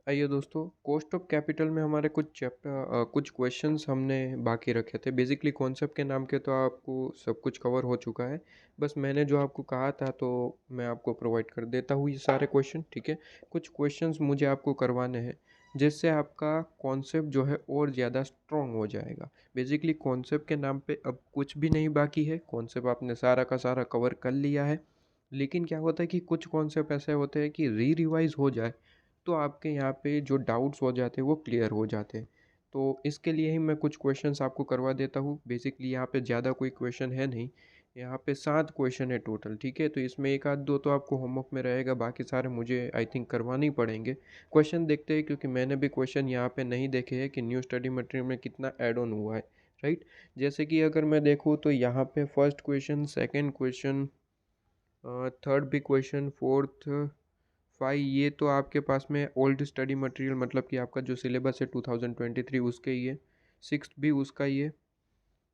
आइए दोस्तों, cost of capital में हमारे कुछ क्वेश्चंस हमने बाकी रखे थे। बेसिकली कॉन्सेप्ट के नाम के तो आपको सब कुछ कवर हो चुका है। बस मैंने जो आपको कहा था तो मैं आपको प्रोवाइड कर देता हूँ ये सारे क्वेश्चन, ठीक है। कुछ क्वेश्चंस मुझे आपको करवाने हैं जिससे आपका कॉन्सेप्ट जो है और ज़्यादा स्ट्रॉन्ग हो जाएगा। बेसिकली कॉन्सेप्ट के नाम पे अब कुछ भी नहीं बाकी है, कॉन्सेप्ट आपने सारा का सारा कवर कर लिया है। लेकिन क्या होता है कि कुछ कॉन्सेप्ट ऐसे होते हैं कि रिवाइज हो जाए तो आपके यहाँ पे जो डाउट्स हो जाते हैं वो क्लियर हो जाते हैं। तो इसके लिए ही मैं कुछ क्वेश्चंस आपको करवा देता हूँ। बेसिकली यहाँ पे ज़्यादा कोई क्वेश्चन है नहीं, यहाँ पे 7 क्वेश्चन है टोटल, ठीक है। तो इसमें एक आध दो तो आपको होमवर्क में रहेगा, बाकी सारे मुझे आई थिंक करवाने ही पड़ेंगे। क्वेश्चन देखते हैं क्योंकि मैंने भी क्वेश्चन यहाँ पे नहीं देखे हैं कि न्यू स्टडी मटेरियल में कितना ऐड ऑन हुआ है, राइट। जैसे कि अगर मैं देखूँ तो यहाँ पे first question, second question, third भी क्वेश्चन, फोर्थ, फाइव, ये तो आपके पास में ओल्ड स्टडी मटेरियल मतलब कि आपका जो सिलेबस है 2023 उसके ही है। सिक्स्थ भी उसका ही है।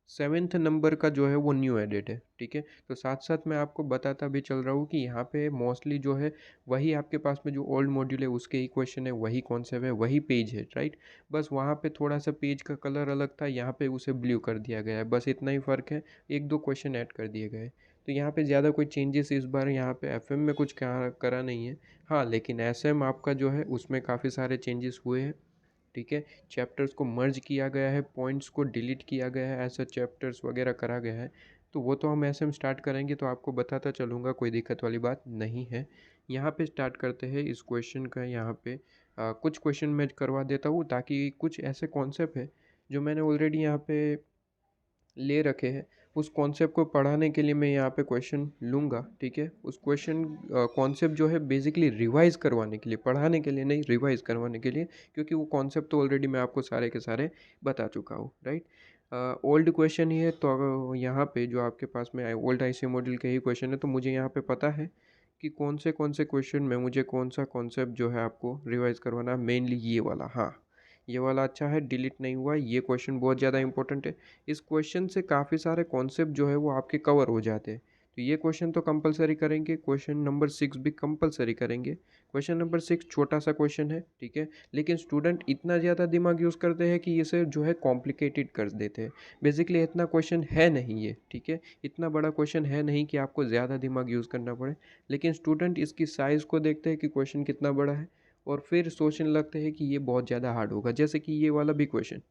सेवेंथ नंबर का जो है वो न्यू एडेड है, ठीक है। तो साथ साथ मैं आपको बताता भी चल रहा हूँ कि यहाँ पे मोस्टली जो है वही आपके पास में जो ओल्ड मॉड्यूल है उसके ही क्वेश्चन है, वही कॉन्सेप्ट है, वही पेज है, राइट। बस वहाँ पे थोड़ा सा पेज का कलर अलग था, यहाँ पे उसे ब्लू कर दिया गया है, बस इतना ही फ़र्क है। एक दो क्वेश्चन ऐड कर दिए गए। तो यहाँ पे ज़्यादा कोई चेंजेस इस बार यहाँ पे एफएम में कुछ करा नहीं है। हाँ, लेकिन एसएम आपका जो है उसमें काफ़ी सारे चेंजेस हुए हैं, ठीक है। चैप्टर्स को मर्ज किया गया है, पॉइंट्स को डिलीट किया गया है, ऐसा चैप्टर्स वगैरह करा गया है। तो वो तो हम ऐसे में स्टार्ट करेंगे तो आपको बताता चलूँगा, कोई दिक्कत वाली बात नहीं है। यहाँ पे स्टार्ट करते हैं इस क्वेश्चन का। यहाँ पे कुछ क्वेश्चन मैं करवा देता हूँ ताकि कुछ ऐसे कॉन्सेप्ट है जो मैंने ऑलरेडी यहाँ पे ले रखे हैं, उस कॉन्सेप्ट को पढ़ाने के लिए मैं यहाँ पे क्वेश्चन लूँगा, ठीक है। उस क्वेश्चन कॉन्सेप्ट जो है बेसिकली रिवाइज़ करवाने के लिए, पढ़ाने के लिए नहीं, रिवाइज़ करवाने के लिए, क्योंकि वो कॉन्सेप्ट तो ऑलरेडी मैं आपको सारे के सारे बता चुका हूँ, राइट। ओल्ड क्वेश्चन ही है तो यहाँ पे जो आपके पास में ओल्ड आईसी मॉड्यूल के ही क्वेश्चन है, तो मुझे यहाँ पे पता है कि कौन से क्वेश्चन में मुझे कौन सा कॉन्सेप्ट जो है आपको रिवाइज़ करवाना है। मेनली ये वाला, हाँ, ये वाला अच्छा है, डिलीट नहीं हुआ। ये क्वेश्चन बहुत ज़्यादा इंपॉर्टेंट है। इस क्वेश्चन से काफ़ी सारे कॉन्सेप्ट जो है वो आपके कवर हो जाते हैं। तो ये क्वेश्चन तो कंपलसरी करेंगे। क्वेश्चन नंबर 6 भी कंपलसरी करेंगे। क्वेश्चन नंबर 6 छोटा सा क्वेश्चन है, ठीक है, लेकिन स्टूडेंट इतना ज़्यादा दिमाग यूज़ करते हैं कि इसे जो है कॉम्प्लिकेटेड कर देते हैं। बेसिकली इतना क्वेश्चन है नहीं ये, ठीक है, इतना बड़ा क्वेश्चन है नहीं कि आपको ज़्यादा दिमाग यूज़ करना पड़े। लेकिन स्टूडेंट इसकी साइज़ को देखते हैं कि क्वेश्चन कितना बड़ा है और फिर सोचने लगते हैं कि ये बहुत ज़्यादा हार्ड होगा। जैसे कि ये वाला भी क्वेश्चन,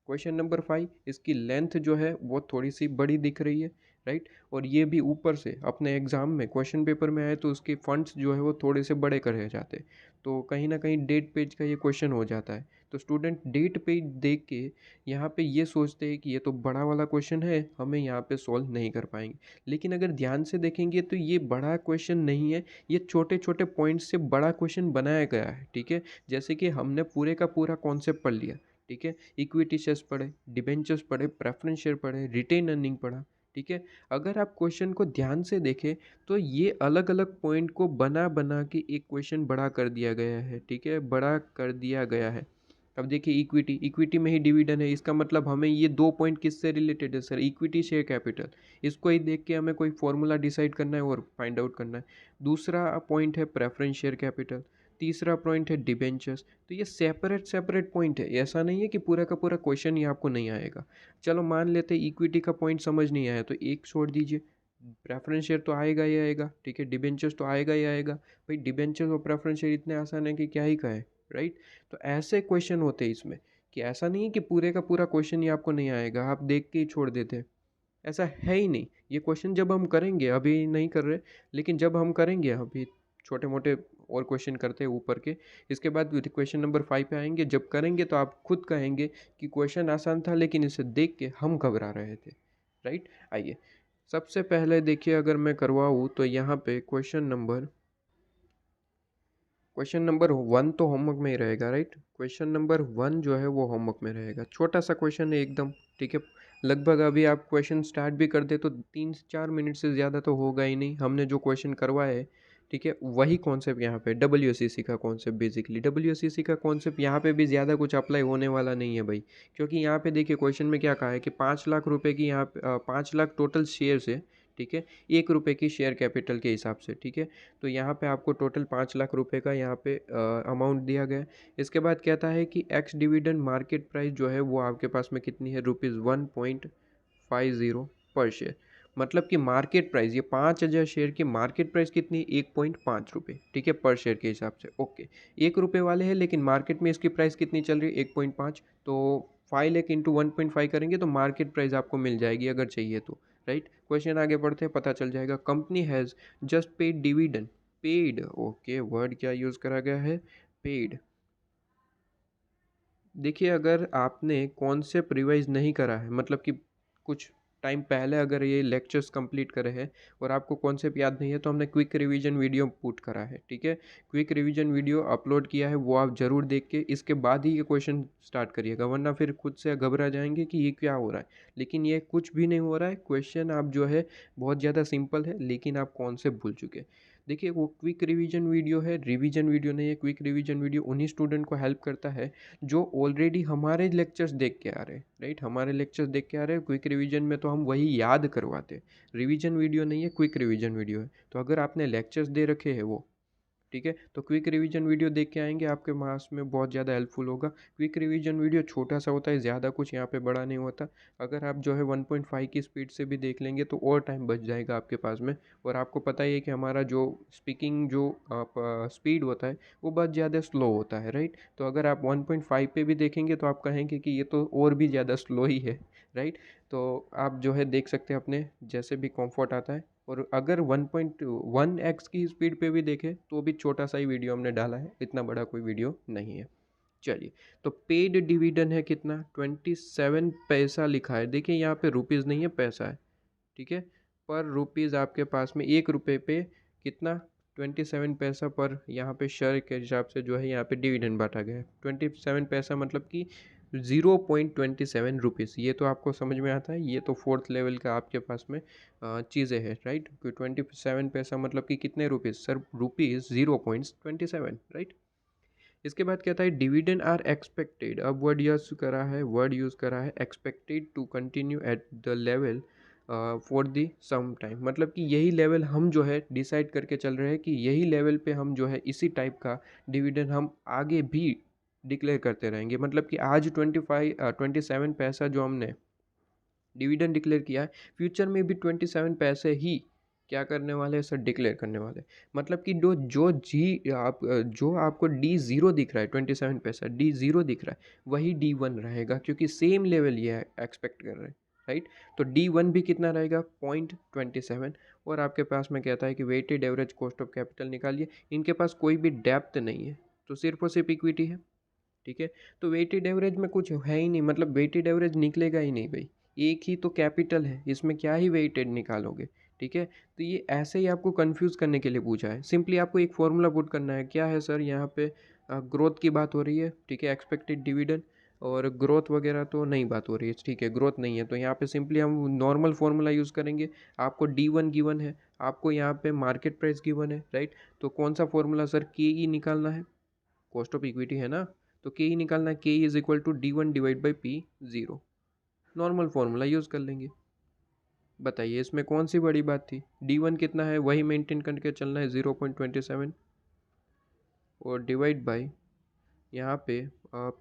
क्वेश्चन नंबर 5, इसकी लेंथ जो है वो थोड़ी सी बड़ी दिख रही है, राइट। और ये भी ऊपर से अपने एग्ज़ाम में क्वेश्चन पेपर में आए तो उसके फंड्स जो है वो थोड़े से बड़े करे जाते हैं। तो कहीं ना कहीं डेट पेज का ये क्वेश्चन हो जाता है। तो स्टूडेंट डेट पेज देख के यहाँ पे ये सोचते हैं कि ये तो बड़ा वाला क्वेश्चन है, हमें यहाँ पे सॉल्व नहीं कर पाएंगे। लेकिन अगर ध्यान से देखेंगे तो ये बड़ा क्वेश्चन नहीं है, ये छोटे छोटे पॉइंट्स से बड़ा क्वेश्चन बनाया गया है, ठीक है। जैसे कि हमने पूरे का पूरा कॉन्सेप्ट पढ़ लिया, ठीक है। इक्विटी शेयर्स पढ़े, डिबेंचर्स पढ़े, प्रेफरेंस शेयर पढ़े, रिटेन अर्निंग पढ़ा, ठीक है। अगर आप क्वेश्चन को ध्यान से देखें तो ये अलग अलग पॉइंट को बना बना के एक क्वेश्चन बड़ा कर दिया गया है, ठीक है, बड़ा कर दिया गया है। अब देखिए, इक्विटी, इक्विटी में ही डिविडेंड है, इसका मतलब हमें ये दो पॉइंट किससे रिलेटेड है सर? Equity share capital. इसको ही देख के हमें कोई फॉर्मूला डिसाइड करना है और फाइंड आउट करना है। दूसरा पॉइंट है प्रेफरेंस शेयर कैपिटल, तीसरा पॉइंट है डिबेंचर्स। तो ये सेपरेट सेपरेट पॉइंट है, ऐसा नहीं है कि पूरा का पूरा क्वेश्चन ही आपको नहीं आएगा। चलो मान लेते इक्विटी का पॉइंट समझ नहीं आया तो एक छोड़ दीजिए, प्रेफरेंस शेयर तो आएगा ही आएगा, ठीक है, डिबेंचर्स तो आएगा ही आएगा। भाई डिबेंचर्स और प्रेफरेंस शेयर इतने आसान है कि क्या ही कहें, राइट। तो ऐसे क्वेश्चन होते हैं इसमें, कि ऐसा नहीं है कि पूरे का पूरा क्वेश्चन ही आपको नहीं आएगा, आप देख के ही छोड़ देते हैं, ऐसा है ही नहीं। ये क्वेश्चन जब हम करेंगे, अभी नहीं कर रहे, लेकिन जब हम करेंगे, अभी छोटे मोटे और क्वेश्चन करते हैं ऊपर के, इसके बाद क्वेश्चन नंबर 5 पे आएंगे, जब करेंगे तो आप खुद कहेंगे कि क्वेश्चन आसान था लेकिन इसे देख के हम घबरा रहे थे, राइट। आइए, सबसे पहले देखिए, अगर मैं करवाऊँ तो यहाँ पे क्वेश्चन नंबर 1 तो होमवर्क में ही रहेगा, राइट। क्वेश्चन नंबर 1 जो है वो होमवर्क में रहेगा, छोटा सा क्वेश्चन है एकदम, ठीक है। लगभग अभी आप क्वेश्चन स्टार्ट भी कर दे तो 3 से 4 मिनट से ज़्यादा तो होगा ही नहीं। हमने जो क्वेश्चन करवाए है, ठीक है, वही कॉन्सेप्ट यहाँ पे WSCC का कॉन्सेप्ट, बेसिकली WSCC का कॉन्सेप्ट यहाँ पे भी ज़्यादा कुछ अप्लाई होने वाला नहीं है भाई। क्योंकि यहाँ पे देखिए क्वेश्चन में क्या कहा है कि 5 लाख रुपए की यहाँ पे 5 लाख टोटल शेयर्स है, ठीक है, 1 रुपये की शेयर कैपिटल के हिसाब से, ठीक है। तो यहाँ पे आपको टोटल 5 लाख रुपए का यहाँ पे अमाउंट दिया गया है। इसके बाद कहता है कि एक्स डिविडेंड मार्केट प्राइस जो है वो आपके पास में कितनी है, ₹1.50 पर शेयर। मतलब कि मार्केट प्राइस, ये 5,000 शेयर की मार्केट प्राइस कितनी है, ₹1.5, ठीक है, पर शेयर के हिसाब से। ओके, 1 रुपये वाले हैं लेकिन मार्केट में इसकी प्राइस कितनी चल रही है, 1.5। तो 5 लाख इंटू 1.5 करेंगे तो मार्केट प्राइस आपको मिल जाएगी अगर चाहिए तो, राइट। क्वेश्चन आगे बढ़ते हैं, पता चल जाएगा। Company has just paid dividend, paid, okay, word क्या यूज़ करा गया है, पेड। देखिए, अगर आपने कॉन्सेप्ट रिवाइज नहीं करा है, मतलब कि कुछ टाइम पहले अगर ये लेक्चर्स कंप्लीट करे हैं और आपको कॉन्सेप्ट याद नहीं है, तो हमने क्विक रिवीजन वीडियो पुट करा है, ठीक है। क्विक रिवीजन वीडियो अपलोड किया है, वो आप ज़रूर देख के इसके बाद ही ये क्वेश्चन स्टार्ट करिएगा, वरना फिर खुद से घबरा जाएंगे कि ये क्या हो रहा है। लेकिन ये कुछ भी नहीं हो रहा है, क्वेश्चन आप जो है बहुत ज़्यादा सिंपल है, लेकिन आप कॉन्सेप्ट भूल चुके हैं। देखिए, वो क्विक रिवीजन वीडियो है, रिवीजन वीडियो नहीं है। क्विक रिवीजन वीडियो उन्हीं स्टूडेंट को हेल्प करता है जो ऑलरेडी हमारे लेक्चर्स देख के आ रहे हैं, राइट। हमारे लेक्चर्स देख के आ रहे हैं, क्विक रिवीजन में तो हम वही याद करवाते हैं। रिवीजन वीडियो नहीं है, क्विक रिवीजन वीडियो है। तो अगर आपने लेक्चर्स दे रखे हैं वो, ठीक है, तो क्विक रिवीजन वीडियो देख के आएंगे, आपके मार्क्स में बहुत ज़्यादा हेल्पफुल होगा। क्विक रिवीजन वीडियो छोटा सा होता है, ज़्यादा कुछ यहाँ पे बड़ा नहीं होता। अगर आप जो है 1.5 की स्पीड से भी देख लेंगे तो और टाइम बच जाएगा आपके पास में। और आपको पता ही है कि हमारा जो स्पीकिंग जो स्पीड होता है वो बहुत ज़्यादा स्लो होता है, राइट। तो अगर आप 1.5 पे भी देखेंगे तो आप कहेंगे कि ये तो और भी ज़्यादा स्लो ही है, राइट। तो आप जो है देख सकते हैं अपने जैसे भी कंफर्ट आता है। और अगर 1.1x की स्पीड पे भी देखें तो भी छोटा सा ही वीडियो हमने डाला है, इतना बड़ा कोई वीडियो नहीं है। चलिए, तो पेड डिविडेंड है कितना, 27 पैसा लिखा है। देखिए, यहाँ पे रुपीज़ नहीं है, पैसा है, ठीक है। पर रुपीज़ आपके पास में 1 रुपये पे कितना, 27 पैसा पर यहाँ पे शेयर के हिसाब से जो है यहाँ पे डिविडेंड बांटा गया है। 27 पैसा मतलब कि 0.27 रुपीज़। ये तो आपको समझ में आता है, ये तो फोर्थ लेवल का आपके पास में चीज़ें हैं, राइट। 27 पैसा मतलब कि कितने रुपीज़ सर, रुपीज़ 0.27, राइट। इसके बाद कहता है डिविडेंड आर एक्सपेक्टेड। अब वर्ड यूज़ करा है expected to continue at the level for the some time. मतलब कि यही लेवल हम जो है डिसाइड करके चल रहे हैं कि यही लेवल पे हम जो है इसी टाइप का डिविडेंड हम आगे भी डिक्लेयर करते रहेंगे। मतलब कि आज 27 पैसा जो हमने डिविडेंड डिक्लेयर किया है, फ्यूचर में भी 27 पैसे ही क्या करने वाले हैं सर, डिक्लेयर करने वाले। मतलब कि जो आपको D0 दिख रहा है, 27 पैसा D0 दिख रहा है, वही D1 रहेगा, क्योंकि सेम लेवल ये एक्सपेक्ट कर रहे हैं, राइट। तो D1 भी कितना रहेगा, 0.27। और आपके पास में कहता है कि weighted average cost of capital निकालिए। इनके पास कोई भी डेप्थ नहीं है, तो सिर्फ और सिर्फ इक्विटी है, ठीक है। तो वेटेड एवरेज में कुछ है ही नहीं, मतलब वेटेड एवरेज निकलेगा ही नहीं भाई। एक ही तो कैपिटल है, इसमें क्या ही वेटेड निकालोगे, ठीक है। तो ये ऐसे ही आपको कंफ्यूज करने के लिए पूछा है। सिंपली आपको एक फॉर्मूला पुट करना है, क्या है सर, यहाँ पे ग्रोथ की बात हो रही है, ठीक है, एक्सपेक्टेड डिविडेंड। और ग्रोथ वगैरह तो नहीं बात हो रही है, ठीक है, ग्रोथ नहीं है, तो यहाँ पे सिंपली हम नॉर्मल फार्मूला यूज़ करेंगे। आपको D1 गिवन है, आपको यहाँ पे मार्केट प्राइस गिवन है, राइट। तो कौन सा फॉर्मूला सर, KE निकालना है, कॉस्ट ऑफ इक्विटी है ना। तो के ई निकालना है, K E is equal to D1 divide by P0। Normal formula use कर लेंगे। बताइए इसमें कौन सी बड़ी बात थी, D1 कितना है वही मेंटेन करके चलना है, 0.27, और डिवाइड बाई यहाँ पे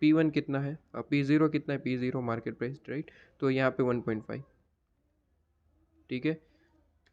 P1 कितना है, P0 कितना है, P0 मार्केट प्राइस, राइट। तो यहाँ पे 1.5, ठीक है।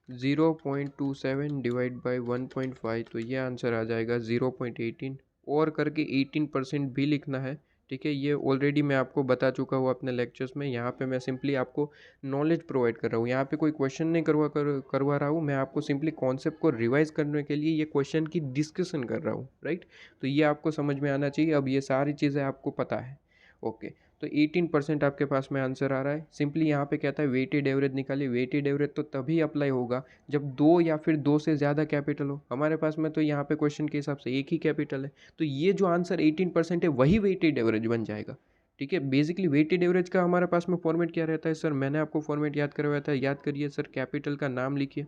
0.27 डिवाइड बाई 1.5, तो ये आंसर आ जाएगा 0.18। और करके 18% भी लिखना है, ठीक है। ये ऑलरेडी मैं आपको बता चुका हूँ अपने लेक्चर्स में। यहाँ पे मैं सिंपली आपको नॉलेज प्रोवाइड कर रहा हूँ, यहाँ पे कोई क्वेश्चन नहीं करवा रहा हूँ। मैं आपको सिंपली कॉन्सेप्ट को रिवाइज करने के लिए ये क्वेश्चन की डिस्कशन कर रहा हूँ, राइट। तो ये आपको समझ में आना चाहिए। अब ये सारी चीज़ें आपको पता है, ओके। तो 18% आपके पास में आंसर आ रहा है। सिंपली यहाँ पे कहता है वेटेड एवरेज निकालिए। वेटेड एवरेज तो तभी अप्लाई होगा जब दो या फिर दो से ज़्यादा कैपिटल हो। हमारे पास में तो यहाँ पे क्वेश्चन के हिसाब से एक ही कैपिटल है, तो ये जो आंसर 18% है वही वेटेड एवरेज बन जाएगा, ठीक है। बेसिकली वेटेड एवरेज का हमारे पास में फॉर्मेट क्या रहता है सर, मैंने आपको फॉर्मेट याद करवाया था, याद करिए सर। कैपिटल का नाम लिखिए,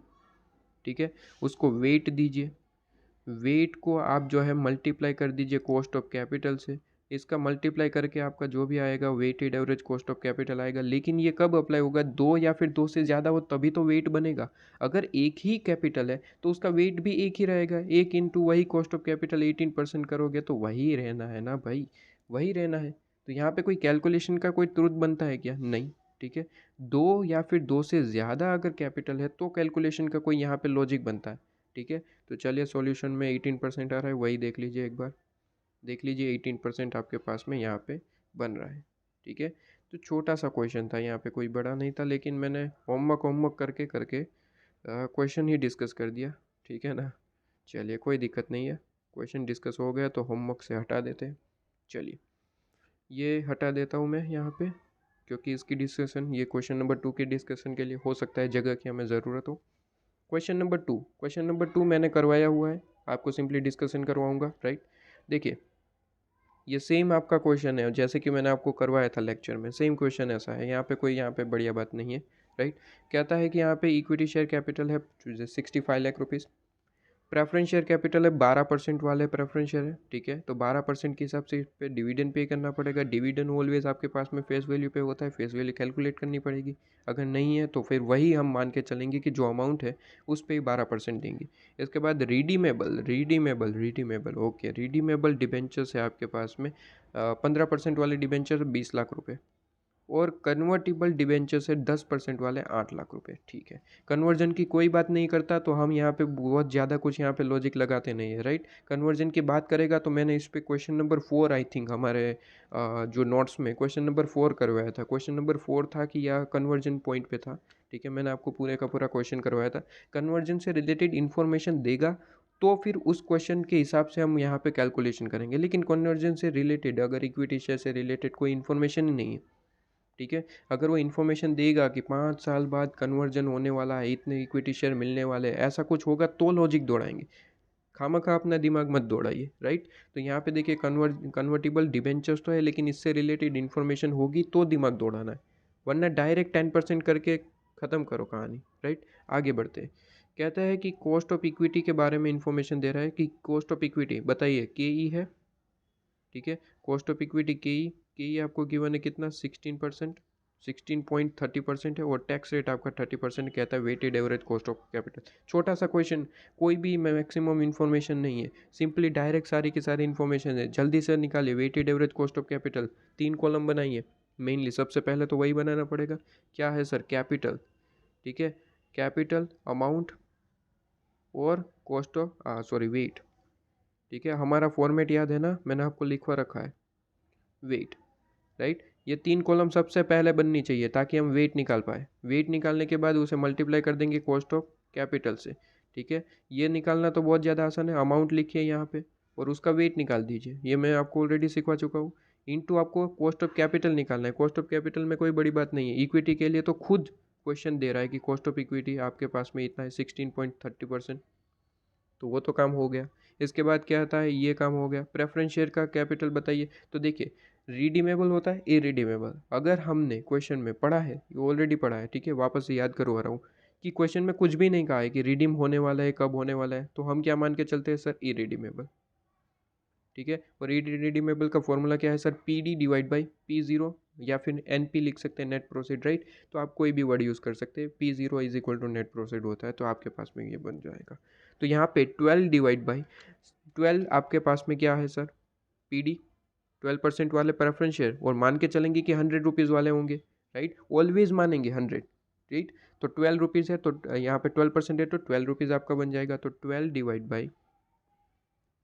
ठीक है, उसको वेट दीजिए, वेट को आप जो है मल्टीप्लाई कर दीजिए कॉस्ट ऑफ कैपिटल से, इसका मल्टीप्लाई करके आपका जो भी आएगा weighted average cost of capital आएगा। लेकिन ये कब अप्लाई होगा, दो या फिर दो से ज़्यादा हो तभी तो वेट बनेगा। अगर एक ही कैपिटल है तो उसका वेट भी एक ही रहेगा, एक इंटू वही कॉस्ट ऑफ कैपिटल 18% करोगे तो वही रहना है ना भाई, वही रहना है। तो यहाँ पे कोई कैलकुलेशन का कोई तुरंत बनता है क्या, नहीं। ठीक है, दो या फिर दो से ज़्यादा अगर कैपिटल है तो कैलकुलेशन का कोई यहाँ पे लॉजिक बनता है। ठीक है, तो चलिए सॉल्यूशन में 18% आ रहा है, वही देख लीजिए एक बार, देख लीजिए 18% आपके पास में यहाँ पे बन रहा है। ठीक है, तो छोटा सा क्वेश्चन था, यहाँ पे कोई बड़ा नहीं था, लेकिन मैंने होमवर्क होमवर्क करके करके क्वेश्चन ही डिस्कस कर दिया। ठीक है ना, चलिए कोई दिक्कत नहीं है, क्वेश्चन डिस्कस हो गया तो होमवर्क से हटा देते हैं। चलिए ये हटा देता हूँ मैं यहाँ पे, क्योंकि इसकी डिस्कशन, ये क्वेश्चन नंबर 2 की डिस्कशन के लिए हो सकता है जगह की हमें ज़रूरत हो। क्वेश्चन नंबर 2 मैंने करवाया हुआ है, आपको सिंपली डिस्कशन करवाऊँगा, राइट। देखिए ये सेम आपका क्वेश्चन है जैसे कि मैंने आपको करवाया था लेक्चर में, सेम क्वेश्चन ऐसा है, यहाँ पे कोई यहाँ पे बढ़िया बात नहीं है, राइट। कहता है कि यहाँ पे इक्विटी शेयर कैपिटल है 65 lakh rupees, preference share capital है 12% वाले प्रेफरेंस शेयर है। ठीक है, तो 12% के हिसाब से इस पर डिविडेंड पे करना पड़ेगा। डिविडेंड ऑलवेज आपके पास में फेस वैल्यू पे होता है, फेस वैल्यू कैलकुलेट करनी पड़ेगी। अगर नहीं है तो फिर वही हम मान के चलेंगे कि जो अमाउंट है उस पर ही 12% देंगे। इसके बाद रिडीमेबल ओके, रिडीमेबल डिबेंचर्स है आपके पास में 15% वाले डिबेंचर 20 लाख रुपये, और कन्वर्टिबल डिबेंचर से 10% वाले 8 लाख रुपए। ठीक है, कन्वर्जन की कोई बात नहीं करता तो हम यहाँ पे बहुत ज़्यादा कुछ यहाँ पे लॉजिक लगाते नहीं है, राइट। कन्वर्जन की बात करेगा तो मैंने इस पे क्वेश्चन नंबर 4 आई थिंक हमारे जो नोट्स में क्वेश्चन नंबर 4 करवाया था। क्वेश्चन नंबर 4 था कि यह कन्वर्जन पॉइंट पे था। ठीक है, मैंने आपको पूरे का पूरा क्वेश्चन करवाया था। कन्वर्जन से रिलेटेड इन्फॉर्मेशन देगा तो फिर उस क्वेश्चन के हिसाब से हम यहाँ पे कैलकुलेशन करेंगे, लेकिन कन्वर्जन से रिलेटेड अगर इक्विटी शेयर से रिलेटेड कोई इन्फॉर्मेशन ही नहीं है, ठीक है, अगर वो इन्फॉर्मेशन देगा कि 5 साल बाद कन्वर्जन होने वाला है, इतने इक्विटी शेयर मिलने वाले हैं, ऐसा कुछ होगा तो लॉजिक दौड़ाएंगे, खामखा अपना दिमाग मत दौड़ाइए, राइट। तो यहाँ पे देखिए कन्वर्टिबल डिबेंचर्स तो है, लेकिन इससे रिलेटेड इन्फॉर्मेशन होगी तो दिमाग दौड़ाना है, वरना डायरेक्ट 10% करके ख़त्म करो कहानी, राइट। आगे बढ़ते हैं। कहता है कि कॉस्ट ऑफ इक्विटी के बारे में इंफॉर्मेशन दे रहा है कि कॉस्ट ऑफ इक्विटी बताइए के ई है। ठीक है, कॉस्ट ऑफ इक्विटी के ई आपको गिवन है कितना 16%, 16.30% है, और टैक्स रेट आपका 30% कहता है weighted average cost of capital. छोटा सा क्वेश्चन, कोई भी मैक्सिमम इन्फॉर्मेशन नहीं है, सिंपली डायरेक्ट सारी की सारी इन्फॉर्मेशन है। जल्दी से निकालिए weighted average cost of capital, 3 column बनाइए। मेनली सबसे पहले तो वही बनाना पड़ेगा, क्या है सर, कैपिटल। ठीक है, कैपिटल, अमाउंट और कॉस्ट ऑफ वेट। ठीक है, हमारा फॉर्मेट याद है ना, मैंने आपको लिखवा रखा है, वेट, राइट। ये 3 कॉलम सबसे पहले बननी चाहिए ताकि हम वेट निकाल पाए। वेट निकालने के बाद उसे मल्टीप्लाई कर देंगे कॉस्ट ऑफ कैपिटल से। ठीक है, ये निकालना तो बहुत ज़्यादा आसान है, अमाउंट लिखिए यहाँ पे और उसका वेट निकाल दीजिए, ये मैं आपको ऑलरेडी सिखवा चुका हूँ। इनटू आपको कॉस्ट ऑफ कैपिटल निकालना है। कॉस्ट ऑफ कैपिटल में कोई बड़ी बात नहीं है, इक्विटी के लिए तो खुद क्वेश्चन दे रहा है कि कॉस्ट ऑफ इक्विटी आपके पास में इतना है 16.30%, तो वो तो काम हो गया। इसके बाद क्या आता है, ये काम हो गया। प्रेफरेंस शेयर का कैपिटल बताइए, तो देखिए रिडीमेबल होता है, इरिडीमेबल। अगर हमने क्वेश्चन में पढ़ा है, ये ऑलरेडी पढ़ा है, ठीक है, वापस से याद करवा रहा हूँ कि क्वेश्चन में कुछ भी नहीं कहा है कि रिडीम होने वाला है, कब होने वाला है, तो हम क्या मान के चलते हैं सर, इरिडीमेबल। ठीक है, और इरिडीमेबल का फॉर्मूला क्या है sir, P D divide by P zero, या फिर एन पी लिख सकते हैं, नेट प्रोसीड, राइट। तो आप कोई भी वर्ड यूज़ कर सकते हैं, P zero is equal to net proceed होता है, तो आपके पास में ये बन जाएगा। तो यहाँ पे 12 डिवाइड बाई 12 आपके पास में क्या है सर, पी डी, 12% वाले प्रेफरेंस शेयर, और मान के चलेंगे कि 100 रुपीज़ वाले होंगे, राइट, ऑलवेज मानेंगे 100, राइट। तो 12 रुपीज़ है, तो यहाँ पे 12% है, तो 12 रुपीज़ आपका बन जाएगा। तो 12 डिवाइड बाई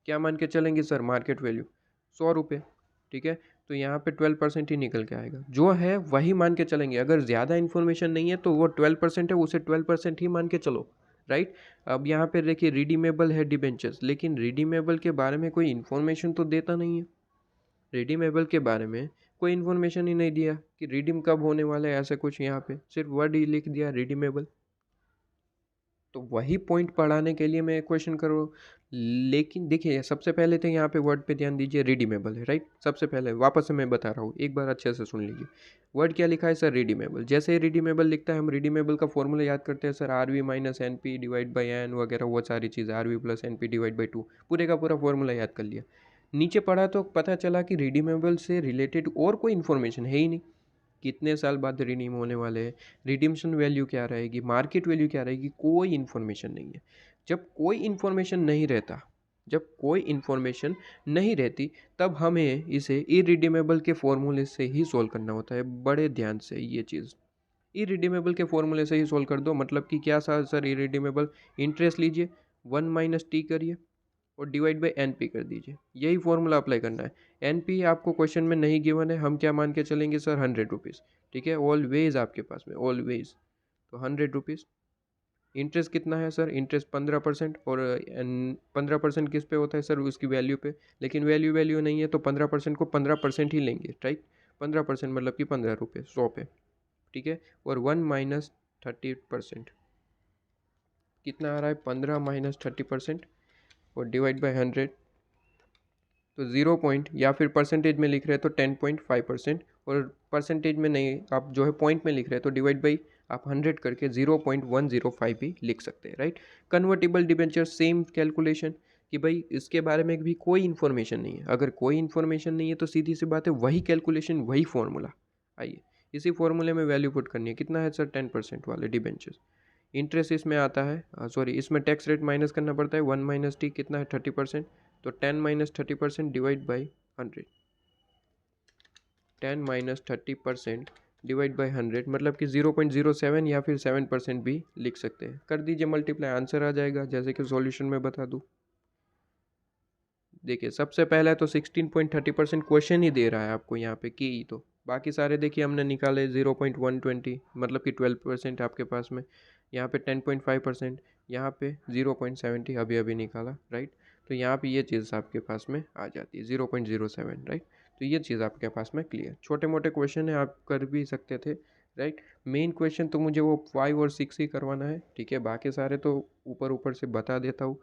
क्या मान के चलेंगे सर, मार्केट वैल्यू 100 रुपये। ठीक है, तो यहाँ पे 12% ही निकल के आएगा, जो है वही मान के चलेंगे। अगर ज़्यादा इन्फॉर्मेशन नहीं है तो वो 12% है, उसे 12% ही मान के चलो, राइट। अब यहाँ पे देखिए रिडीमेबल है डिबेंचर्स, लेकिन रिडीमेबल के बारे में कोई इन्फॉर्मेशन तो देता नहीं है। रिडीमेबल के बारे में कोई इन्फॉर्मेशन ही नहीं दिया कि रिडीम कब होने वाला है, ऐसा कुछ। यहाँ पे सिर्फ वर्ड ही लिख दिया रिडीमेबल, तो वही पॉइंट पढ़ाने के लिए मैं क्वेश्चन करो। लेकिन देखिए सबसे पहले तो यहाँ पे वर्ड पे ध्यान दीजिए, रिडीमेबल है, राइट। सबसे पहले वापस से मैं बता रहा हूँ, एक बार अच्छे से सुन लीजिए। वर्ड क्या लिखा है सर, रिडीमेबल। जैसे ही रिडीमेबल लिखता है, हम रिडीमेबल का फॉर्मूला याद करते हैं sir, R V minus N P divide by N वगैरह, वो सारी चीज़ें, R V plus N P divide by 2, पूरे का पूरा फॉर्मूला याद कर लिया। नीचे पढ़ा तो पता चला कि रिडीमेबल से रिलेटेड और कोई इन्फॉर्मेशन है ही नहीं। कितने साल बाद रिडीम होने वाले हैं, रिडीम्शन वैल्यू क्या रहेगी, मार्केट वैल्यू क्या रहेगी, कोई इन्फॉर्मेशन नहीं है। जब कोई इन्फॉर्मेशन नहीं रहता, जब कोई इन्फॉर्मेशन नहीं रहती, तब हमें इसे इरिडीमेबल के फॉर्मूले से ही सोल्व करना होता है। बड़े ध्यान से ये चीज़, इरिडीमेबल के फॉर्मूले से ही सोल्व कर दो। मतलब कि क्या सर इरिडीमेबल, इंटरेस्ट लीजिए, 1 - t करिए और डिवाइड बाई एन पी कर दीजिए, यही फॉर्मूला अप्लाई करना है। एन पी आपको क्वेश्चन में नहीं गिवन है, हम क्या मान के चलेंगे सर, 100 रुपीज़। ठीक है, ऑलवेज आपके पास में, ऑलवेज। तो 100 रुपीज़। इंटरेस्ट कितना है सर, इंटरेस्ट 15%, और 15% किस पे होता है सर, उसकी वैल्यू पे। लेकिन वैल्यू नहीं है तो 15% को 15% ही लेंगे, राइट। 15% मतलब कि 15 रुपये 100 पे। ठीक है, और 1 - 30% कितना आ रहा है, 15 - 30%, और डिवाइड बाई 100। तो 0 पॉइंट, या फिर परसेंटेज में लिख रहे हैं तो 10.5%, और परसेंटेज में नहीं, आप जो है पॉइंट में लिख रहे हैं तो डिवाइड बाई आप 100 करके 0.105 भी लिख सकते हैं, right. Convertible debenture, same calculation, कि भाई इसके बारे में भी कोई इन्फॉर्मेशन नहीं है। अगर कोई इन्फॉर्मेशन नहीं है तो सीधी सी बात है, वही कैलकुलेशन, वही फॉर्मूला। आइए, इसी फॉर्मूले में वैल्यू पुट करनी है। कितना है सर, 10% वाले डिबेंचर्स। इंटरेस्ट इसमें आता है, सॉरी, इसमें टैक्स रेट माइनस करना पड़ता है, 1 - t कितना है, 30%। तो 10 - 30% डिवाइड बाई 100। 10 - 30% डिवाइड बाई 100 मतलब कि 0.07 या फिर 7% भी लिख सकते हैं। कर दीजिए मल्टीप्लाई, आंसर आ जाएगा, जैसे कि सॉल्यूशन में बता दूँ। देखिए, सबसे पहला तो 16.30% क्वेश्चन ही दे रहा है आपको यहाँ पे की, तो बाकी सारे देखिए हमने निकाले 0.120 मतलब कि 12% आपके पास में। यहाँ पे 10.5%, यहाँ पे 0.70 अभी अभी निकाला, राइट। तो यहाँ पे ये चीज़ आपके पास में आ जाती है 0.07, राइट। तो ये चीज़ आपके पास में क्लियर। छोटे मोटे क्वेश्चन है, आप कर भी सकते थे, राइट। मेन क्वेश्चन तो मुझे वो 5 और 6 ही करवाना है, ठीक है। बाकी सारे तो ऊपर ऊपर से बता देता हूँ।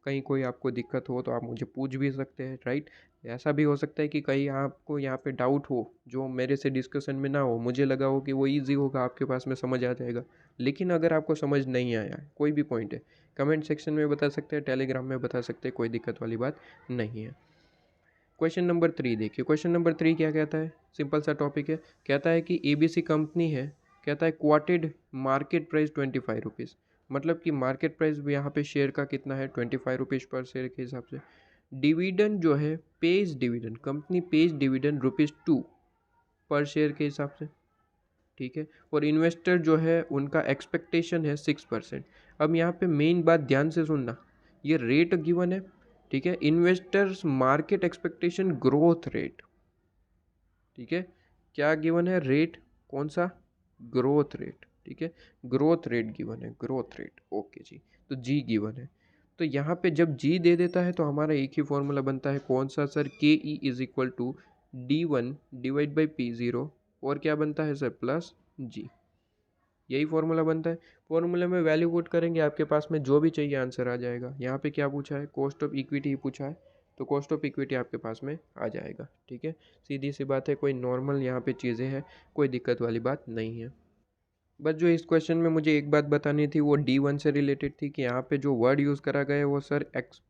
कहीं कोई आपको दिक्कत हो तो आप मुझे पूछ भी सकते हैं, राइट। ऐसा भी हो सकता है कि कहीं आपको यहाँ पे डाउट हो जो मेरे से डिस्कशन में ना हो, मुझे लगा हो कि वो इजी होगा, आपके पास में समझ आ जाएगा। लेकिन अगर आपको समझ नहीं आया है, कोई भी पॉइंट है, कमेंट सेक्शन में बता सकते हैं, टेलीग्राम में बता सकते हैं, कोई दिक्कत वाली बात नहीं है। क्वेश्चन नंबर 3 देखिए, क्वेश्चन नंबर 3 क्या कहता है, सिंपल सा टॉपिक है। कहता है कि एबीसी कंपनी है, कहता है क्वार्टेड मार्केट प्राइस 25 रुपीज़। मतलब कि मार्केट प्राइस यहाँ पे शेयर का कितना है, 25 रुपीज़ पर शेयर के हिसाब से। डिविडेंड जो है, page dividend, company page dividend ₹2 पर शेयर के हिसाब से, ठीक है। और इन्वेस्टर जो है उनका एक्सपेक्टेशन है 6%। अब यहाँ पे मेन बात ध्यान से सुनना, ये रेट गिवन है, ठीक है। Investors market expectation growth rate, ठीक है। क्या गिवन है, रेट, कौन सा, ग्रोथ रेट, ठीक है। ग्रोथ रेट गिवन है, ग्रोथ रेट, ओके जी। तो जी गिवन है, तो यहाँ पे जब जी दे देता है तो हमारा एक ही फॉर्मूला बनता है, कौन सा sir, K E is equal to D1 divide by P0, और क्या बनता है सर, प्लस जी। यही फॉर्मूला बनता है। फॉर्मूले में वैल्यू पुट करेंगे, आपके पास में जो भी चाहिए आंसर आ जाएगा। यहाँ पे क्या पूछा है, कॉस्ट ऑफ इक्विटी ही पूछा है, तो कॉस्ट ऑफ इक्विटी आपके पास में आ जाएगा, ठीक है। सीधी सी बात है, कोई नॉर्मल यहाँ पे चीज़ें हैं, कोई दिक्कत वाली बात नहीं है। बस जो इस क्वेश्चन में मुझे एक बात बतानी थी वो D1 से रिलेटेड थी, कि यहाँ पे जो वर्ड यूज़ करा गया है वो सर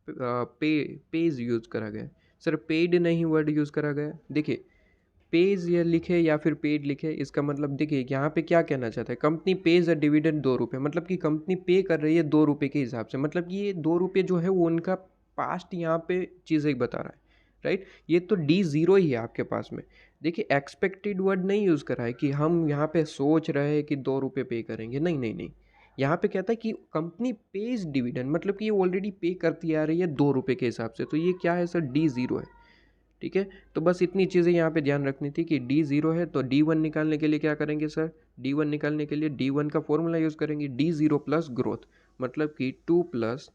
पेज यूज़ करा गया है। सर पेड नहीं वर्ड यूज़ करा गया। देखिए, पेज या लिखे या फिर पेड लिखे, इसका मतलब देखिए यहाँ पे क्या कहना चाहता है, कंपनी पेज अ डिविडेंड ₹2, मतलब कि कंपनी पे कर रही है ₹2 के हिसाब से। मतलब कि ये ₹2 जो है वो उनका पास्ट यहाँ पे चीज़ें बता रहा है, राइट। ये तो D0 ही है आपके पास में। देखिए, एक्सपेक्टेड वर्ड नहीं यूज़ करा है कि हम यहाँ पे सोच रहे हैं कि ₹2 पे करेंगे, नहीं नहीं नहीं। यहाँ पे कहता है कि कंपनी पेज डिविडेंड, मतलब कि ये ऑलरेडी पे करती आ रही है ₹2 के हिसाब से, तो ये क्या है सर, D0 है, ठीक है। तो बस इतनी चीज़ें यहाँ पे ध्यान रखनी थी कि D0 है, तो D1 निकालने के लिए क्या करेंगे सर, D1 निकालने के लिए D1 का फॉर्मूला यूज़ करेंगे, D0 प्लस ग्रोथ, मतलब कि 2 प्लस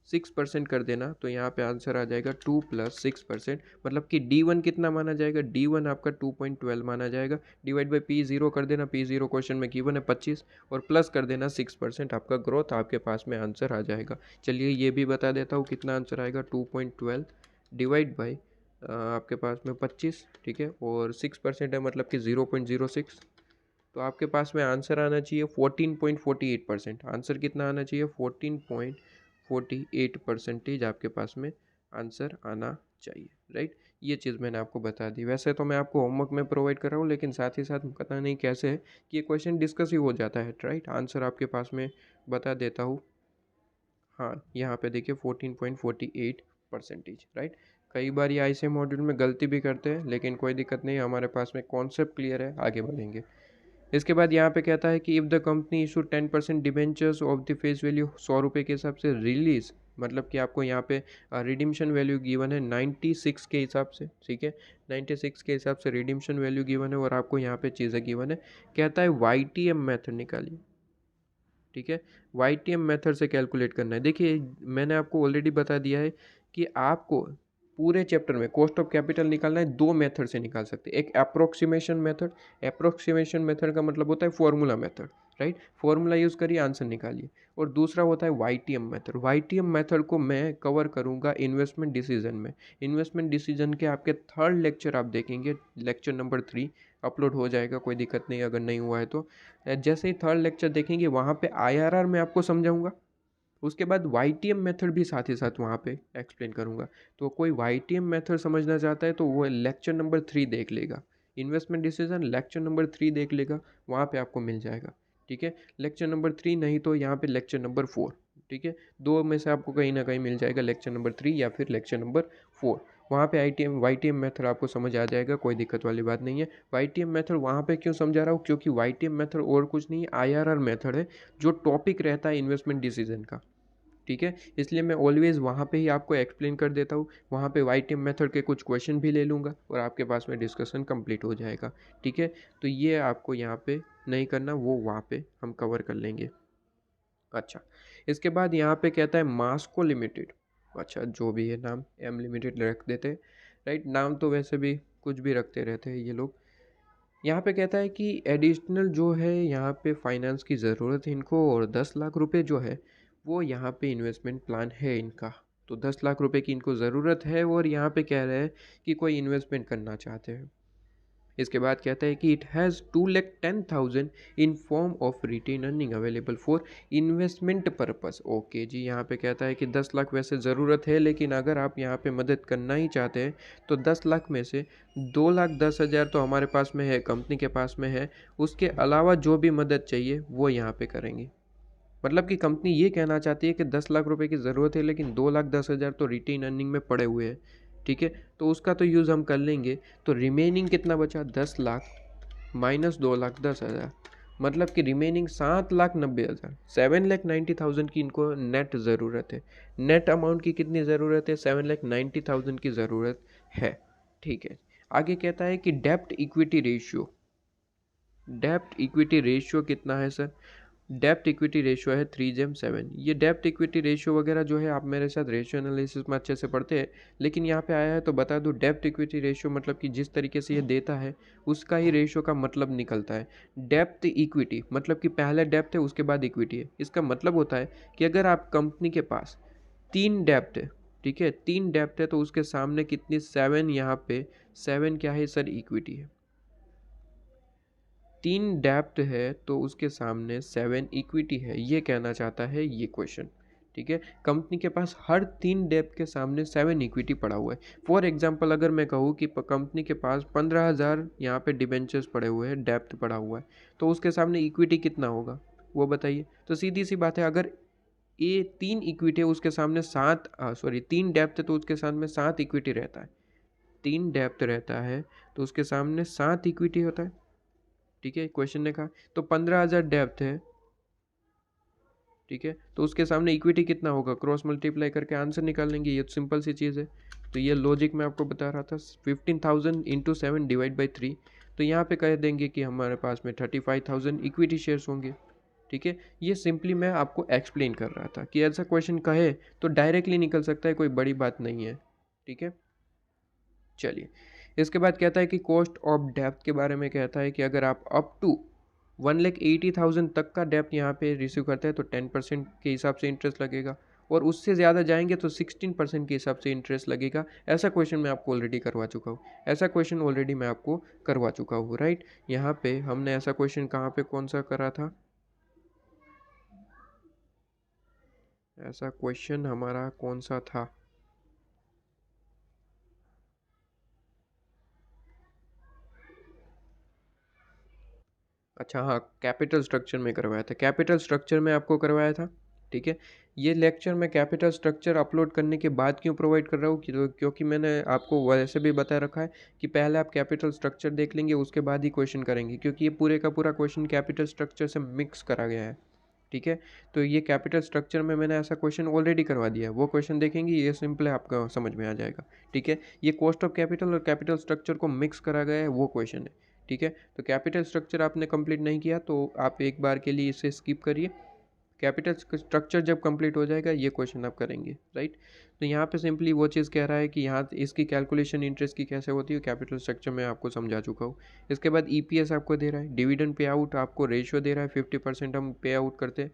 6% कर देना, तो यहाँ पे आंसर आ जाएगा 2 प्लस 6%। मतलब कि D1 कितना माना जाएगा, D1 आपका 2.12 माना जाएगा। डिवाइड बाई P0 कर देना, P0 क्वेश्चन में गिवन है 25, और प्लस कर देना 6%, आपका ग्रोथ आपके पास में आंसर आ जाएगा। चलिए ये भी बता देता हूँ कितना आंसर आएगा, 2.12 डिवाइड बाई आपके पास में 25, ठीक है, और 6% है, मतलब कि 0.06। तो आपके पास में आंसर आना चाहिए 14.48%। आंसर कितना आना चाहिए, 14.48% आपके पास में आंसर आना चाहिए, राइट। ये चीज़ मैंने आपको बता दी। वैसे तो मैं आपको होमवर्क में प्रोवाइड कर रहा हूँ, लेकिन साथ ही साथ पता नहीं कैसे है कि ये क्वेश्चन डिस्कस ही हो जाता है, राइट। आंसर आपके पास में बता देता हूँ। हाँ, यहाँ पे देखिए 14.48%, राइट। कई बार ये ऐसे मॉड्यूल में गलती भी करते हैं, लेकिन कोई दिक्कत नहीं, हमारे पास में कॉन्सेप्ट क्लियर है, आगे बढ़ेंगे। इसके बाद यहाँ पे कहता है कि if the company issue 10% debentures of the face value 100 रुपये के हिसाब से रिलीज, मतलब कि आपको यहाँ पे रिडीम्शन वैल्यू गिवन है 96 के हिसाब से, ठीक है। 96 के हिसाब से रिडीम्शन वैल्यू गिवन है और आपको यहाँ पे चीज़ें गिवन है। कहता है YTM मेथड निकालिए, ठीक है। YTM मेथड से कैलकुलेट करना है। देखिए मैंने आपको ऑलरेडी बता दिया है कि आपको पूरे चैप्टर में कॉस्ट ऑफ कैपिटल निकालना है, दो मेथड से निकाल सकते हैं। एक अप्रोक्सीमेशन मेथड, अप्रोक्सीमेशन मेथड का मतलब होता है formula method, right. Formula use करिए, आंसर निकालिए। और दूसरा होता है YTM मेथड। YTM मेथड को मैं कवर करूँगा इन्वेस्टमेंट डिसीजन में। इन्वेस्टमेंट डिसीजन के आपके थर्ड लेक्चर आप देखेंगे, लेक्चर नंबर 3 अपलोड हो जाएगा, कोई दिक्कत नहीं अगर नहीं हुआ है तो। जैसे ही थर्ड लेक्चर देखेंगे वहाँ पे IRR मैं आपको समझाऊंगा, उसके बाद YTM मेथड भी साथ ही साथ वहाँ पे एक्सप्लेन करूँगा। तो कोई YTM मेथड समझना चाहता है तो वो लेक्चर नंबर 3 देख लेगा, इन्वेस्टमेंट डिसीजन लेक्चर नंबर 3 देख लेगा, वहाँ पे आपको मिल जाएगा, ठीक है। लेक्चर नंबर 3 नहीं तो यहाँ पे लेक्चर नंबर 4, ठीक है। दो में से आपको कहीं ना कहीं मिल जाएगा, लेक्चर नंबर 3 या फिर लेक्चर नंबर 4। वहाँ पे YTM मेथड आपको समझ आ जाएगा, कोई दिक्कत वाली बात नहीं है। YTM मेथड वहाँ पे क्यों समझा रहा हूँ, क्योंकि YTM मेथड और कुछ नहीं, IRR मेथड है, जो टॉपिक रहता है इन्वेस्टमेंट डिसीजन का, ठीक है। इसलिए मैं ऑलवेज़ वहाँ पे ही आपको एक्सप्लेन कर देता हूँ। वहाँ पे YTM मेथड के कुछ क्वेश्चन भी ले लूँगा और आपके पास में डिस्कशन कंप्लीट हो जाएगा, ठीक है। तो ये आपको यहाँ पे नहीं करना, वो वहाँ पे हम कवर कर लेंगे। अच्छा, इसके बाद यहाँ पे कहता है मास्को लिमिटेड। अच्छा, जो भी है नाम M लिमिटेड रख देते हैं, राइट। नाम तो वैसे भी कुछ भी रखते रहते हैं ये लोग। यहाँ पे कहता है कि एडिशनल जो है यहाँ पे फाइनेंस की ज़रूरत है इनको, और 10 लाख रुपए जो है वो यहाँ पे इन्वेस्टमेंट प्लान है इनका। तो 10 लाख रुपए की इनको ज़रूरत है और यहाँ पे कह रहे हैं कि कोई इन्वेस्टमेंट करना चाहते हैं। इसके बाद कहता है कि it has 2,10,000 in form of retain earning available for investment purpose. Okay जी, यहाँ पे कहता है कि 10 लाख वैसे ज़रूरत है, लेकिन अगर आप यहाँ पे मदद करना ही चाहते हैं तो 10 लाख में से 2,10,000 तो हमारे पास में है, कंपनी के पास में है। उसके अलावा जो भी मदद चाहिए वो यहाँ पे करेंगे। मतलब कि कंपनी ये कहना चाहती है कि 10 लाख रुपए की ज़रूरत है, लेकिन 2,10,000 तो रिटेन अर्निंग में पड़े हुए हैं, ठीक है। तो उसका तो यूज़ हम कर लेंगे। तो रिमेनिंग कितना बचा, 10 लाख माइनस 2,10,000, मतलब कि रिमेनिंग 7,90,000, 7,90,000 की इनको नेट ज़रूरत है। नेट अमाउंट की कितनी ज़रूरत है, 7,90,000 की ज़रूरत है, ठीक है। आगे कहता है कि डेप्ट इक्विटी रेशियो, डेप्ट इक्विटी रेशियो कितना है सर। डेप्ट इक्विटी रेशियो है 3:7। ये डेप्ट इक्विटी रेशियो वगैरह जो है आप मेरे साथ रेशियो एनालिसिस में अच्छे से पढ़ते हैं, लेकिन यहाँ पे आया है तो बता दूँ, डेप्ट इक्विटी रेशियो मतलब कि जिस तरीके से ये देता है उसका ही रेशियो का मतलब निकलता है। डेप्ट इक्विटी मतलब कि पहले डेप्ट है उसके बाद इक्विटी है। इसका मतलब होता है कि अगर आप कंपनी के पास 3 डेप्ट है, ठीक है, 3 डेप्ट है तो उसके सामने कितनी, 7, यहाँ पे 7 क्या है सर, इक्विटी है। 3 डेप्ट है तो उसके सामने 7 इक्विटी है, ये कहना चाहता है ये क्वेश्चन, ठीक है। कंपनी के पास हर 3 डेप्ट के सामने 7 इक्विटी पड़ा हुआ है। फॉर एग्जांपल अगर मैं कहूँ कि कंपनी के पास 15,000 यहाँ पे डिबेंचर्स पड़े हुए हैं, डेप्ट पड़ा हुआ है, तो उसके सामने इक्विटी कितना होगा वो बताइए। तो सीधी सी बात है, अगर ये 3 इक्विटी है उसके सामने 7, सॉरी 3 डेप्ट है तो उसके सामने 7 इक्विटी रहता है। 3 डेप्ट रहता है तो उसके सामने 7 इक्विटी होता है, ठीक है। क्वेश्चन ने कहा तो 15,000 डेप्थ है, ठीक है, तो उसके सामने इक्विटी कितना होगा, क्रॉस मल्टीप्लाई करके आंसर निकाल लेंगे, ये तो सिंपल सी चीज़ है। तो ये लॉजिक मैं आपको बता रहा था, 15,000 इंटू 7 डिवाइड बाई 3, तो यहाँ पे कह देंगे कि हमारे पास में 35,000 इक्विटी शेयर्स होंगे, ठीक है। ये सिंपली मैं आपको एक्सप्लेन कर रहा था कि ऐसा क्वेश्चन कहे तो डायरेक्टली निकल सकता है, कोई बड़ी बात नहीं है, ठीक है। चलिए, इसके बाद कहता है कि कॉस्ट ऑफ डेप्थ के बारे में कहता है कि अगर आप अप टू 1,80,000 तक का डेप्थ यहाँ पे रिसीव करते हैं तो 10% के हिसाब से इंटरेस्ट लगेगा, और उससे ज़्यादा जाएंगे तो 16% के हिसाब से इंटरेस्ट लगेगा। ऐसा क्वेश्चन मैं आपको ऑलरेडी करवा चुका हूँ, ऐसा क्वेश्चन ऑलरेडी मैं आपको करवा चुका हूँ, राइट। यहाँ पे हमने ऐसा क्वेश्चन कहाँ पे कौन सा करा था, ऐसा क्वेश्चन हमारा कौन सा था, अच्छा हाँ, कैपिटल स्ट्रक्चर में करवाया था, कैपिटल स्ट्रक्चर में आपको करवाया था। ठीक है, ये लेक्चर मैं कैपिटल स्ट्रक्चर अपलोड करने के बाद क्यों प्रोवाइड कर रहा हूँ, क्योंकि मैंने आपको वैसे भी बता रखा है कि पहले आप कैपिटल स्ट्रक्चर देख लेंगे, उसके बाद ही क्वेश्चन करेंगे, क्योंकि ये पूरे का पूरा क्वेश्चन कैपिटल स्ट्रक्चर से मिक्स करा गया है। ठीक है, तो ये कैपिटल स्ट्रक्चर में मैंने ऐसा क्वेश्चन ऑलरेडी करवा दिया है, वो क्वेश्चन देखेंगे, ये सिंपल है, आपका समझ में आ जाएगा। ठीक है, ये कॉस्ट ऑफ कैपिटल और कैपिटल स्ट्रक्चर को मिक्स करा गया है, वो क्वेश्चन है। ठीक है, तो कैपिटल स्ट्रक्चर आपने कंप्लीट नहीं किया तो आप एक बार के लिए इसे स्किप करिए। कैपिटल स्ट्रक्चर जब कंप्लीट हो जाएगा ये क्वेश्चन आप करेंगे, राइट। तो यहाँ पे सिंपली वो चीज़ कह रहा है कि यहाँ इसकी कैलकुलेशन इंटरेस्ट की कैसे होती है, कैपिटल स्ट्रक्चर में आपको समझा चुका हूँ। इसके बाद ईपीएस आपको दे रहा है, डिविडेंड पे आउट आपको रेशियो दे रहा है, 50% हम पे आउट करते हैं।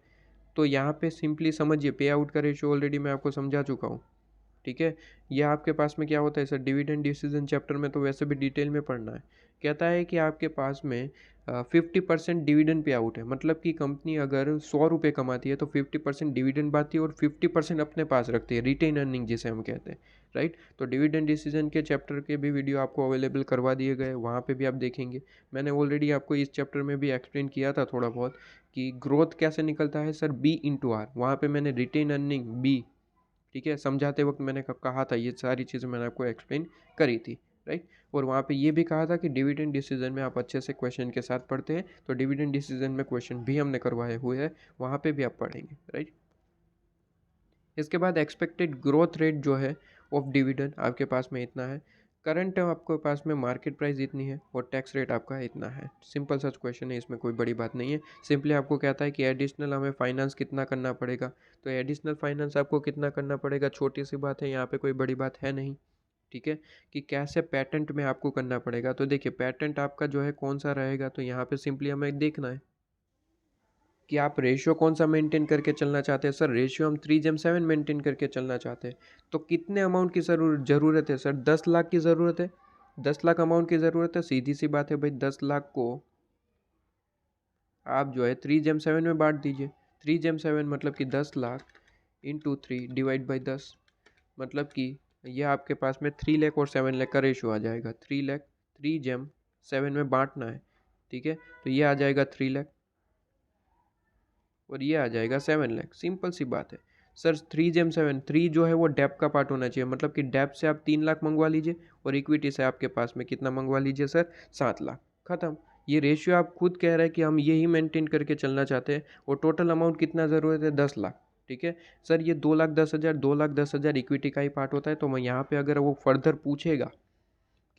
तो यहाँ पे सिंपली समझिए, पे आउट का रेशियो ऑलरेडी मैं आपको समझा चुका हूँ। ठीक है, ये आपके पास में क्या होता है सर, डिविडेंड डिसीजन चैप्टर में तो वैसे भी डिटेल में पढ़ना है। कहता है कि आपके पास में 50% डिविडेंड पे आउट है, मतलब कि कंपनी अगर 100 रुपये कमाती है तो 50% डिविडेंड पाती है और 50% अपने पास रखती है, रिटेन अर्निंग जिसे हम कहते हैं, राइट। तो डिविडेंड डिसीजन के चैप्टर के भी वीडियो आपको अवेलेबल करवा दिए गए, वहाँ पे भी आप देखेंगे। मैंने ऑलरेडी आपको इस चैप्टर में भी एक्सप्लेन किया था थोड़ा बहुत कि ग्रोथ कैसे निकलता है सर, B/R, वहाँ पे मैंने रिटेन अर्निंग B, ठीक है, समझाते वक्त मैंने कहा था, ये सारी चीज़ें मैंने आपको एक्सप्लेन करी थी, राइट। और वहाँ पे ये भी कहा था कि डिविडेंड डिसीजन में आप अच्छे से क्वेश्चन के साथ पढ़ते हैं, तो डिविडेंड डिसीजन में क्वेश्चन भी हमने करवाए हुए हैं, वहाँ पे भी आप पढ़ेंगे, राइट। इसके बाद एक्सपेक्टेड ग्रोथ रेट जो है ऑफ डिविडेंड आपके पास में इतना है, करंट आपके पास में मार्केट प्राइस इतनी है और टैक्स रेट आपका इतना है। सिंपल सच क्वेश्चन है, इसमें कोई बड़ी बात नहीं है। सिंपली आपको कहता है कि एडिशनल हमें फाइनेंस कितना करना पड़ेगा, तो एडिशनल फाइनेंस आपको कितना करना पड़ेगा, छोटी सी बात है, यहाँ पे कोई बड़ी बात है नहीं। ठीक है, कि कैसे पेटेंट में आपको करना पड़ेगा, तो देखिए पेटेंट आपका जो है कौन सा रहेगा, तो यहाँ पे सिंपली हमें देखना है कि आप रेशियो कौन सा मेंटेन करके चलना चाहते हैं। सर रेशियो हम 3:7 मेंटेन करके चलना चाहते हैं, तो कितने अमाउंट की ज़रूरत है सर, 10 लाख की ज़रूरत है, 10 लाख अमाउंट की ज़रूरत है। सीधी सी बात है भाई, 10 लाख को आप जो है 3:7 में बांट दीजिए। 3:7 मतलब कि 10 लाख इंटू 3/10, मतलब कि ये आपके पास में 3 लाख और 7 लाख का रेशियो आ जाएगा। 3 लाख 3:7 में बांटना है, ठीक है, तो ये आ जाएगा 3 लाख और ये आ जाएगा 7 लाख। सिंपल सी बात है सर, 3:7, 3 जो है वो डेप का पार्ट होना चाहिए, मतलब कि डेप से आप 3 लाख मंगवा लीजिए और इक्विटी से आपके पास में कितना मंगवा लीजिए सर, 7 लाख। खत्म। ये रेशियो आप खुद कह रहे हैं कि हम यही मेंटेन करके चलना चाहते हैं, और टोटल अमाउंट कितना ज़रूरत है, 10 लाख। ठीक है सर, ये 2,10,000, 2,10,000 इक्विटी का ही पार्ट होता है, तो मैं यहाँ पे अगर वो फर्दर पूछेगा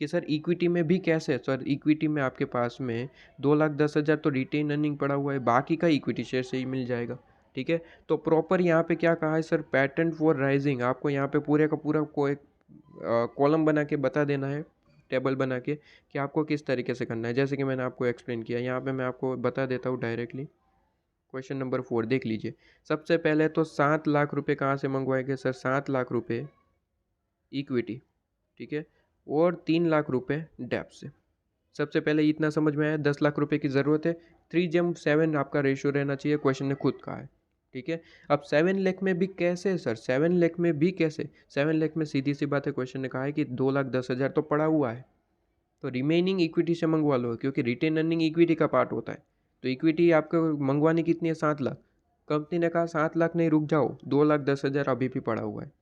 कि सर इक्विटी में भी कैसे, सर इक्विटी में आपके पास में 2,10,000 तो रिटेन अर्निंग पड़ा हुआ है, बाकी का इक्विटी शेयर से ही मिल जाएगा। ठीक है, तो प्रॉपर यहाँ पे क्या कहा है सर, पैटर्न फॉर राइजिंग, आपको यहाँ पे पूरे का पूरा को एक कॉलम बना के बता देना है, टेबल बना के, कि आपको किस तरीके से करना है। जैसे कि मैंने आपको एक्सप्लेन किया, यहाँ पे मैं आपको बता देता हूँ डायरेक्टली। क्वेश्चन नंबर 4 देख लीजिए। सबसे पहले तो 7 लाख रुपए कहाँ से मंगवाएंगे सर, 7 लाख रुपए इक्विटी, ठीक है, और 3 लाख रुपए डेप से। सबसे पहले इतना समझ में आया, 10 लाख रुपए की ज़रूरत है, 3:7 आपका रेशियो रहना चाहिए, क्वेश्चन ने खुद कहा है। ठीक है, अब 7 लाख में भी कैसे सर, 7 लाख में भी कैसे, 7 लाख में सीधी सी बात है, क्वेश्चन ने कहा है कि 2,10,000 तो पड़ा हुआ है, तो रिमेनिंग इक्विटी से मंगवा लो, क्योंकि रिटेन अर्निंग इक्विटी का पार्ट होता है। तो इक्विटी आपको मंगवानी कितनी है, 7 लाख। कंपनी ने कहा 7 लाख नहीं, रुक जाओ, 2,10,000 अभी भी पड़ा हुआ है,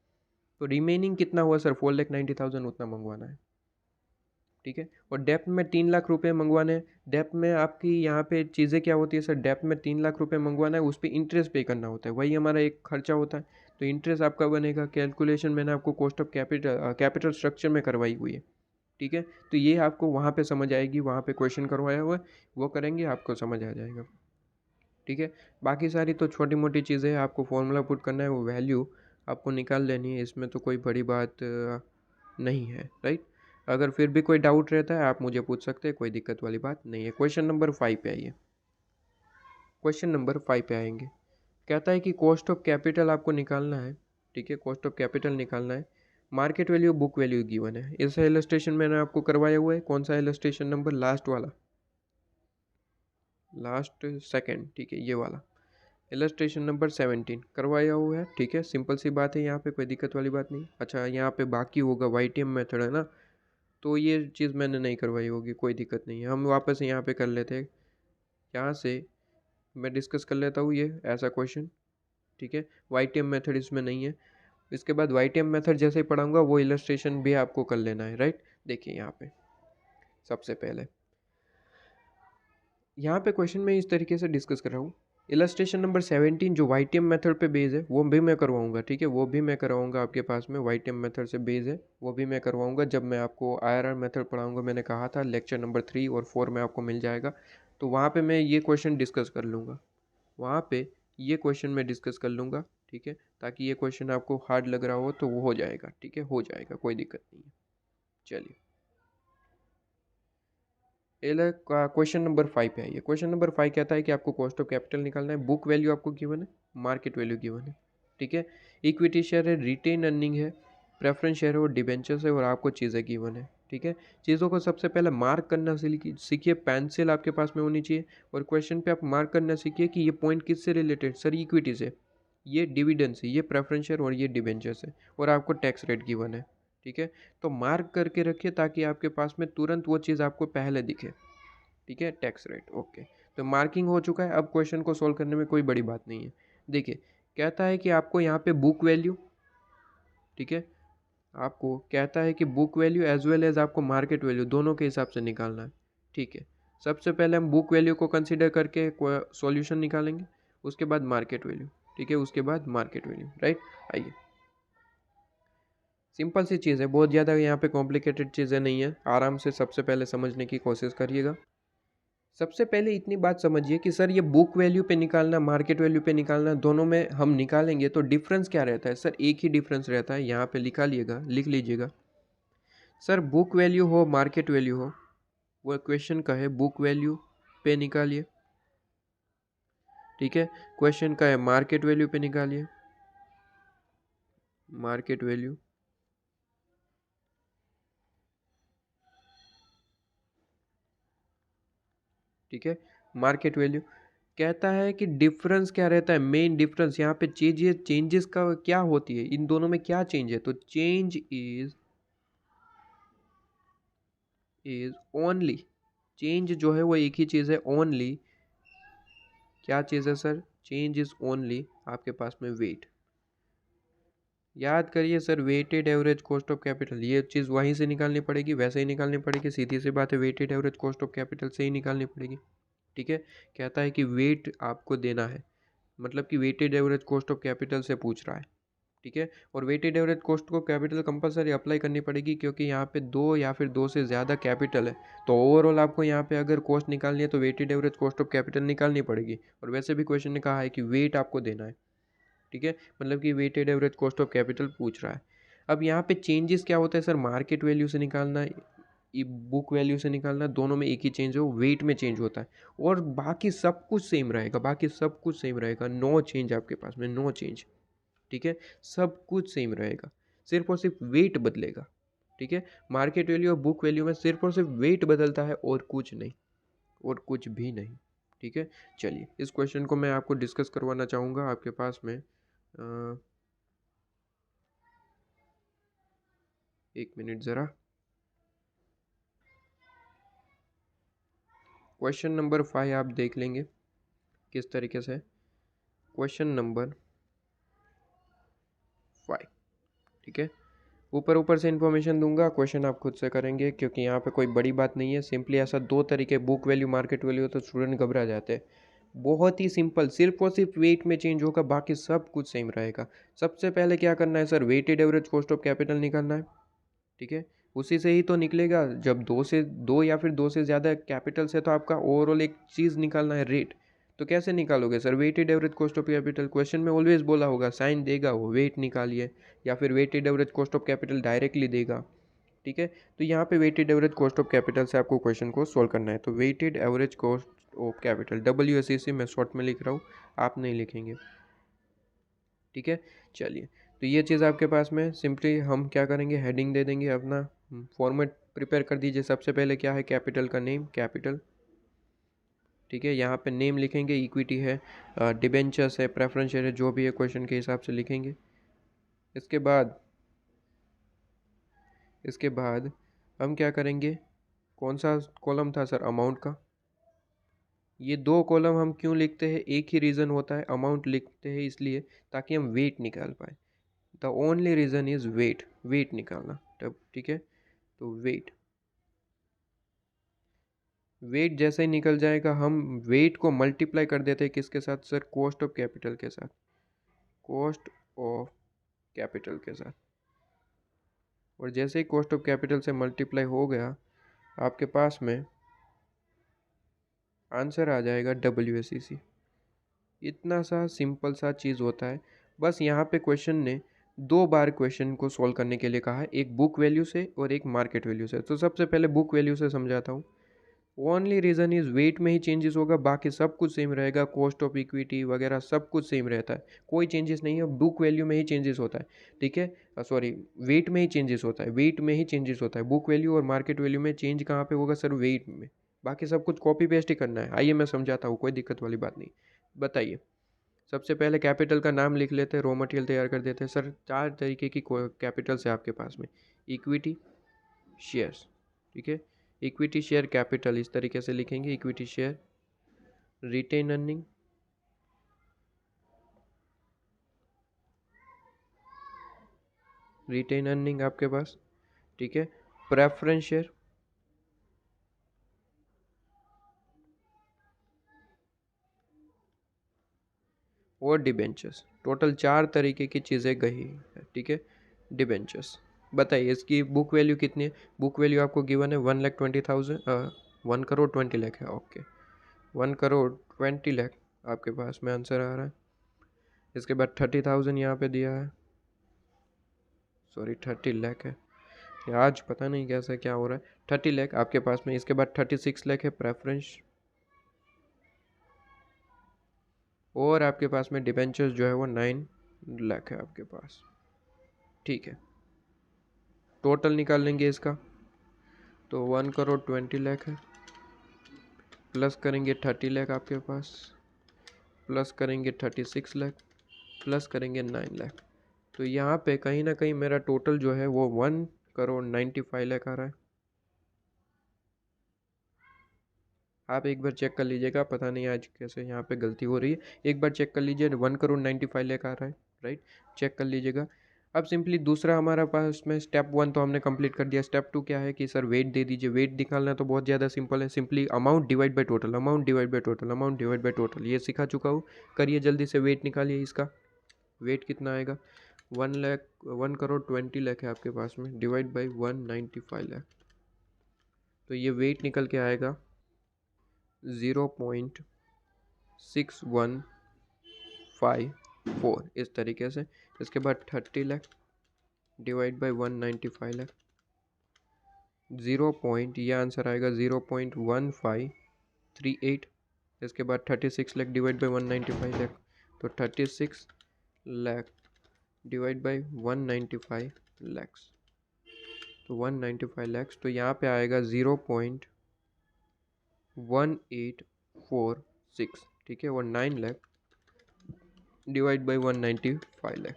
तो रिमेनिंग कितना हुआ सर, 4,90,000 उतना मंगवाना है। ठीक है, और डेप्थ में 3 लाख रुपए मंगवाने हैं। डेप्थ में आपकी यहाँ पे चीज़ें क्या होती है सर, डेप्थ में 3 लाख रुपए मंगवाना है, उस पर इंटरेस्ट पे करना होता है, वही हमारा एक खर्चा होता है। तो इंटरेस्ट आपका बनेगा, कैलकुलेशन मैंने आपको कॉस्ट ऑफ कैपिटल स्ट्रक्चर में करवाई हुई है। ठीक है, तो ये आपको वहाँ पे समझ आएगी, वहाँ पे क्वेश्चन करवाया हुआ है, वो करेंगे आपको समझ आ जाएगा। ठीक है, बाकी सारी तो छोटी मोटी चीज़ें हैं, आपको फॉर्मूला पुट करना है, वो वैल्यू आपको निकाल लेनी है, इसमें तो कोई बड़ी बात नहीं है, राइट। अगर फिर भी कोई डाउट रहता है आप मुझे पूछ सकते हैं, कोई दिक्कत वाली बात नहीं है। क्वेश्चन नंबर 5 पे आइए। क्वेश्चन नंबर 5 पे आएंगे, कहता है कि कॉस्ट ऑफ कैपिटल आपको निकालना है। ठीक है, कॉस्ट ऑफ कैपिटल निकालना है, market value book value given है। इस इलस्ट्रेशन मैंने आपको करवाया हुआ है, कौन सा इलस्ट्रेशन नंबर, लास्ट वाला, लास्ट सेकंड, ठीक है, ये वाला इलस्ट्रेशन नंबर 17 करवाया हुआ है। ठीक है, सिंपल सी बात है, यहाँ पे कोई दिक्कत वाली बात नहीं। अच्छा, यहाँ पे बाकी होगा YTM मेथड है ना, तो ये चीज़ मैंने नहीं करवाई होगी, कोई दिक्कत नहीं है, हम वापस यहाँ पे कर लेते हैं। यहाँ से मैं डिस्कस कर लेता हूँ ये ऐसा क्वेश्चन, ठीक है। वाईटीएम मेथड इसमें नहीं है। इसके बाद वाईटीएम मेथड जैसे ही पढ़ाऊंगा वो इलस्ट्रेशन भी आपको कर लेना है, राइट। देखिए यहाँ पे सबसे पहले यहाँ पे क्वेश्चन में इस तरीके से डिस्कस कर रहा हूँ। इलस्ट्रेशन नंबर 17 जो वाईटीएम मेथड पे बेस है वो भी मैं करवाऊंगा, ठीक है। वो भी मैं करवाऊंगा आपके पास में, वाईटीएम मेथड से बेस है वो भी मैं करवाऊंगा जब मैं आपको आईआरआर मेथड पढ़ाऊंगा। मैंने कहा था लेक्चर नंबर 3 और 4 में आपको मिल जाएगा, तो वहाँ पे मैं ये क्वेश्चन डिस्कस कर लूँगा। वहाँ पे ये क्वेश्चन मैं डिस्कस कर लूँगा, ठीक है, ताकि ये क्वेश्चन आपको हार्ड लग रहा हो तो वो हो जाएगा, ठीक है, हो जाएगा, कोई दिक्कत नहीं है। चलिए क्वेश्चन नंबर 5 है। ये क्वेश्चन नंबर 5 कहता है कि आपको कॉस्ट ऑफ कैपिटल निकालना है। बुक वैल्यू आपको गिवन है, मार्केट वैल्यू गिवन है, ठीक है। इक्विटी शेयर है, रिटेन अर्निंग है, प्रेफरेंस शेयर है और डिबेंचर्स है और आपको चीज़ें गिवन है, ठीक है। चीज़ों को सबसे पहले मार्क करना सीखिए, पेंसिल आपके पास में होनी चाहिए और क्वेश्चन पे आप मार्क करना सीखिए कि ये पॉइंट किससे रिलेटेड, सर इक्विटी से, ये डिविडेंड से, ये प्रेफरेंस शेयर और ये डिबेंचर्स है और आपको टैक्स रेट गिवन है, ठीक है। तो मार्क करके रखिए ताकि आपके पास में तुरंत वो चीज़ आपको पहले दिखे, ठीक है। टैक्स रेट ओके, तो मार्किंग हो चुका है। अब क्वेश्चन को सॉल्व करने में कोई बड़ी बात नहीं है। देखिए कहता है कि आपको यहाँ पे बुक वैल्यू, ठीक है, आपको कहता है कि book value as well as आपको मार्केट वैल्यू दोनों के हिसाब से निकालना है, ठीक है। सबसे पहले हम बुक वैल्यू को कंसीडर करके सॉल्यूशन निकालेंगे, उसके बाद मार्केट वैल्यू, ठीक है, उसके बाद मार्केट वैल्यू, राइट। आइए, सिंपल सी चीज़ है, बहुत ज़्यादा यहाँ पे कॉम्प्लिकेटेड चीज़ें नहीं है, आराम से सबसे पहले समझने की कोशिश करिएगा। सबसे पहले इतनी बात समझिए कि सर ये बुक वैल्यू पे निकालना, मार्केट वैल्यू पे निकालना, दोनों में हम निकालेंगे तो डिफरेंस क्या रहता है सर, एक ही डिफरेंस रहता है, यहाँ पे लिख लीजिएगा। सर बुक वैल्यू हो मार्केट वैल्यू हो, वो क्वेश्चन का है बुक वैल्यू पे निकालिए, ठीक है। क्वेश्चन का है मार्केट वैल्यू पे निकालिए, मार्केट वैल्यू, ठीक है। मार्केट वैल्यू कहता है कि डिफरेंस क्या रहता है, मेन डिफरेंस यहाँ पे चेंजेस का क्या होती है, इन दोनों में क्या चेंज है, तो चेंज इज ओनली, चेंज जो है वो एक ही चीज़ है, ओनली क्या चीज़ है सर, चेंज इज ओनली आपके पास में वेट। याद करिए sir, weighted average cost of capital, ये चीज़ वहीं से निकालनी पड़ेगी, वैसे ही निकालनी पड़ेगी, सीधी सी बात है, weighted average cost of capital से ही निकालनी पड़ेगी, ठीक है। कहता है कि वेट आपको देना है, मतलब कि weighted average cost of capital से पूछ रहा है, ठीक है। और वेटेड एवरेज कॉस्ट को कैपिटल कंपलसरी अप्लाई करनी पड़ेगी क्योंकि यहाँ पे दो या फिर दो से ज़्यादा कैपिटल है, तो ओवरऑल आपको यहाँ पे अगर कॉस्ट निकालनी है तो weighted average cost of capital निकालनी पड़ेगी। और वैसे भी क्वेश्चन ने कहा है कि वेट आपको देना है, ठीक है, मतलब कि weighted average cost of capital पूछ रहा है। अब यहाँ पे चेंजेस क्या होता है सर, मार्केट वैल्यू से निकालना, बुक वैल्यू से निकालना, दोनों में एक ही चेंज हो, वेट में चेंज होता है और बाकी सब कुछ सेम रहेगा, बाकी सब कुछ सेम रहेगा, नो चेंज आपके पास में, नो चेंज, ठीक है, सब कुछ सेम रहेगा, सिर्फ और सिर्फ वेट बदलेगा, ठीक है। मार्केट वैल्यू और बुक वैल्यू में सिर्फ और सिर्फ वेट बदलता है और कुछ नहीं, और कुछ भी नहीं, ठीक है। चलिए इस क्वेश्चन को मैं आपको डिस्कस करवाना चाहूँगा आपके पास में, एक मिनट ज़रा। क्वेश्चन नंबर 5 आप देख लेंगे किस तरीके से, क्वेश्चन नंबर 5, ठीक है। ऊपर ऊपर से इन्फॉर्मेशन दूंगा, क्वेश्चन आप खुद से करेंगे क्योंकि यहाँ पे कोई बड़ी बात नहीं है। सिंपली ऐसा दो तरीके, बुक वैल्यू मार्केट वैल्यू, तो स्टूडेंट घबरा जाते हैं। बहुत ही सिंपल, सिर्फ और सिर्फ वेट में चेंज होगा, बाकी सब कुछ सेम रहेगा। सबसे पहले क्या करना है sir, weighted average cost of capital निकालना है, ठीक है। उसी से ही तो निकलेगा, जब दो या फिर दो से ज़्यादा कैपिटल से तो आपका ओवरऑल एक चीज़ निकालना है, रेट। तो कैसे निकालोगे sir, weighted average cost of capital, question में ऑलवेज बोला होगा, साइन देगा वो, वेट निकालिए, या फिर weighted average cost of capital directly देगा, ठीक है। तो यहाँ पे weighted average cost of capital से आपको क्वेश्चन को सोल्व करना है। तो weighted average cost of capital, WACC मैं शॉर्ट में लिख रहा हूँ, आप नहीं लिखेंगे, ठीक है। चलिए, तो ये चीज़ आपके पास में, सिंपली हम क्या करेंगे, हेडिंग दे देंगे, अपना फॉर्मेट प्रिपेयर कर दीजिए। सबसे पहले क्या है, कैपिटल का नेम, कैपिटल, ठीक है। यहाँ पे नेम लिखेंगे, इक्विटी है, डिबेंचर्स है, प्रेफरेंस शेयर है, जो भी है क्वेश्चन के हिसाब से लिखेंगे। इसके बाद हम क्या करेंगे, कौन सा कॉलम था सर, अमाउंट का, ये 2 कॉलम हम क्यों लिखते हैं, एक ही रीज़न होता है, अमाउंट लिखते हैं इसलिए ताकि हम वेट निकाल पाए। The only reason is weight, weight निकालना तब, ठीक है। तो वेट, वेट जैसे ही निकल जाएगा हम वेट को मल्टीप्लाई कर देते हैं किसके साथ सर, कॉस्ट ऑफ कैपिटल के साथ, कॉस्ट ऑफ कैपिटल के साथ। और जैसे ही कॉस्ट ऑफ कैपिटल से मल्टीप्लाई हो गया आपके पास में आंसर आ जाएगा WACC। इतना सा सिंपल सा चीज़ होता है। बस यहाँ पे क्वेश्चन ने 2 बार क्वेश्चन को सॉल्व करने के लिए कहा है, एक बुक वैल्यू से और एक मार्केट वैल्यू से। तो सबसे पहले बुक वैल्यू से समझाता हूँ। ओनली रीज़न इज़ वेट में ही चेंजेस होगा, बाकी सब कुछ सेम रहेगा, कॉस्ट ऑफ इक्विटी वगैरह सब कुछ सेम रहता है, कोई चेंजेस नहीं है। बुक वैल्यू में ही चेंजेस होता है, ठीक है, सॉरी वेट में ही चेंजेस होता है, वेट में ही चेंजेस होता है। बुक वैल्यू और मार्केट वैल्यू में चेंज कहाँ पे होगा सर, वेट में। बाकी सब कुछ कॉपी पेस्ट ही करना है। आइए मैं समझाता हूँ, कोई दिक्कत वाली बात नहीं। बताइए, सबसे पहले कैपिटल का नाम लिख लेते हैं, रॉ मटेरियल तैयार कर देते हैं। सर 4 तरीके की कैपिटल्स है आपके पास में, इक्विटी, शेयर्स, ठीक है। इक्विटी शेयर कैपिटल इस तरीके से लिखेंगे, equity share, retain earning, retain earning आपके पास, ठीक है, प्रेफरेंस शेयर, और डिबेंचर्स। टोटल 4 तरीके की चीज़ें गई है, ठीक है, डिबेंचर्स। बताइए इसकी बुक वैल्यू कितनी है। बुक वैल्यू आपको गिवन है 1,20,000, 1,20,00,000 है, ओके, 1,20,00,000 आपके पास में आंसर आ रहा है। इसके बाद 30,000 यहाँ पे दिया है, सॉरी 30 लाख है, ये आज पता नहीं कैसे क्या हो रहा है। 30 लाख आपके पास में। इसके बाद 36 लाख है प्रेफरेंस, और आपके पास में डिबेंचर्स जो है वो 9 लाख है आपके पास, ठीक है। टोटल निकाल लेंगे इसका, तो 1,20,00,000 है, प्लस करेंगे 30 लाख आपके पास, प्लस करेंगे 36 लाख, प्लस करेंगे 9 लाख। तो यहाँ पे कहीं ना कहीं मेरा टोटल जो है वो 1,95,00,000 आ रहा है। आप एक बार चेक कर लीजिएगा, पता नहीं आज कैसे यहाँ पे गलती हो रही है। एक बार चेक कर लीजिए, 1,95,00,000 आ रहा है, राइट, चेक कर लीजिएगा। अब सिंपली दूसरा हमारा पास में स्टेप 1 तो हमने कंप्लीट कर दिया। स्टेप 2 क्या है कि सर वेट दे दीजिए। वेट निकालना तो बहुत ज़्यादा सिंपल है, simply amount divide by total, amount divide by total, amount divide by total, ये सिखा चुका हूँ। करिए जल्दी से, वेट निकालिए इसका। वेट कितना आएगा, 1,20,00,000 है आपके पास में, डिवाइड बाई 195,00,000, तो ये वेट निकल के आएगा 0.6154 इस तरीके से। इसके बाद 30 लाख डिवाइड बाई 195,00,000, 0. ये आंसर आएगा 0.1538। इसके बाद 36 लाख डिवाइड बाई 195,00,000, तो 36 लाख डिवाइड बाई 195,00,000, तो 195,00,000, तो यहाँ पे आएगा 0.1846, ठीक है, और 9 लाख डिवाइड बाई 195,00,000,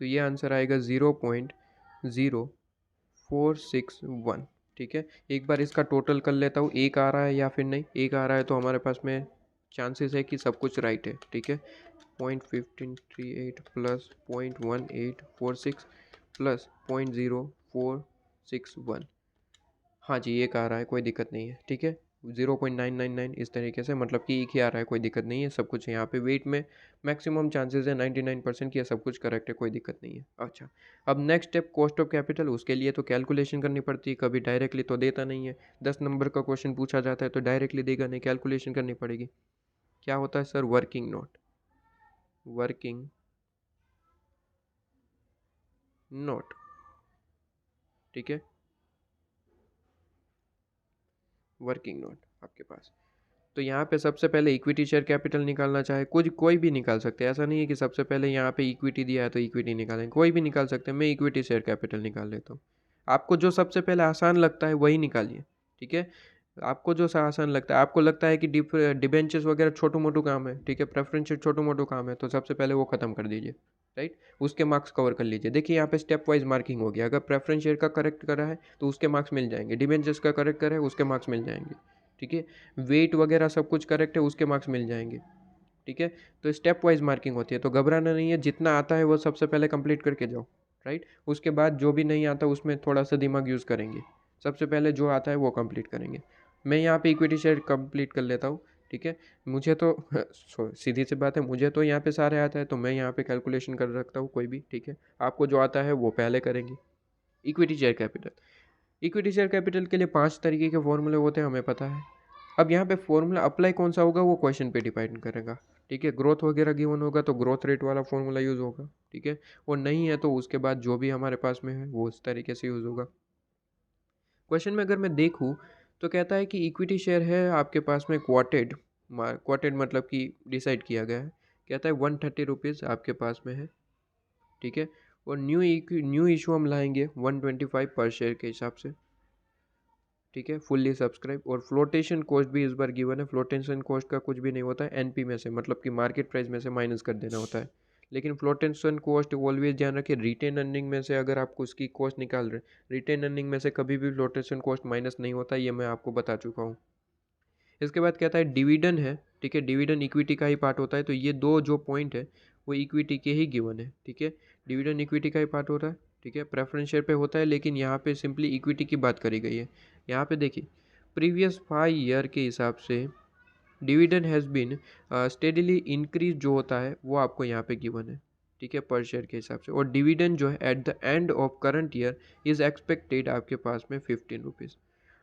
तो ये आंसर आएगा 0.0461, ठीक है। एक बार इसका टोटल कर लेता हूँ, एक आ रहा है या फिर नहीं। एक आ रहा है तो हमारे पास में चांसेस है कि सब कुछ राइट है, ठीक है। 0.1538 प्लस 0.1846 प्लस 0.0461, हाँ जी एक आ रहा है, कोई दिक्कत नहीं है, ठीक है। 0.999 इस तरीके से, मतलब कि एक ही आ रहा है, कोई दिक्कत नहीं है। सब कुछ यहाँ पे वेट में मैक्सिमम चांसेस है 99% कि सब कुछ करेक्ट है, कोई दिक्कत नहीं है। अच्छा, अब next step cost of capital. उसके लिए तो कैलकुलेशन करनी पड़ती है, कभी डायरेक्टली तो देता नहीं है। 10 नंबर का क्वेश्चन पूछा जाता है तो डायरेक्टली देगा नहीं, कैलकुलेशन करनी पड़ेगी। क्या होता है sir, working note, working note, ठीक है, वर्किंग नोट आपके पास। तो यहाँ पे सबसे पहले इक्विटी शेयर कैपिटल निकालना चाहे कुछ कोई भी निकाल सकते हैं, ऐसा नहीं है कि सबसे पहले यहाँ पे इक्विटी दिया है तो इक्विटी निकालें, कोई भी निकाल सकते हैं। मैं इक्विटी शेयर कैपिटल निकाल लेता हूँ। आपको जो सबसे पहले आसान लगता है वही निकालिए, ठीक है। आपको जो सा आसान लगता है, आपको लगता है कि डिबेंचर्स वगैरह छोटू मोटू काम है, ठीक है, प्रेफरेंस छोटू मोटू काम है, तो सबसे पहले वो खत्म कर दीजिए, राइट, उसके मार्क्स कवर कर लीजिए। देखिए यहाँ पे स्टेप वाइज मार्किंग हो गया। अगर प्रेफरेंस शेयर का करेक्ट करा है तो उसके मार्क्स मिल जाएंगे, डिबेंचर्स का करेक्ट करा है उसके मार्क्स मिल जाएंगे, ठीक है, वेट वगैरह सब कुछ करेक्ट है, उसके मार्क्स मिल जाएंगे। ठीक है, तो स्टेप वाइज मार्किंग होती है, तो घबराना नहीं है, जितना आता है वो सबसे पहले कंप्लीट करके जाओ। राइट, उसके बाद जो भी नहीं आता उसमें थोड़ा सा दिमाग यूज़ करेंगे, सबसे पहले जो आता है वो कंप्लीट करेंगे। मैं यहाँ पे इक्विटी शेयर कंप्लीट कर लेता हूँ। ठीक है, मुझे तो सीधी सी बात है, मुझे तो यहाँ पे सारे आता है, तो मैं यहाँ पे कैलकुलेशन कर रखता हूँ कोई भी। ठीक है, आपको जो आता है वो पहले करेंगे। Equity share capital, equity share capital के लिए 5 तरीके के फॉर्मूले होते हैं, हमें पता है। अब यहाँ पे फॉर्मूला अप्लाई कौन सा होगा वो क्वेश्चन पे डिपेंड करेगा। ठीक है, ग्रोथ वगैरह गिवन होगा तो ग्रोथ रेट वाला फॉर्मूला यूज़ होगा। ठीक है, और नहीं है तो उसके बाद जो भी हमारे पास में है वो उस तरीके से यूज़ होगा। क्वेश्चन में अगर मैं देखूँ तो कहता है कि इक्विटी शेयर है आपके पास में क्वाटेड, क्वाटेड मतलब कि डिसाइड किया गया है। कहता है 130 रुपीज़ आपके पास में है। ठीक है, और न्यू इशू हम लाएंगे 125 पर शेयर के हिसाब से। ठीक है, फुल्ली सब्सक्राइब, और फ्लोटेशन कॉस्ट भी इस बार गिवन है। फ्लोटेशन कॉस्ट का कुछ भी नहीं होता है, एनपी में से मतलब कि मार्केट प्राइस में से माइनस कर देना होता है। लेकिन फ्लोटेशन कॉस्ट ऑलवेज ध्यान रखिए, रिटेन अर्निंग में से अगर आपको उसकी कॉस्ट निकाल रहे हैं, रिटेन अर्निंग में से कभी भी फ्लोटेशन कॉस्ट माइनस नहीं होता, ये मैं आपको बता चुका हूँ। इसके बाद कहता है डिविडेंड है। ठीक है, डिविडेंड इक्विटी का ही पार्ट होता है, तो ये दो जो पॉइंट है वो इक्विटी के ही गिवन है। ठीक है, डिविडेंड इक्विटी का ही पार्ट होता है। ठीक है, प्रेफरेंस शेयर पे होता है, लेकिन यहाँ पे सिंपली इक्विटी की बात करी गई है। यहाँ पे देखिए, प्रीवियस 5 ईयर के हिसाब से dividend has been steadily increase जो होता है वो आपको यहाँ पे गिवन है। ठीक है, पर शेयर के हिसाब से, और डिविडेंड जो है at the end of current year is expected आपके पास में 15 रुपीज़।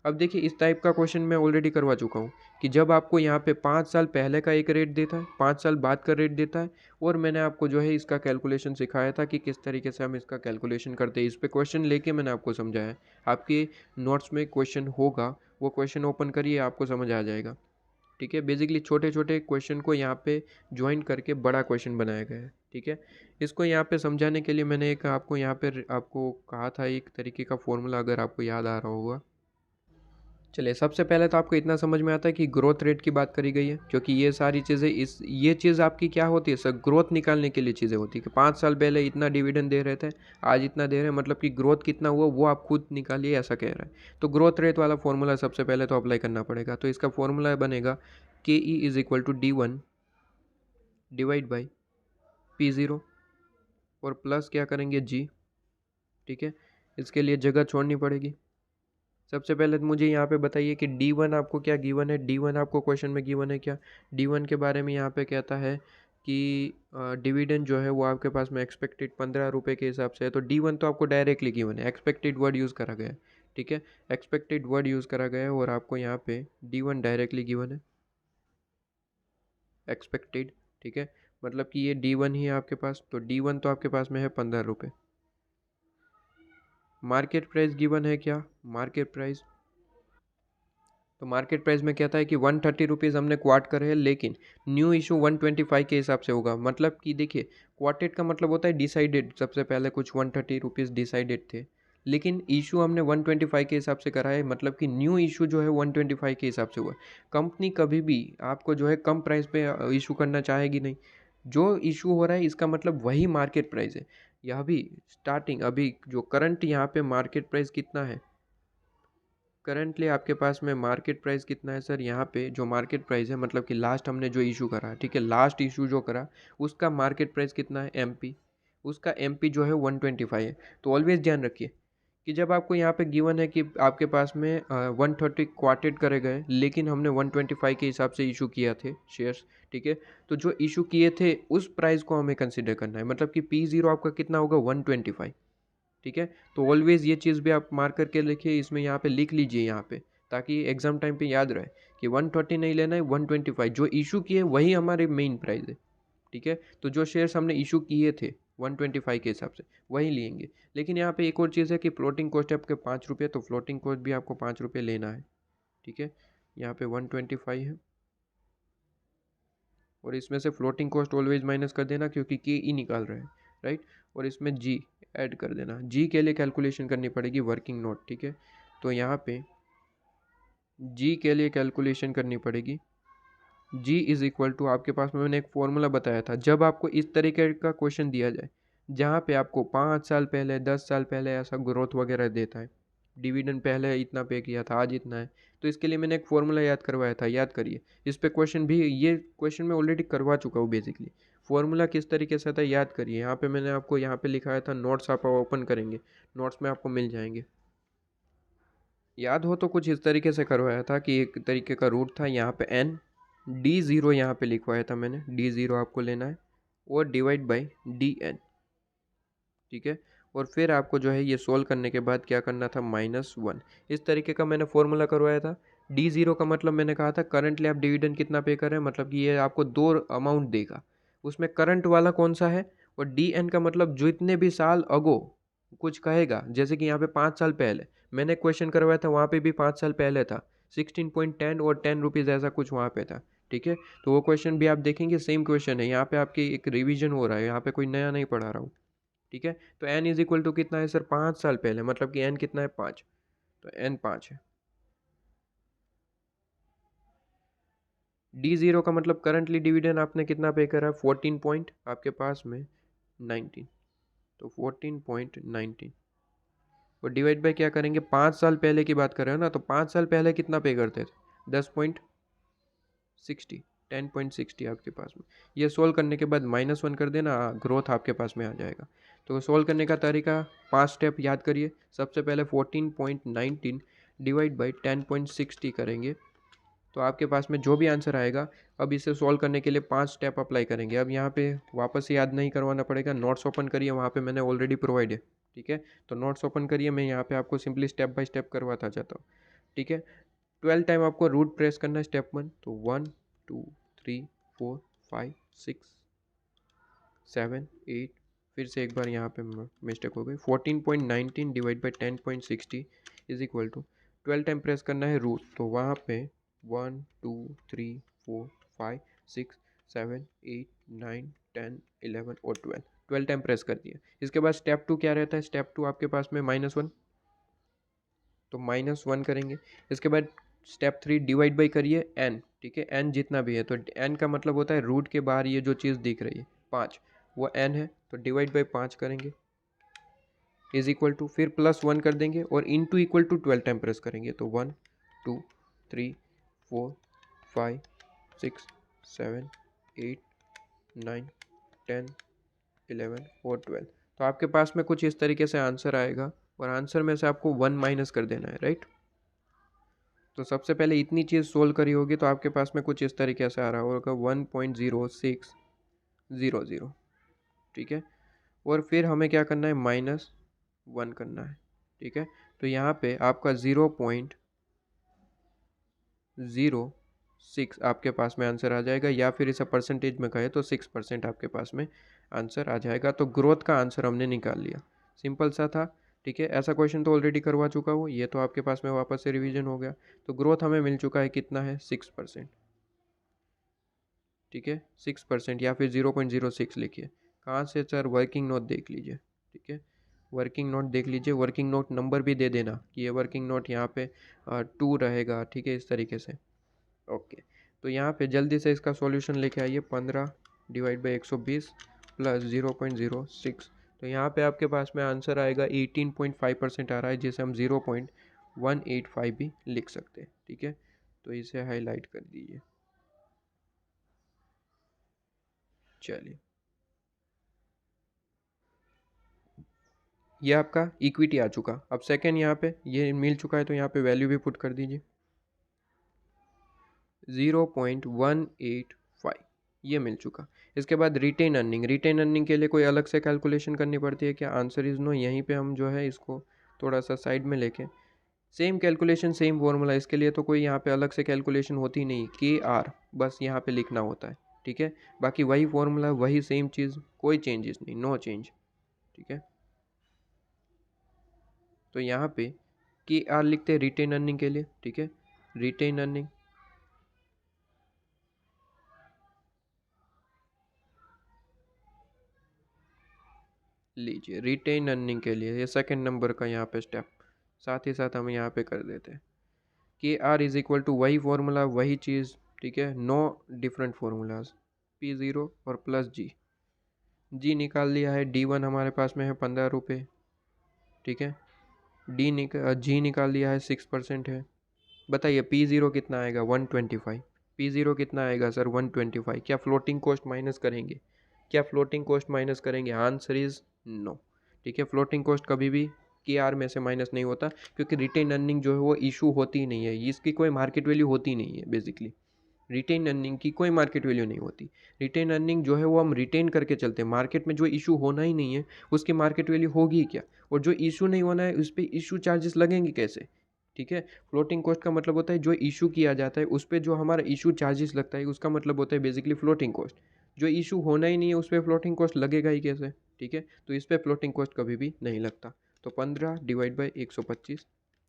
अब देखिए, इस टाइप का क्वेश्चन मैं ऑलरेडी करवा चुका हूँ कि जब आपको यहाँ पे 5 साल पहले का एक रेट देता है, 5 साल बाद का रेट देता है, और मैंने आपको जो है इसका कैलकुलेशन सिखाया था कि किस तरीके से हम इसका कैलकुलेशन करते हैं। इस पे क्वेश्चन लेके मैंने आपको समझाया। आपके नोट्स में क्वेश्चन होगा, वो क्वेश्चन ओपन करिए, आपको समझ आ जाएगा। ठीक है, बेसिकली छोटे छोटे क्वेश्चन को यहाँ पे ज्वाइन करके बड़ा क्वेश्चन बनाया गया है। ठीक है, इसको यहाँ पे समझाने के लिए मैंने एक आपको यहाँ पे आपको कहा था एक तरीके का फॉर्मूला, अगर आपको याद आ रहा होगा। चलिए, सबसे पहले तो आपको इतना समझ में आता है कि ग्रोथ रेट की बात करी गई है, क्योंकि ये सारी चीज़ें ये चीज़ आपकी क्या होती है सर, ग्रोथ निकालने के लिए चीज़ें होती है कि 5 साल पहले इतना डिविडेंड दे रहे थे, आज इतना दे रहे हैं, मतलब कि ग्रोथ कितना हुआ वो आप खुद निकालिए, ऐसा कह रहा है। तो ग्रोथ रेट वाला फॉर्मूला सबसे पहले तो अप्लाई करना पड़ेगा। तो इसका फॉर्मूला बनेगा KE is equal to D1 divide by P0, और प्लस क्या करेंगे G। ठीक है, इसके लिए जगह छोड़नी पड़ेगी। सबसे पहले तो मुझे यहाँ पे बताइए कि D1 आपको क्या गिवन है, D1 आपको क्वेश्चन में गिवन है क्या। D1 के बारे में यहाँ पे कहता है कि डिविडेंड जो है वो आपके पास में एक्सपेक्टेड 15 रुपये के हिसाब से है। तो D1 तो आपको डायरेक्टली गिवन है, एक्सपेक्टेड वर्ड यूज़ करा गया है। ठीक है, एक्सपेक्टेड वर्ड यूज़ करा गया है, और आपको यहाँ पे D1 डायरेक्टली गिवन है, एक्सपेक्टेड। ठीक है, मतलब कि ये D1 ही है आपके पास, तो D1 तो आपके पास में है 15 रुपये। मार्केट प्राइस गिवन है क्या, मार्केट प्राइस, तो मार्केट प्राइस में कहता है कि 130 रुपीज़ हमने क्वाट करे है, लेकिन न्यू इशू 125 के हिसाब से होगा। मतलब कि देखिए, क्वाटेड का मतलब होता है डिसाइडेड, सबसे पहले कुछ 130 रुपीज़ डिसाइडेड थे, लेकिन इशू हमने 125 के हिसाब से करा है, मतलब कि न्यू इशू जो है 125 के हिसाब से हुआ। कंपनी कभी भी आपको जो है कम प्राइस पे इशू करना चाहेगी नहीं। जो इशू हो रहा है इसका मतलब वही मार्केट प्राइस है। यह भी स्टार्टिंग अभी जो करंट यहाँ पे मार्केट प्राइस कितना है, करंटली आपके पास में मार्केट प्राइस कितना है सर, यहाँ पे जो मार्केट प्राइस है मतलब कि लास्ट हमने जो इशू करा, ठीक है, लास्ट इशू जो करा उसका मार्केट प्राइस कितना है एमपी, उसका एमपी जो है 125 है। तो ऑलवेज ध्यान रखिए कि जब आपको यहाँ पे गिवन है कि आपके पास में 130 क्वार्टेड करे गए, लेकिन हमने 125 के हिसाब से इशू किया थे शेयर्स। ठीक है, तो जो इशू किए थे उस प्राइस को हमें कंसिडर करना है, मतलब कि P0 आपका कितना होगा 125। ठीक है, तो ऑलवेज ये चीज़ भी आप मार्क करके लिखिए, इसमें यहाँ पे लिख लीजिए यहाँ पे, ताकि एग्जाम टाइम पे याद रहे कि 130 नहीं लेना है, 125 जो इशू किए वही हमारे मेन प्राइस है। ठीक है, तो जो शेयर्स हमने इशू किए थे 125 के हिसाब से वही लेंगे। लेकिन यहाँ पे एक और चीज़ है कि फ्लोटिंग कॉस्ट है आपके 5 रुपये, तो फ्लोटिंग कॉस्ट भी आपको 5 रुपये लेना है। ठीक है, यहाँ पे 125 है, और इसमें से फ्लोटिंग कॉस्ट ऑलवेज माइनस कर देना, क्योंकि के ई निकाल रहे हैं। राइट, और इसमें जी ऐड कर देना। जी के लिए कैलकुलेशन करनी पड़ेगी वर्किंग नोट। ठीक है, तो यहाँ पे जी के लिए कैलकुलेशन करनी पड़ेगी। जी इज़ इक्वल टू, आपके पास में मैंने एक फॉर्मूला बताया था, जब आपको इस तरीके का क्वेश्चन दिया जाए जहाँ पे आपको 5 साल पहले 10 साल पहले ऐसा ग्रोथ वगैरह देता है, डिविडेंड पहले इतना पे किया था, आज इतना है। तो इसके लिए मैंने एक फॉर्मूला याद करवाया था, याद करिए। इस पे क्वेश्चन भी, ये क्वेश्चन मैं ऑलरेडी करवा चुका हूँ बेसिकली। फॉर्मूला किस तरीके से था याद करिए। यहाँ पे मैंने आपको यहाँ पे लिखाया था, नोट्स आप ओपन करेंगे, नोट्स में आपको मिल जाएंगे। याद हो तो कुछ इस तरीके से करवाया था कि एक तरीके का रूट था, यहाँ पे n, d0 यहाँ पे लिखवाया था मैंने, d0 आपको लेना है और डिवाइड बाई dn, ठीक है। और फिर आपको जो है ये सोल्व करने के बाद क्या करना था, -1। इस तरीके का मैंने फॉर्मूला करवाया था। d0 का मतलब मैंने कहा था करंटली आप डिविडेंड कितना पे कर रहे हैं, मतलब कि ये आपको दो अमाउंट देगा, उसमें करंट वाला कौन सा है। और dn का मतलब जितने भी साल अगो कुछ कहेगा, जैसे कि यहाँ पे 5 साल पहले मैंने क्वेश्चन करवाया था, वहाँ पे भी 5 साल पहले था, 16.10 और 10 रुपीज़ ऐसा कुछ वहाँ पे था, ठीक है। तो वो क्वेश्चन भी आप देखेंगे सेम क्वेश्चन है, यहाँ पे आपकी एक रिवीजन हो रहा है, यहाँ पे कोई नया नहीं पढ़ा रहा हूँ, ठीक है। तो n इज इक्वल टू कितना है सर, 5 साल पहले, मतलब कि n कितना है, 5, तो n 5 है। d0 का मतलब करंटली डिविडेंड आपने कितना पे करा है, 14 पॉइंट आपके पास में 19, तो 14.19 और डिवाइड बाय क्या करेंगे, 5 साल पहले की बात कर रहे हो ना, तो 5 साल पहले कितना पे करते थे, 10.60, 10.60 आपके पास में। ये सोल्व करने के बाद -1 कर देना, ग्रोथ आपके पास में आ जाएगा। तो सोल्व करने का तरीका, 5 स्टेप याद करिए। सबसे पहले 14.19 डिवाइड बाई 10.60 करेंगे, तो आपके पास में जो भी आंसर आएगा, अब इसे सॉल्व करने के लिए 5 स्टेप अप्लाई करेंगे। अब यहाँ पे वापस से याद नहीं करवाना पड़ेगा, नोट्स ओपन करिए, वहाँ पे मैंने ऑलरेडी प्रोवाइड है, ठीक है। तो नोट्स ओपन करिए, मैं यहाँ पे आपको सिंपली स्टेप बाय स्टेप करवाता जाता हूँ, ठीक है। 12 टाइम आपको रूट प्रेस करना है, स्टेप 1, तो 1 2 3 4 5 6 7 8, फिर से एक बार यहाँ पे मिस्टेक हो गई, 14.19 divide by 10.60 is equal to 12 time press करना है रूट, तो वहाँ पे 1 2 3 4 5 6 7 8 9 10 11 और 12 टाइम प्रेस कर दिया। इसके बाद स्टेप 2 क्या रहता है, स्टेप 2 आपके पास में -1, तो -1 करेंगे। इसके बाद स्टेप 3 डिवाइड बाई करिए n, ठीक है, n जितना भी है, तो n का मतलब होता है रूट के बाहर ये जो चीज़ दिख रही है 5, वो n है, तो डिवाइड बाई 5 करेंगे इज इक्वल टू, फिर +1 कर देंगे और into equal to 12 time press करेंगे, तो 1 2 3 4 5 6 7 8 9 10 11 और 12। तो आपके पास में कुछ इस तरीके से आंसर आएगा, और आंसर में से आपको 1 माइनस कर देना है, राइट। तो सबसे पहले इतनी चीज़ सोल्व करी होगी, तो आपके पास में कुछ इस तरीके से आ रहा होगा 1.0600, ठीक है। और फिर हमें क्या करना है, -1 करना है, ठीक है। तो यहाँ पे आपका 0.06 आपके पास में आंसर आ जाएगा, या फिर इसे परसेंटेज में कहे तो 6% आपके पास में आंसर आ जाएगा। तो ग्रोथ का आंसर हमने निकाल लिया, सिंपल सा था, ठीक है। ऐसा क्वेश्चन तो ऑलरेडी करवा चुका हूँ, ये तो आपके पास में वापस से रिवीजन हो गया। तो ग्रोथ हमें मिल चुका है, कितना है, 6%, ठीक है, 6%, या फिर 0.06 लिखिए। कहाँ से सर, वर्किंग नोट देख लीजिए, ठीक है, वर्किंग नोट देख लीजिए, वर्किंग नोट नंबर भी दे देना कि ये वर्किंग नोट यहाँ पे 2 रहेगा, ठीक है, इस तरीके से। ओके, तो यहाँ पे जल्दी से इसका सॉल्यूशन लेके आइए, 15 डिवाइड बाई 120 प्लस 0.06, तो यहाँ पे आपके पास में आंसर आएगा 18.5% आ रहा है, जिसे हम 0.185 भी लिख सकते हैं, ठीक है। तो इसे हाईलाइट कर दीजिए, चलिए। ये आपका इक्विटी आ चुका। अब सेकेंड यहाँ पे ये मिल चुका है, तो यहाँ पे वैल्यू भी पुट कर दीजिए, 0.185 ये मिल चुका। इसके बाद रिटेन अर्निंग, रिटेन अर्निंग के लिए कोई अलग से कैलकुलेशन करनी पड़ती है क्या, आंसर इज़ नो। यहीं पे हम जो है इसको थोड़ा सा साइड में लेके, सेम कैलकुलेशन सेम फॉर्मूला, इसके लिए तो कोई यहाँ पे अलग से कैलकुलेशन होती नहीं, KR बस यहाँ पे लिखना होता है, ठीक है। बाकी वही फॉर्मूला, वही सेम चीज़, कोई चेंजेस नहीं, नो चेंज, ठीक है। तो यहाँ पे KR लिखते हैं रिटेन अर्निंग के लिए, ठीक है, रिटेन अर्निंग, लीजिए रिटेन अर्निंग के लिए ये सेकंड नंबर का यहाँ पे स्टेप साथ ही साथ हम यहाँ पे कर देते हैं। KR इज इक्वल टू वही फॉर्मूला, वही चीज़, ठीक है, नो डिफरेंट फार्मूलाज, P0 और प्लस जी निकाल लिया है, D1 हमारे पास में है 15 रुपये, ठीक है। जी निकाल लिया है, 6% है। बताइए P0 कितना आएगा, 125। P0 कितना आएगा सर, 125। क्या फ्लोटिंग कॉस्ट माइनस करेंगे, क्या फ्लोटिंग कॉस्ट माइनस करेंगे? Answer is no. ठीक है, फ्लोटिंग कॉस्ट कभी भी के आर में से माइनस नहीं होता, क्योंकि रिटेन अर्निंग जो है वो इशू होती ही नहीं है, इसकी कोई मार्केट वैल्यू होती नहीं है। बेसिकली रिटेन अर्निंग की कोई मार्केट वैल्यू नहीं होती। रिटेन अर्निंग जो है वो हम रिटेन करके चलते हैं, मार्केट में जो इशू होना ही नहीं है उसकी मार्केट वैल्यू होगी ही क्या, और जो इशू नहीं होना है उस पर इशू चार्जेस लगेंगे कैसे? ठीक है, फ्लोटिंग कॉस्ट का मतलब होता है जो इशू किया जाता है उस पर जो हमारा इशू चार्जेस लगता है, उसका मतलब होता है बेसिकली फ्लोटिंग कॉस्ट। जो इशू होना ही नहीं है उस पर फ्लोटिंग कॉस्ट लगेगा ही कैसे? ठीक है, तो इस पर फ्लोटिंग कॉस्ट कभी भी नहीं लगता। तो 15 डिवाइड बाई 125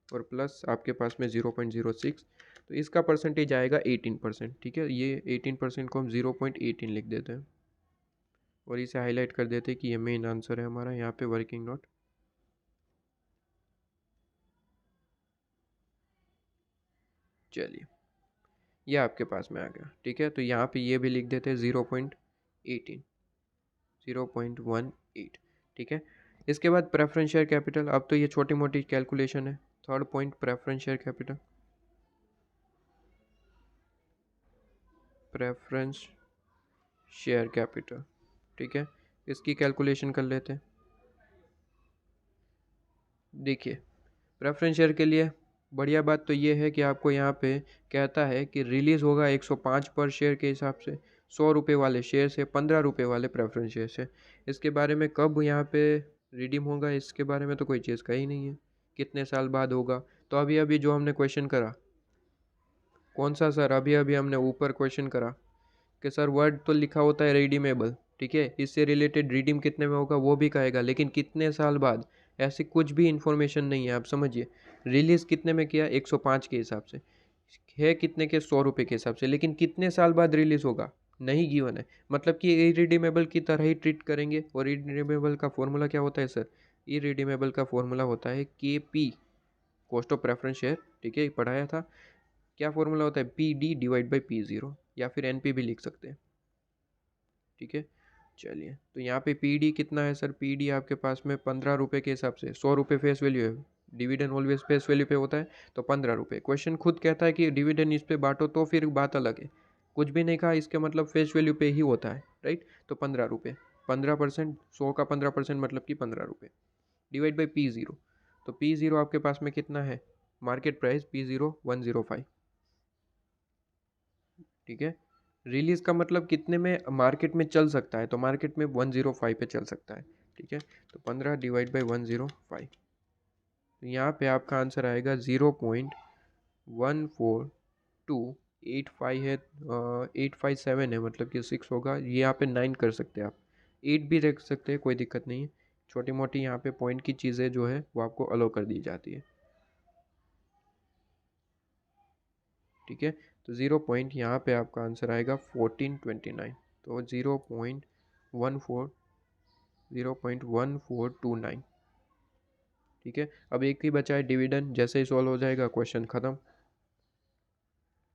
और प्लस आपके पास में 0.06, तो इसका परसेंटेज आएगा 18%। ठीक है, ये 18% को हम 0.18 लिख देते हैं और इसे हाईलाइट कर देते हैं कि ये मेन आंसर है हमारा, यहाँ पे वर्किंग नोट। चलिए, ये आपके पास में आ गया। ठीक है, तो यहाँ पे ये भी लिख देते हैं 0.18, 0.18। ठीक है, इसके बाद प्रेफरेंस शेयर कैपिटल। अब तो ये छोटी मोटी कैलकुलेशन है। Third point, preference share capital, preference share capital. ठीक है, इसकी कैलकुलेशन कर लेते हैं। देखिए, प्रेफरेंस शेयर के लिए बढ़िया बात तो ये है कि आपको यहाँ पे कहता है कि रिलीज़ होगा 105 पर शेयर के हिसाब से, 100 रुपये वाले शेयर से, 15 रुपये वाले प्रेफरेंस शेयर से। इसके बारे में कब यहाँ पे रिडीम होगा इसके बारे में तो कोई चीज़ का ही नहीं है, कितने साल बाद होगा। तो अभी अभी जो हमने क्वेश्चन करा, कौन सा सर? अभी अभी हमने ऊपर क्वेश्चन करा कि सर वर्ड तो लिखा होता है रिडीमेबल, ठीक है, इससे रिलेटेड रिडीम कितने में होगा वो भी कहेगा, लेकिन कितने साल बाद, ऐसी कुछ भी इंफॉर्मेशन नहीं है। आप समझिए, रिलीज़ कितने में किया, 105 के हिसाब से है, कितने के, 100 रुपये के हिसाब से, लेकिन कितने साल बाद रिलीज़ होगा नहीं गिवन है। मतलब कि इरिडीमेबल की तरह ही ट्रीट करेंगे। और इरिडीमेबल का फॉर्मूला क्या होता है सर? इरिडीमेबल का फॉर्मूला होता है के P, cost of preference share. ठीक है, पढ़ाया था। क्या फॉर्मूला होता है? P D divide by P0, या फिर एन पी भी लिख सकते हैं। ठीक है, चलिए, तो यहाँ पे पी डी कितना है सर? पी डी आपके पास में 15 रुपये के हिसाब से, 100 रुपये फेस वैल्यू है, डिविडेंड ऑलवेज फेस वैल्यू पे होता है, तो 15 रुपये। क्वेश्चन खुद कहता है कि डिविडेंड इस पे बांटो, तो फिर बात अलग है। कुछ भी नहीं कहा, इसके मतलब फेस वैल्यू पे ही होता है, राइट? तो 15 रुपये, 15%, 100 का 15% मतलब कि 15 रुपये, डिवाइड बाई P0। तो P0 आपके पास में कितना है? Market price P0 105। ठीक है, रिलीज का मतलब कितने में मार्केट में चल सकता है, तो मार्केट में 105 पे चल सकता है। ठीक है, तो 15 डिवाइड बाई 105, तो यहाँ पे आपका आंसर आएगा 0.1428 है, 857 है, मतलब कि 6 होगा। ये यहाँ पे 9 कर सकते हैं आप, 8 भी रख सकते हैं, कोई दिक्कत नहीं है। छोटी मोटी यहाँ पे पॉइंट की चीज़ें जो है वो आपको अलो कर दी जाती है। ठीक है, तो 0 पॉइंट यहाँ पे आपका आंसर आएगा 1429। तो 0.1429। ठीक है, अब एक ही बचा है डिविडेंड। जैसे ही सॉल्व हो जाएगा क्वेश्चन ख़त्म।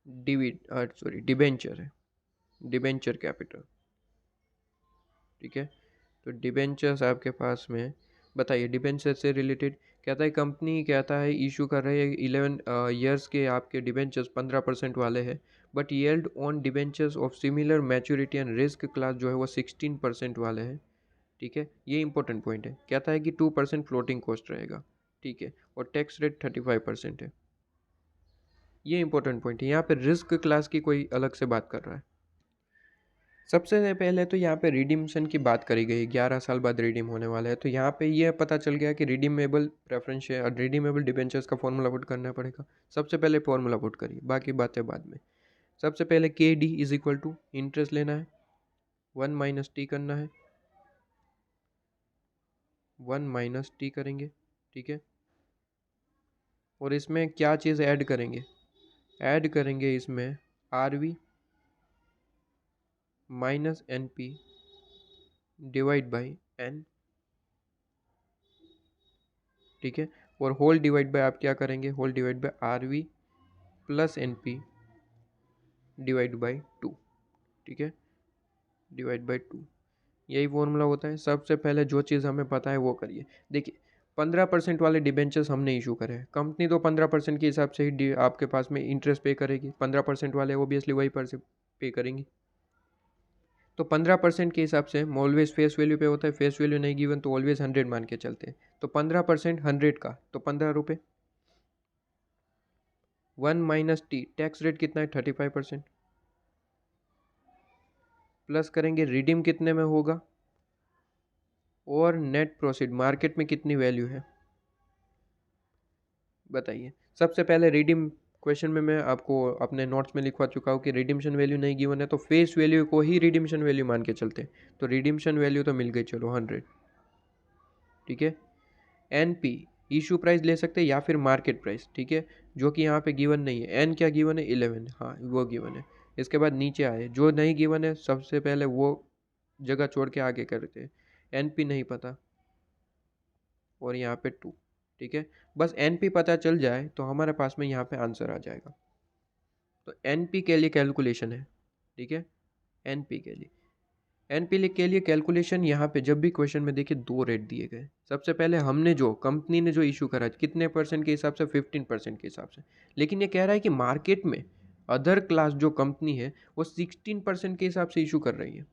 डिबेंचर है, डिबेंचर कैपिटल। ठीक है, तो डिबेंचर्स आपके पास में, बताइए डिबेंचर से रिलेटेड कहता है, कंपनी कहता है इशू कर रहे हैं 11 ईयर्स के आपके डिबेंचर्स 15% वाले हैं, but yield on debentures of similar maturity and risk class जो है वो 16% वाले हैं। ठीक है, ये इंपॉर्टेंट पॉइंट है। कहता है कि 2% फ्लोटिंग कॉस्ट रहेगा। ठीक है, और टैक्स रेट 35% है। ये इंपॉर्टेंट पॉइंट है, यहाँ पे रिस्क क्लास की कोई अलग से बात कर रहा है। सबसे पहले तो यहाँ पे रिडीम्शन की बात करी गई, 11 साल बाद रिडीम होने वाला है, तो यहाँ पे ये पता चल गया कि रिडीमेबल प्रेफरेंस शेयर और रिडीमेबल डिबेंचर्स का फॉर्मूला पुट करना पड़ेगा। सबसे पहले फॉर्मूला पुट करिए, बाकी बातें बाद में। सबसे पहले K D is equal to interest लेना है, 1 माइनस टी करना है, 1 माइनस टी करेंगे। ठीक है, और इसमें क्या चीज़ ऐड करेंगे? ऐड करेंगे इसमें R V minus N P divide by N. ठीक है, और होल डिवाइड बाय आप क्या करेंगे? Whole divide by R V plus N P divide by 2। ठीक है, डिवाइड बाई 2, यही फॉर्मूला होता है। सबसे पहले जो चीज़ हमें पता है वो करिए। देखिए, 15% वाले डिबेंचर्स हमने इशू करे हैं। कंपनी तो 15% के हिसाब से ही आपके पास में इंटरेस्ट पे करेगी, 15% वाले ओबियसली वही पे करेंगी। तो 15% के हिसाब से ऑलवेज फेस वैल्यू पे होता है, फेस वैल्यू नहीं गिवन तो ऑलवेज 100 मान के चलते हैं। तो 15% 100 का तो 15 रुपये। 1 माइनस टी, टैक्स रेट कितना है 35%, प्लस करेंगे रिडीम कितने में होगा, और नेट प्रोसीड मार्केट में कितनी वैल्यू है बताइए। सबसे पहले रिडीम क्वेश्चन में मैं आपको अपने नोट्स में लिखवा चुका हूँ कि रिडीम्शन वैल्यू नहीं गिवन है तो फेस वैल्यू को ही रिडीम्शन वैल्यू मान के चलते हैं। तो रिडीम्शन वैल्यू तो मिल गई, चलो 100, ठीक है। एन पी इशू प्राइस ले सकते हैं या फिर मार्केट प्राइस, ठीक है, जो कि यहाँ पे गिवन नहीं है। एन क्या गिवन है 11, हाँ वो गिवन है। इसके बाद नीचे आए जो नहीं गिवन है सबसे पहले वो जगह छोड़ के आगे करते हैं। एन पी नहीं पता और यहाँ पे 2, ठीक है। बस एन पी पता चल जाए तो हमारे पास में यहाँ पे आंसर आ जाएगा। तो एन पी के लिए कैलकुलेशन है, ठीक है। एन पी के लिए एनपीएल के लिए कैलकुलेशन यहाँ पे जब भी क्वेश्चन में देखिए दो रेट दिए गए। सबसे पहले हमने जो कंपनी ने जो इशू करा कितने परसेंट के हिसाब से, 15% के हिसाब से। लेकिन ये कह रहा है कि मार्केट में अदर क्लास जो कंपनी है वो 16% के हिसाब से इशू कर रही है।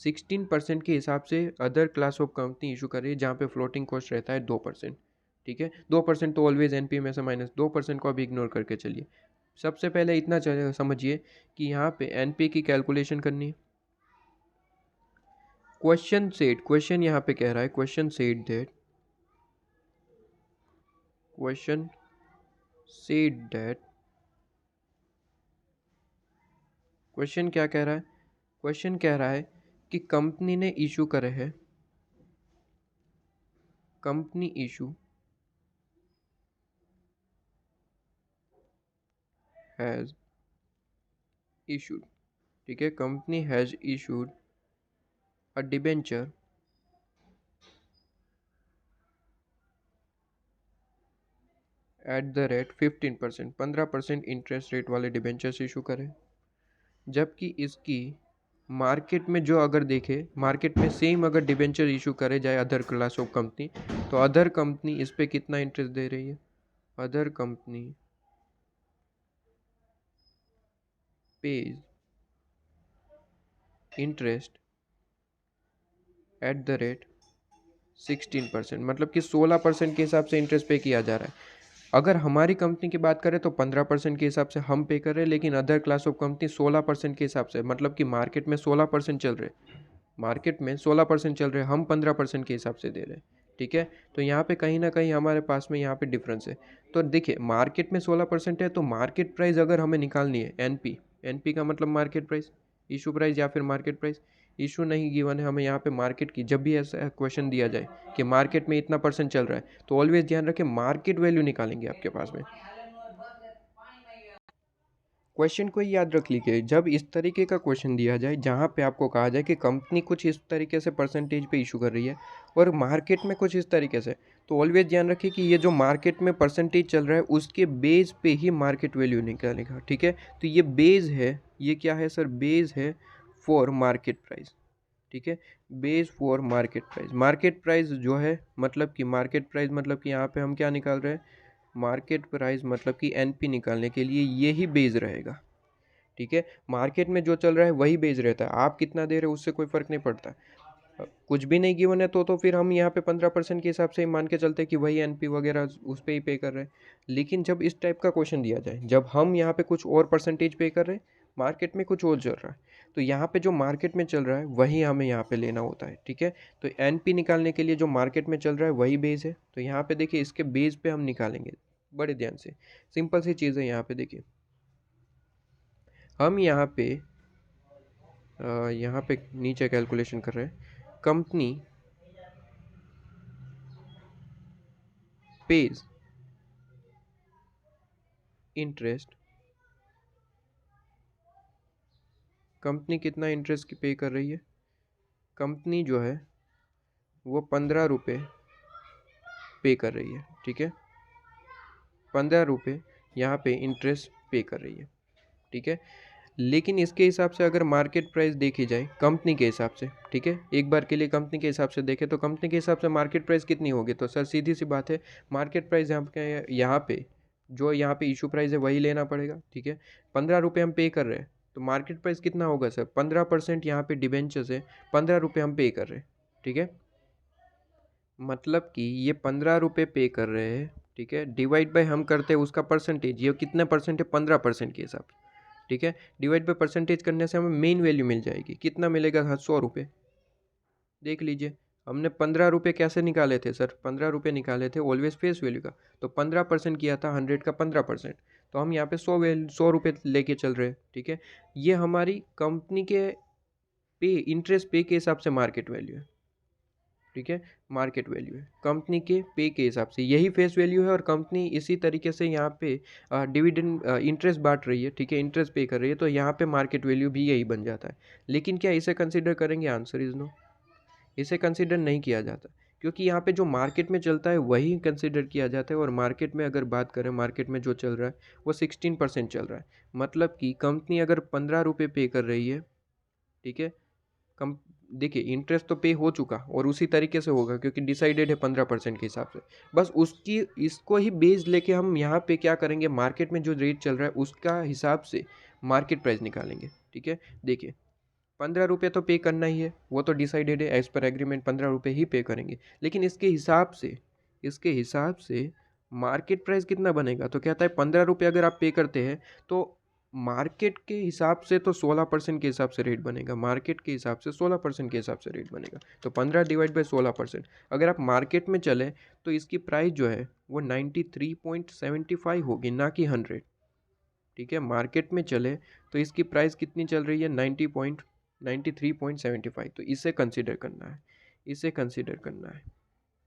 16% के हिसाब से other class of company issue कर रही है, जहाँ पे फ्लोटिंग कॉस्ट रहता है 2%, ठीक है। 2% तो ऑलवेज एनपीए में से माइनस, 2% को अभी इग्नोर करके चलिए। सबसे पहले इतना समझिए कि यहाँ पे एनपीए की कैलकुलेशन करनी है। क्वेश्चन यहाँ पे कह रहा है क्वेश्चन क्या कह रहा है, क्वेश्चन कह रहा है कि कंपनी ने इशू करे है, कंपनी इशू हैज इशूड, ठीक है, company has issued a debenture at the rate 15%, 15% interest rate वाले डिबेंचर्स इशू करें। जबकि इसकी मार्केट में जो अगर देखे, मार्केट में सेम अगर डिबेंचर इशू करे जाए अदर क्लास ऑफ कंपनी, तो अदर कंपनी इस पे कितना इंटरेस्ट दे रही है, other company page interest at the rate 16%, मतलब कि 16% के हिसाब से इंटरेस्ट पे किया जा रहा है। अगर हमारी कंपनी की बात करें तो 15% के हिसाब से हम पे कर रहे हैं, लेकिन अदर क्लास ऑफ कंपनी 16% के हिसाब से, मतलब कि मार्केट में 16% चल रहे, मार्केट में 16% चल रहे, हम 15% के हिसाब से दे रहे हैं, ठीक है। तो यहाँ पे कहीं ना कहीं हमारे पास में यहाँ पे डिफरेंस है। तो देखिए मार्केट में 16% है तो मार्केट प्राइस अगर हमें निकालनी है, एनपी, एनपी का मतलब मार्केट प्राइस, इशू प्राइस या फिर मार्केट प्राइस। इशू नहीं गिवन है हमें यहाँ पे मार्केट की, जब भी ऐसा क्वेश्चन दिया जाए कि मार्केट में इतना परसेंट चल रहा है तो ऑलवेज ध्यान रखें मार्केट वैल्यू निकालेंगे आपके पास में। क्वेश्चन को ही याद रख लीजिए, जब इस तरीके का क्वेश्चन दिया जाए जहाँ पे आपको कहा जाए कि कंपनी कुछ इस तरीके से परसेंटेज पे इशू कर रही है और मार्केट में कुछ इस तरीके से, तो ऑलवेज ध्यान रखिए कि ये जो मार्केट में परसेंटेज चल रहा है उसके बेस पे ही मार्केट वैल्यू निकालेगा, ठीक है। तो ये बेस है, ये क्या है सर, बेस है फॉर मार्केट प्राइस, ठीक है। Base for market price, market price जो है मतलब कि मार्केट प्राइस मतलब कि यहाँ पे हम क्या निकाल रहे हैं, मार्केट प्राइस मतलब कि एनपी निकालने के लिए ये ही बेस रहेगा, ठीक है। मार्केट में जो चल रहा है वही बेस रहता है, आप कितना दे रहे हो उससे कोई फर्क नहीं पड़ता। कुछ भी नहीं गिवन है तो फिर हम यहाँ पे 15% के हिसाब से ही मान के चलते हैं कि वही एनपी वगैरह उस पर ही पे कर रहे हैं। लेकिन जब इस टाइप का क्वेश्चन दिया जाए, जब हम यहाँ पे कुछ और परसेंटेज पे कर रहे हैं, मार्केट में कुछ और चल रहा है, तो यहाँ पे जो मार्केट में चल रहा है वही हमें यहाँ पे लेना होता है, ठीक है। तो एनपी निकालने के लिए जो मार्केट में चल रहा है वही बेस है, तो यहाँ पे देखिए इसके बेस पे हम निकालेंगे बड़े ध्यान से। सिंपल सी चीज़ है, यहाँ पे देखिए हम यहाँ पे नीचे कैलकुलेशन कर रहे हैं, कंपनी पेज इंटरेस्ट, कंपनी कितना इंटरेस्ट पे कर रही है, कंपनी जो है वो 15 रुपये पे कर रही है, ठीक है, 15 रुपये यहाँ पे इंटरेस्ट पे कर रही है, ठीक है। लेकिन इसके हिसाब से अगर मार्केट प्राइस देखी जाए कंपनी के हिसाब से, ठीक है, एक बार के लिए कंपनी के हिसाब से देखें तो कंपनी के हिसाब से मार्केट प्राइस कितनी होगी, तो सर सीधी सी बात है, मार्केट प्राइस यहाँ पे जो यहाँ पे इशू प्राइस है वही लेना पड़ेगा, ठीक है। 15 रुपये हम पे कर रहे हैं, तो मार्केट प्राइस कितना होगा सर, 15% यहाँ पे डिबेंचर्स है, 15 रुपये हम पे कर रहे हैं, ठीक है। मतलब कि ये 15 रुपये पे कर रहे हैं, ठीक है, डिवाइड बाय हम करते हैं उसका परसेंटेज, ये कितने परसेंट है, 15% के हिसाब से, ठीक है। डिवाइड बाय परसेंटेज करने से हमें मेन वैल्यू मिल जाएगी, कितना मिलेगा, हाँ 100 रुपये। देख लीजिए हमने 15 रुपये कैसे निकाले थे सर, 15 रुपये निकाले थे ऑलवेज फेस वैल्यू का, तो 15% किया था 100 का 15%, तो हम यहाँ पे 100 रुपये लेके चल रहे हैं, ठीक है। ये हमारी कंपनी के पे इंटरेस्ट पे के हिसाब से मार्केट वैल्यू है, ठीक है, मार्केट वैल्यू है कंपनी के पे के हिसाब से, यही फेस वैल्यू है, और कंपनी इसी तरीके से यहाँ पे डिविडेंड इंटरेस्ट बांट रही है, ठीक है, इंटरेस्ट पे कर रही है, तो यहाँ पे मार्केट वैल्यू भी यही बन जाता है। लेकिन क्या इसे कंसिडर करेंगे, आंसर इज नो, इसे कंसिडर नहीं किया जाता, क्योंकि यहाँ पे जो मार्केट में चलता है वही कंसिडर किया जाता है, और मार्केट में अगर बात करें, मार्केट में जो चल रहा है वो 16% चल रहा है, मतलब कि कंपनी अगर 15 रुपये पे कर रही है, ठीक है, कम, देखिए इंटरेस्ट तो पे हो चुका और उसी तरीके से होगा क्योंकि डिसाइडेड है 15% के हिसाब से, बस उसकी इसको ही बेस लेके हम यहाँ पे क्या करेंगे, मार्केट में जो रेट चल रहा है उसका हिसाब से मार्केट प्राइस निकालेंगे, ठीक है। देखिए 15 रुपये तो पे करना ही है, वो तो डिसाइडेड है, एज पर एग्रीमेंट 15 रुपये ही पे करेंगे, लेकिन इसके हिसाब से मार्केट प्राइस कितना बनेगा, तो कहता है 15 रुपये अगर आप पे करते हैं तो मार्केट के हिसाब से तो 16% के हिसाब से रेट बनेगा, मार्केट के हिसाब से 16% के हिसाब से रेट बनेगा, तो 15 डिवाइड बाई 16%, अगर आप मार्केट में चले तो इसकी प्राइस जो है वो 93.75 होगी, ना कि 100, ठीक है। मार्केट में चले तो इसकी प्राइस कितनी चल रही है, 93.75, तो इसे कंसिडर करना है, इसे कंसिडर करना है,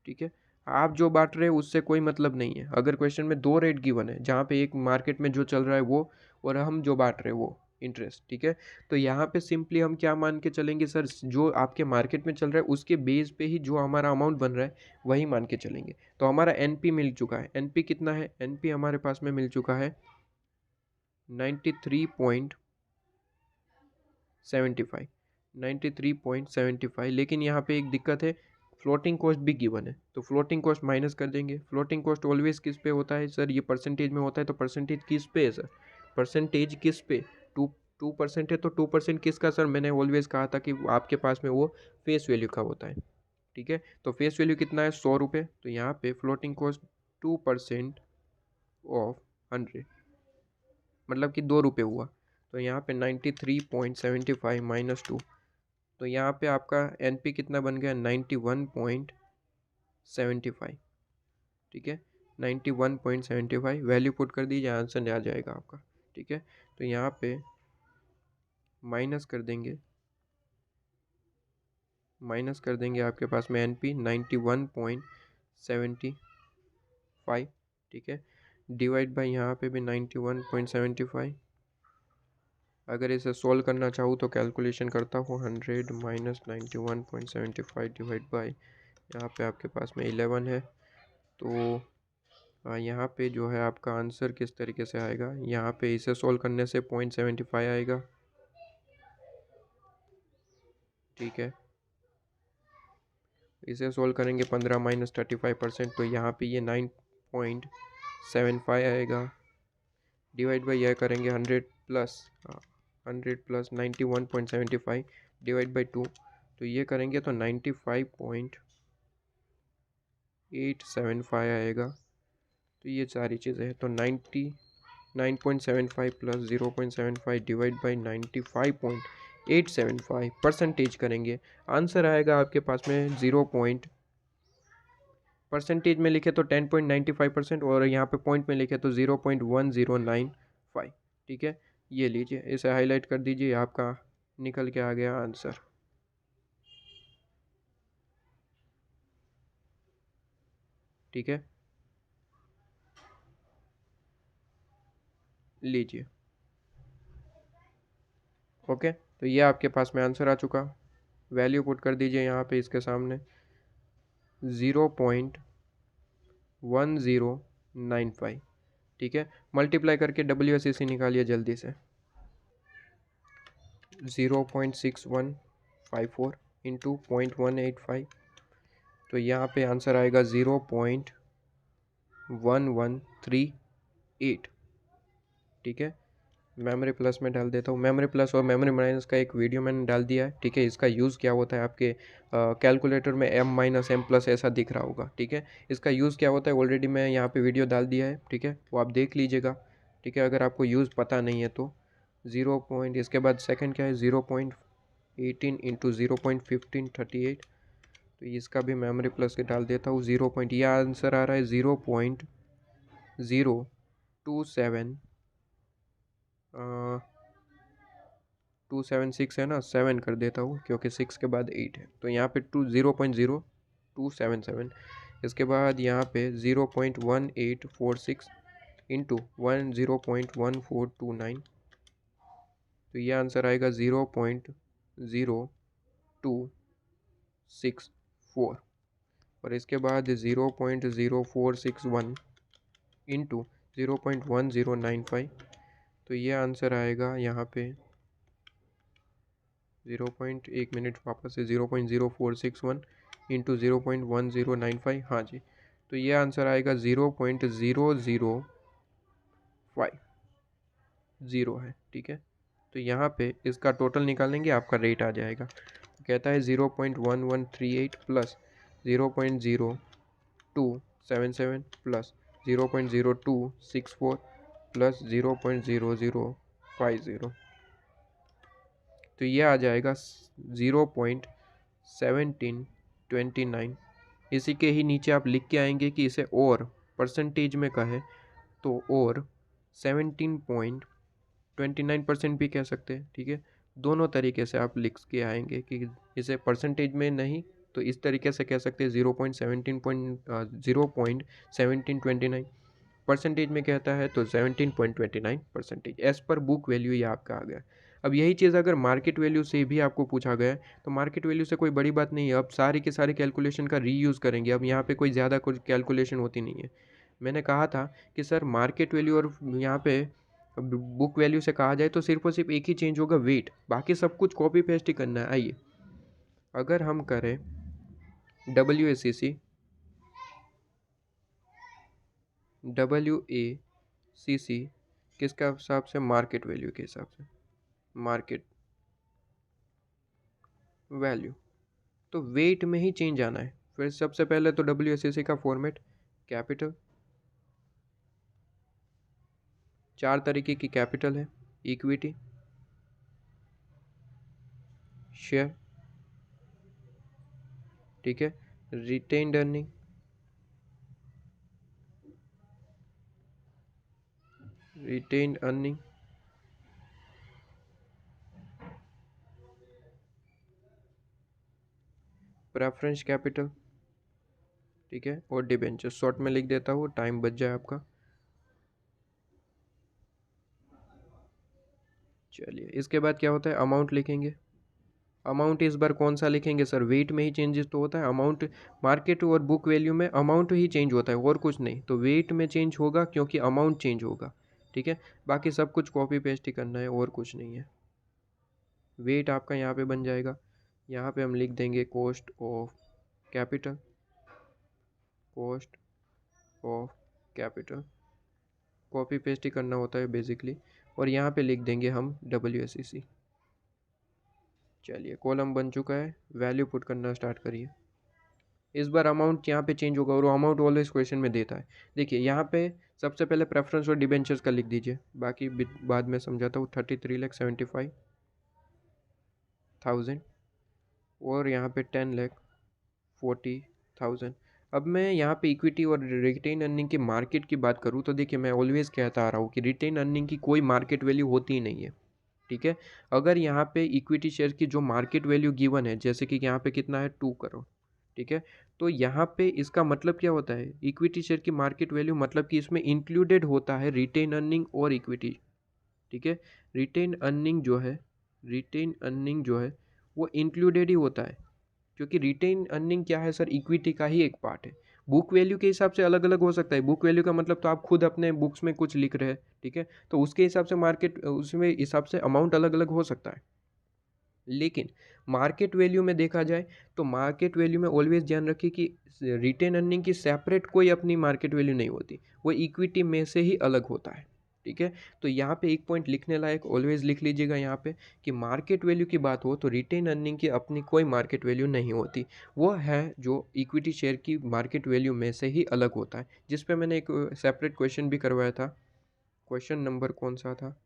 ठीक है। आप जो बांट रहे हैं उससे कोई मतलब नहीं है, अगर क्वेश्चन में दो रेट गिवन है जहाँ पे एक मार्केट में जो चल रहा है वो, और हम जो बांट रहे हैं वो इंटरेस्ट, ठीक है, तो यहाँ पे सिंपली हम क्या मान के चलेंगे सर, जो आपके मार्केट में चल रहा है उसके बेस पे ही जो हमारा अमाउंट बन रहा है वही मान के चलेंगे। तो हमारा एनपी मिल चुका है, एनपी कितना है, एनपी हमारे पास में मिल चुका है 93.75, 93.75, लेकिन यहाँ पे एक दिक्कत है, फ्लोटिंग कॉस्ट भी गिवन है, तो फ्लोटिंग कॉस्ट माइनस कर देंगे। फ्लोटिंग कॉस्ट ऑलवेज किस पे होता है सर, ये परसेंटेज में होता है, तो परसेंटेज किस पे है सर, परसेंटेज किस पे, 2% है, तो 2% किसका सर, मैंने ऑलवेज कहा था कि आपके पास में वो फेस वैल्यू का होता है, ठीक है। तो फेस वैल्यू कितना है, 100 रुपये, तो यहाँ पे फ्लोटिंग कॉस्ट 2% ऑफ 100, मतलब कि 2 रुपये हुआ, तो यहाँ पे 93.75 -2, तो यहाँ पे आपका एनपी कितना बन गया, 91.75, ठीक है, 91.75 वैल्यू पुट कर दीजिए, आंसर आ जाएगा आपका, ठीक है। तो यहाँ पे माइनस कर देंगे, आपके पास में एनपी 91.75, ठीक है, डिवाइड बाय यहाँ पे भी 91.75, अगर इसे सोल्व करना चाहूँ तो कैलकुलेशन करता हूँ, 100 माइनस 91.75 डिवाइड बाय, यहाँ पे आपके पास में 11 है, तो यहाँ पे जो है आपका आंसर किस तरीके से आएगा, यहाँ पे इसे सोल्व करने से 0.75 आएगा, ठीक है। इसे सोल्व करेंगे 15 माइनस 35%, तो यहाँ पे ये 9.75 आएगा, डिवाइड बाई यह करेंगे 100 प्लस 91.75 डिवाइड बाई 2, तो ये करेंगे तो 95.875 आएगा, तो ये सारी चीज़ें हैं, तो 99.75 प्लस 0.75 डिवाइड बाई 95.875 परसेंटेज करेंगे, आंसर आएगा आपके पास में परसेंटेज में लिखे तो 10.95%, और यहाँ पे पॉइंट में लिखे तो 0.1095, ठीक है। ये लीजिए, इसे हाईलाइट कर दीजिए, आपका निकल के आ गया आंसर, ठीक है, लीजिए, ओके। तो ये आपके पास में आंसर आ चुका, वैल्यू पुट कर दीजिए यहाँ पे इसके सामने 0.1095, ठीक है। मल्टीप्लाई करके WSEC निकालिए जल्दी से, 0.6154 इंटू 0.185, तो यहाँ पे आंसर आएगा 0.1138। ठीक है, मेमोरी प्लस में डाल देता हूँ। मेमोरी प्लस और मेमोरी माइनस का एक वीडियो मैंने डाल दिया है। ठीक है, इसका यूज़ क्या होता है, आपके कैलकुलेटर में m माइनस एम प्लस ऐसा दिख रहा होगा। ठीक है, इसका यूज़ क्या होता है ऑलरेडी मैं यहाँ पे वीडियो डाल दिया है। ठीक है, वो आप देख लीजिएगा। ठीक है, अगर आपको यूज़ पता नहीं है तो 0 पॉइंट, इसके बाद सेकंड क्या है 0.18 इंटू 0.1538, तो इसका भी मेमोरी प्लस के डाल देता हूँ 0 पॉइंट, यह आंसर आ रहा है 0.027 276 है ना, 7 कर देता हूँ क्योंकि 6 के बाद 8 है, तो यहाँ पे 0.0277। इसके बाद यहाँ पे 0.1846 इंटू 0.1429, तो ये आंसर आएगा 0.0264। और इसके बाद 0.0461 इंटू 0.1095, तो ये आंसर आएगा यहाँ पे 1 मिनट वापस से 0.0461 इंटू 0.1095, हाँ जी, तो ये आंसर आएगा 0.0050 है। ठीक है, तो यहाँ पे इसका टोटल निकालेंगे, आपका रेट आ जाएगा। तो कहता है 0.1138 प्लस 0.0277 प्लस 0.0264 प्लस 0.0050, तो ये आ जाएगा 0.1729। इसी के ही नीचे आप लिख के आएंगे कि इसे और परसेंटेज में कहे तो और 17.29% भी कह सकते हैं। ठीक है, दोनों तरीके से आप लिख के आएंगे कि इसे परसेंटेज में नहीं तो इस तरीके से कह सकते हैं 0.1729, परसेंटेज में कहता है तो 17.29% एज पर बुक वैल्यू ये आपका आ गया। अब यही चीज़ अगर मार्केट वैल्यू से भी आपको पूछा गया है तो मार्केट वैल्यू से कोई बड़ी बात नहीं है, अब सारी के सारे कैलकुलेशन का रीयूज़ करेंगे। अब यहाँ पे कोई ज़्यादा कुछ कैलकुलेशन होती नहीं है। मैंने कहा था कि सर मार्केट वैल्यू और यहाँ पे बुक वैल्यू से कहा जाए तो सिर्फ और सिर्फ एक ही चेंज होगा, वेट, बाकी सब कुछ कॉपी पेस्ट ही करना है। आइए अगर हम करें WACC किसका हिसाब से, मार्केट वैल्यू के हिसाब से, मार्केट वैल्यू, तो वेट में ही चेंज आना है। फिर सबसे पहले तो WACC का फॉर्मेट कैपिटल, 4 तरीके की कैपिटल है, इक्विटी, शेयर, ठीक है, रिटेन्ड अर्निंग, प्रेफरेंस कैपिटल, ठीक है, और डिबेंचर। शॉर्ट में लिख देता हूँ, टाइम बच जाए आपका। चलिए, इसके बाद क्या होता है, अमाउंट लिखेंगे। अमाउंट इस बार कौन सा लिखेंगे सर, वेट में ही चेंजेस तो होता है। अमाउंट मार्केट और बुक वैल्यू में अमाउंट ही चेंज होता है और कुछ नहीं, तो वेट में चेंज होगा क्योंकि अमाउंट चेंज होगा। ठीक है, बाकी सब कुछ कॉपी पेस्ट ही करना है और कुछ नहीं है। वेट आपका यहाँ पे बन जाएगा, यहाँ पे हम लिख देंगे cost of capital, cost of capital, copy paste ही करना होता है बेसिकली, और यहाँ पे लिख देंगे हम WACC। चलिए, कॉलम बन चुका है, वैल्यू पुट करना स्टार्ट करिए। इस बार अमाउंट यहाँ पे चेंज होगा और अमाउंट ऑलवेज क्वेश्चन में देता है। देखिए यहाँ पे सबसे पहले प्रेफरेंस और डिबेंचर्स का लिख दीजिए, बाकी बाद में समझाता हूँ। 33,75,000 और यहाँ पे 10,40,000। अब मैं यहाँ पे इक्विटी और रिटेन अर्निंग की मार्केट की बात करूँ तो देखिए मैं ऑलवेज कहता आ रहा हूँ कि रिटेन अर्निंग की कोई मार्केट वैल्यू होती ही नहीं है। ठीक है, अगर यहाँ पे इक्विटी शेयर की जो मार्केट वैल्यू गिवन है, जैसे कि यहाँ पे कितना है 2 करोड़, ठीक है, तो यहाँ पे इसका मतलब क्या होता है, इक्विटी शेयर की मार्केट वैल्यू मतलब कि इसमें इंक्लूडेड होता है रिटेन अर्निंग और इक्विटी। ठीक है, रिटेन अर्निंग जो है वो इंक्लूडेड ही होता है, क्योंकि रिटेन अर्निंग क्या है सर, इक्विटी का ही एक पार्ट है। बुक वैल्यू के हिसाब से अलग अलग हो सकता है। बुक वैल्यू का मतलब तो आप खुद अपने बुक्स में कुछ लिख रहे हैं, ठीक है, तो उसके हिसाब से मार्केट, उसमें हिसाब से अमाउंट अलग अलग हो सकता है। लेकिन मार्केट वैल्यू में देखा जाए तो मार्केट वैल्यू में ऑलवेज ध्यान रखिए कि रिटेन अर्निंग की सेपरेट कोई अपनी मार्केट वैल्यू नहीं होती, वो इक्विटी में से ही अलग होता है। ठीक है, तो यहाँ पे एक पॉइंट लिखने लायक ऑलवेज लिख लीजिएगा यहाँ पे कि मार्केट वैल्यू की बात हो तो रिटेन अर्निंग की अपनी कोई मार्केट वैल्यू नहीं होती, वो है जो इक्विटी शेयर की मार्केट वैल्यू में से ही अलग होता है, जिस पे मैंने एक सेपरेट क्वेश्चन भी करवाया था। क्वेश्चन नंबर कौन सा था?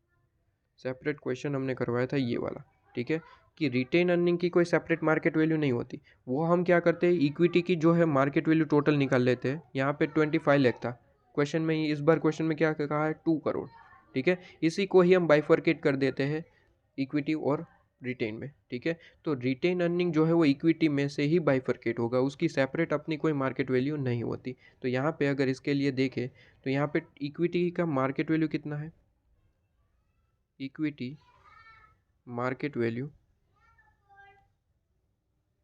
सेपरेट क्वेश्चन हमने करवाया था ये वाला। ठीक है, कि रिटेन अर्निंग की कोई सेपरेट मार्केट वैल्यू नहीं होती, वो हम क्या करते हैं इक्विटी की जो है मार्केट वैल्यू टोटल निकाल लेते हैं। यहाँ पे 25 लाख था क्वेश्चन में, इस बार क्वेश्चन में क्या कहा है 2 करोड़। ठीक है, इसी को ही हम बाइफर्केट कर देते हैं इक्विटी और रिटेन में। ठीक है, तो रिटेन अर्निंग जो है वो इक्विटी में से ही बाइफर्केट होगा, उसकी सेपरेट अपनी कोई मार्केट वैल्यू नहीं होती। तो यहाँ पे अगर इसके लिए देखें तो यहाँ पे इक्विटी का मार्केट वैल्यू कितना है, equity market value,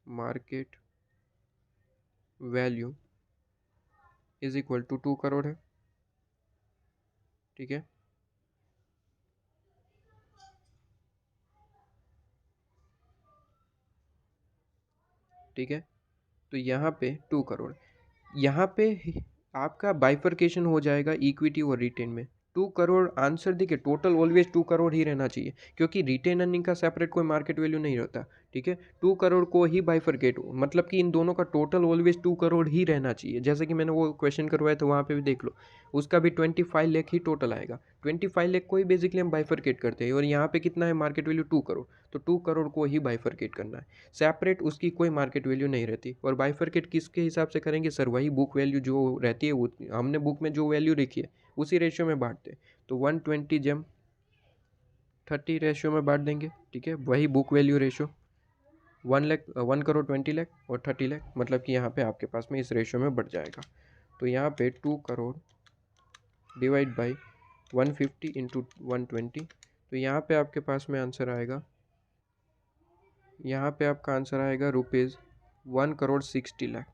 market value is equal to 2 crore है। ठीक है, ठीक है, तो यहाँ पे 2 करोड़, यहाँ पे आपका बाइफर्केशन हो जाएगा इक्विटी और रिटेन में। 2 करोड़ आंसर देखिए, टोटल ऑलवेज 2 करोड़ ही रहना चाहिए क्योंकि रिटेन अर्निंग का सेपरेट कोई मार्केट वैल्यू नहीं रहता। ठीक है, 2 करोड़ को ही बाइफर्केट मतलब कि इन दोनों का टोटल ऑलवेज 2 करोड़ ही रहना चाहिए। जैसे कि मैंने वो क्वेश्चन करवाया था वहाँ पे भी देख लो, उसका भी 25 लाख ही टोटल आएगा। 25 लाख को ही बेसिकली हम बाइफर्केट करते हैं और यहाँ पे कितना है मार्केट वैल्यू 2 करोड़, तो 2 करोड़ को ही बाइफर्केट करना है, सेपरेट उसकी कोई मार्केट वैल्यू नहीं रहती। और बाइफर्केट किसके हिसाब से करेंगे सर, वही बुक वैल्यू जो रहती है वो हमने बुक में जो वैल्यू लिखी है उसी रेशियो में बांटते, तो 120 जम 30 रेशियो में बांट देंगे। ठीक है, वही book value ratio 1 crore 20 lakh और 30 लाख, मतलब कि यहाँ पे आपके पास में इस रेशियो में बढ़ जाएगा। तो यहाँ पे 2 करोड़ डिवाइड बाई 150 इंटू 120, तो यहाँ पे आपके पास में आंसर आएगा, यहाँ पे आपका आंसर आएगा रुपीज़ 1 करोड़ 60 लाख,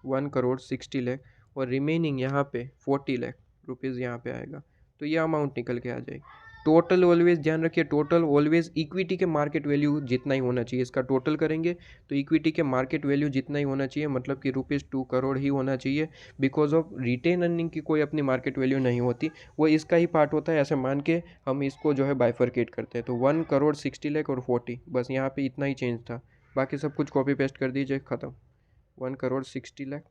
1 करोड़ 60 लाख, और रिमेनिंग यहाँ पे 40 लाख रुपीज़ यहाँ पे आएगा। तो ये अमाउंट निकल के आ जाएगी। टोटल ऑलवेज ध्यान रखिए, टोटल ऑलवेज इक्विटी के मार्केट वैल्यू जितना ही होना चाहिए, इसका टोटल करेंगे तो इक्विटी के मार्केट वैल्यू जितना ही होना चाहिए, मतलब कि ₹2 करोड़ ही होना चाहिए। बिकॉज ऑफ रिटेन अर्निंग की कोई अपनी मार्केट वैल्यू नहीं होती, वो इसका ही पार्ट होता है, ऐसे मान के हम इसको जो है बाइफर्केट करते हैं। तो 1 करोड़ 60 लाख और 40, बस यहाँ पे इतना ही चेंज था, बाकी सब कुछ कॉपी पेस्ट कर दीजिए, ख़त्म। 1 करोड़ 60 लाख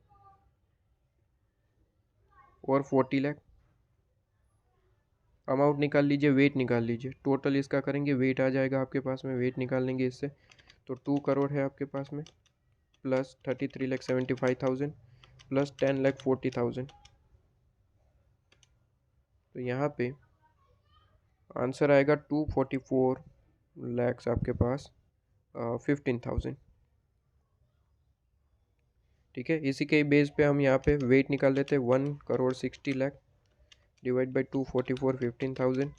और 40 लाख, अमाउंट निकाल लीजिए, वेट निकाल लीजिए, टोटल इसका करेंगे वेट आ जाएगा आपके पास में, वेट निकाल लेंगे इससे। तो 2 करोड़ है आपके पास में, प्लस 33,75,000 प्लस 10,40,000, तो यहाँ पे आंसर आएगा 244 लैक्स आपके पास 15,000। ठीक है, इसी के बेस पे हम यहाँ पे वेट निकाल लेते हैं, 1 करोड़ 60 लाख डिवाइड बाई 244 15,000,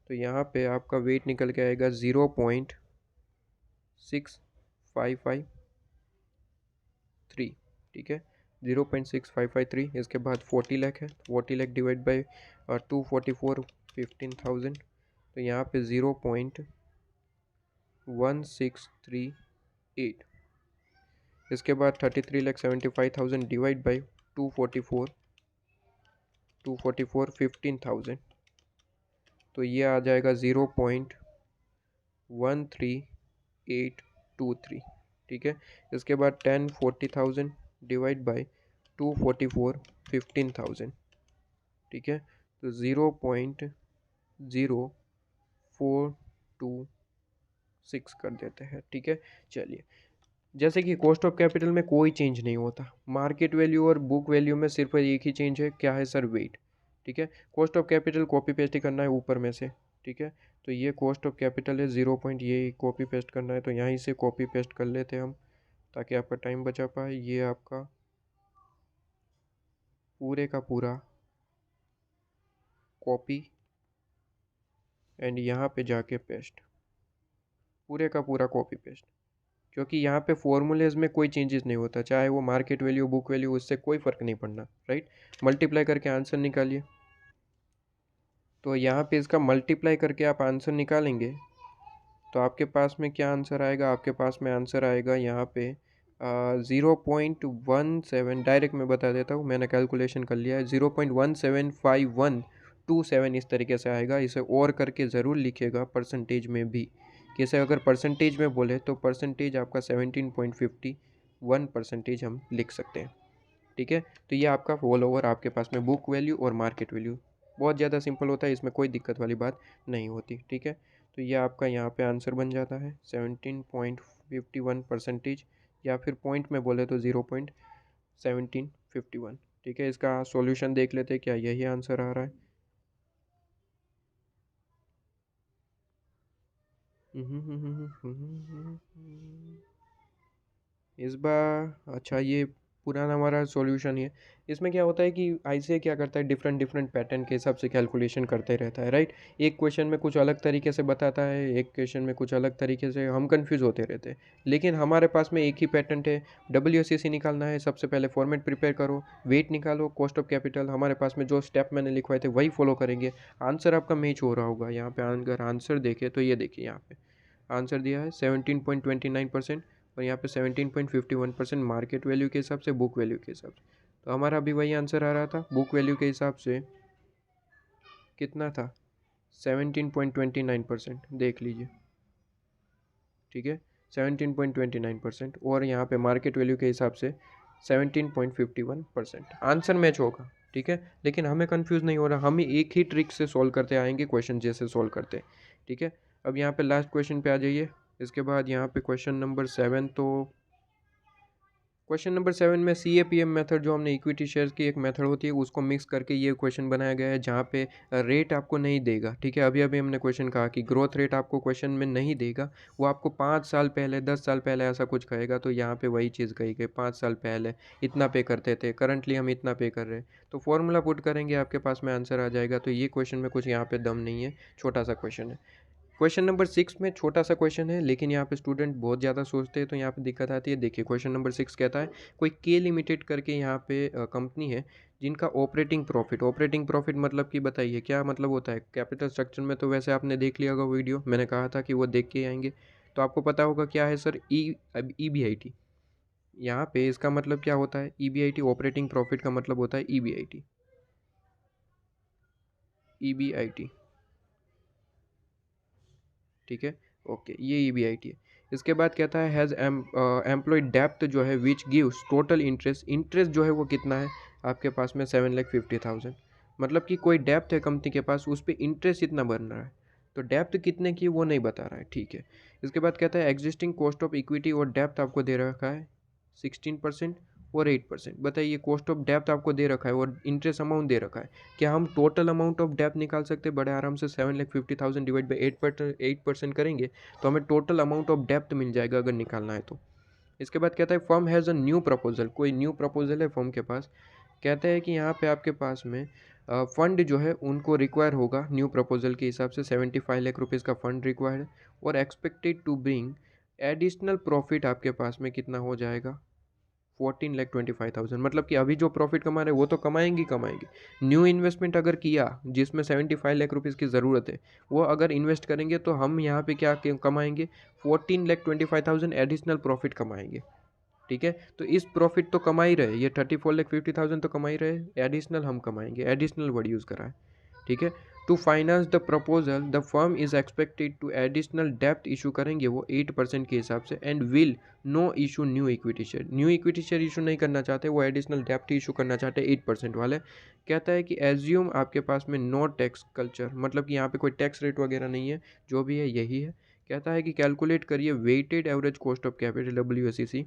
तो यहाँ पे आपका वेट निकल के आएगा 0.6553। ठीक है, 0.6553, इसके बाद 40 लाख है, 40 लाख डिवाइड बाई 244 15,000, तो यहाँ पे 0.1638, इसके बाद 33,75,000 डिवाइड बाई 244 15,000, तो ये आ जाएगा 0.13823। ठीक है, इसके बाद 10,40,000 डिवाइड बाई 244 15,000। ठीक है, तो 0.0426 कर देते हैं। ठीक है, चलिए, जैसे कि कॉस्ट ऑफ कैपिटल में कोई चेंज नहीं होता, मार्केट वैल्यू और बुक वैल्यू में सिर्फ एक ही चेंज है, क्या है सर, वेट। ठीक है, cost of capital copy paste ही करना है ऊपर में से। ठीक है, तो ये कॉस्ट ऑफ कैपिटल है 0 पॉइंट, ये कॉपी पेस्ट करना है, तो यहीं से कॉपी पेस्ट कर लेते हैं हम ताकि आपका टाइम बचा पाए। ये आपका पूरे का पूरा कॉपी एंड यहाँ पे जाके पेस्ट, पूरे का पूरा कॉपी पेस्ट, क्योंकि यहाँ पे फॉर्मूलेज में कोई चेंजेस नहीं होता, चाहे वो मार्केट वैल्यू बुक वैल्यू, उससे कोई फ़र्क नहीं पड़ना। राइट, मल्टीप्लाई करके आंसर निकालिए। तो यहाँ पे इसका मल्टीप्लाई करके आप आंसर निकालेंगे तो आपके पास में क्या आंसर आएगा, आपके पास में आंसर आएगा यहाँ पे 0.17, डायरेक्ट मैं बता देता हूँ, मैंने कैलकुलेशन कर लिया है, 0.1752127 इस तरीके से आएगा। इसे और करके ज़रूर लिखिएगा परसेंटेज में भी, कैसे अगर परसेंटेज में बोले तो परसेंटेज आपका 17.51% हम लिख सकते हैं। ठीक है, तो ये आपका ऑल ओवर आपके पास में बुक वैल्यू और मार्केट वैल्यू बहुत ज़्यादा सिंपल होता है, इसमें कोई दिक्कत वाली बात नहीं होती। ठीक है, तो ये आपका यहाँ पे आंसर बन जाता है 17.51%, या फिर पॉइंट में बोले तो 0.1751। ठीक है, इसका सॉल्यूशन देख लेते हैं, क्या यही आंसर आ रहा है। इस बार अच्छा, ये पुराना हमारा सॉल्यूशन ही है। इसमें क्या होता है कि आईसीए क्या करता है, डिफरेंट डिफरेंट पैटर्न के हिसाब से कैलकुलेशन करते रहता है, राइट। एक क्वेश्चन में कुछ अलग तरीके से बताता है, एक क्वेश्चन में कुछ अलग तरीके से, हम कंफ्यूज होते रहते हैं। लेकिन हमारे पास में एक ही पैटर्न है, WSCC निकालना है, सबसे पहले फॉर्मेट प्रिपेयर करो, वेट निकालो, कॉस्ट ऑफ कैपिटल, हमारे पास में जो स्टेप मैंने लिखवाए थे वही फॉलो करेंगे, आंसर आपका मैच हो रहा होगा। यहाँ पे अगर आंसर देखें तो ये देखिए, यहाँ पे आंसर दिया है 17.29%, और यहाँ पे 17.51% मार्केट वैल्यू के हिसाब से, बुक वैल्यू के हिसाब से। तो हमारा अभी वही आंसर आ रहा था, बुक वैल्यू के हिसाब से कितना था, 17.29%, देख लीजिए। ठीक है, 17.29%, और यहाँ पे मार्केट वैल्यू के हिसाब से 17.51%, आंसर मैच होगा। ठीक है, लेकिन हमें कंफ्यूज नहीं हो रहा, हम एक ही ट्रिक से सॉल्व करते आएंगे, क्वेश्चन जैसे सॉल्व करते। ठीक है, अब यहाँ पे लास्ट क्वेश्चन पे आ जाइए। इसके बाद यहाँ पे क्वेश्चन नंबर 7, तो क्वेश्चन नंबर 7 में CAPM मेथड, जो हमने इक्विटी शेयर्स की एक मेथड होती है उसको मिक्स करके ये क्वेश्चन बनाया गया है, जहाँ पे रेट आपको नहीं देगा। ठीक है, अभी अभी हमने क्वेश्चन कहा कि ग्रोथ रेट आपको क्वेश्चन में नहीं देगा, वो आपको 5 साल पहले, 10 साल पहले ऐसा कुछ कहेगा। तो यहाँ पे वही चीज़ कही गई, 5 साल पहले इतना पे करते थे, करंटली हम इतना पे कर रहे हैं, तो फॉर्मूला पुट करेंगे, आपके पास में आंसर आ जाएगा। तो ये क्वेश्चन में कुछ यहाँ पे दम नहीं है, छोटा सा क्वेश्चन है। क्वेश्चन नंबर 6 में छोटा सा क्वेश्चन है, लेकिन यहाँ पे स्टूडेंट बहुत ज़्यादा सोचते हैं, तो यहाँ पे दिक्कत आती है। देखिए क्वेश्चन नंबर 6 कहता है, कोई के लिमिटेड करके यहाँ पे कंपनी है जिनका ऑपरेटिंग प्रॉफिट मतलब कि बताइए क्या मतलब होता है। कैपिटल स्ट्रक्चर में तो वैसे आपने देख लिया होगा वीडियो, मैंने कहा था कि वो देख के आएंगे, तो आपको पता होगा क्या है सर, EBIT। यहाँ पे इसका मतलब क्या होता है, EBIT, ऑपरेटिंग प्रॉफिट का मतलब होता है EBIT। EBIT, ठीक है, ओके, ये EBIT है। इसके बाद कहता है हैज़ एम्प्लॉयड डेप्थ जो है which gives total interest, interest जो है वो कितना है आपके पास में 7,50,000, मतलब कि कोई डेप्थ है कंपनी के पास, उस पर इंटरेस्ट इतना बन रहा है, तो डेप्थ कितने की वो नहीं बता रहा है। ठीक है, इसके बाद कहता है एग्जिस्टिंग कॉस्ट ऑफ इक्विटी और डेप्थ आपको दे रखा है 16% और 8%। बताइए कॉस्ट ऑफ डेप्थ आपको दे रखा है और इंटरेस्ट अमाउंट दे रखा है, क्या हम टोटल अमाउंट ऑफ डेप्थ निकाल सकते हैं बड़े आराम से। 7,50,000 डिवाइड बाई 8% करेंगे तो हमें टोटल अमाउंट ऑफ डेप्थ मिल जाएगा अगर निकालना है तो। इसके बाद कहता है firm has a new proposal, कोई न्यू प्रपोजल है फर्म के पास। कहते हैं कि यहाँ पे आपके पास में फंड जो है उनको रिक्वायर होगा न्यू प्रपोजल के हिसाब से 75 लाख रुपीज़ का फंड रिक्वायर्ड है, और expected to bring additional profit आपके पास में कितना हो जाएगा, 14,25,000। मतलब कि अभी जो प्रॉफिट कमा रहे हैं वो तो कमाएंगे कमाएंगे, न्यू इन्वेस्टमेंट अगर किया जिसमें 75 लाख रुपीज़ की ज़रूरत है, वो अगर इन्वेस्ट करेंगे तो हम यहाँ पे क्या कमाएंगे, 14,25,000 एडिशनल प्रॉफिट कमाएंगे। ठीक है, तो इस प्रॉफिट तो कमा ही रहे, ये 34,50,000 तो कमा ही रहे, एडिशनल हम कमाएंगे, एडिशनल वर्ड यूज़ करा है। ठीक है, to finance the proposal the firm is expected to additional डेप्थ इशू करेंगे वो 8% के हिसाब से, and will no issue new equity share, new equity share issue नहीं करना चाहते, वो एडिशनल डेप्थ इशू करना चाहते हैं 8% वाले। कहता है कि एज्यूम आपके पास में नो टैक्स कल्चर, मतलब कि यहाँ पे कोई टैक्स रेट वगैरह नहीं है, जो भी है यही है। कहता है कि कैलकुलेट करिए weighted average cost of capital WACC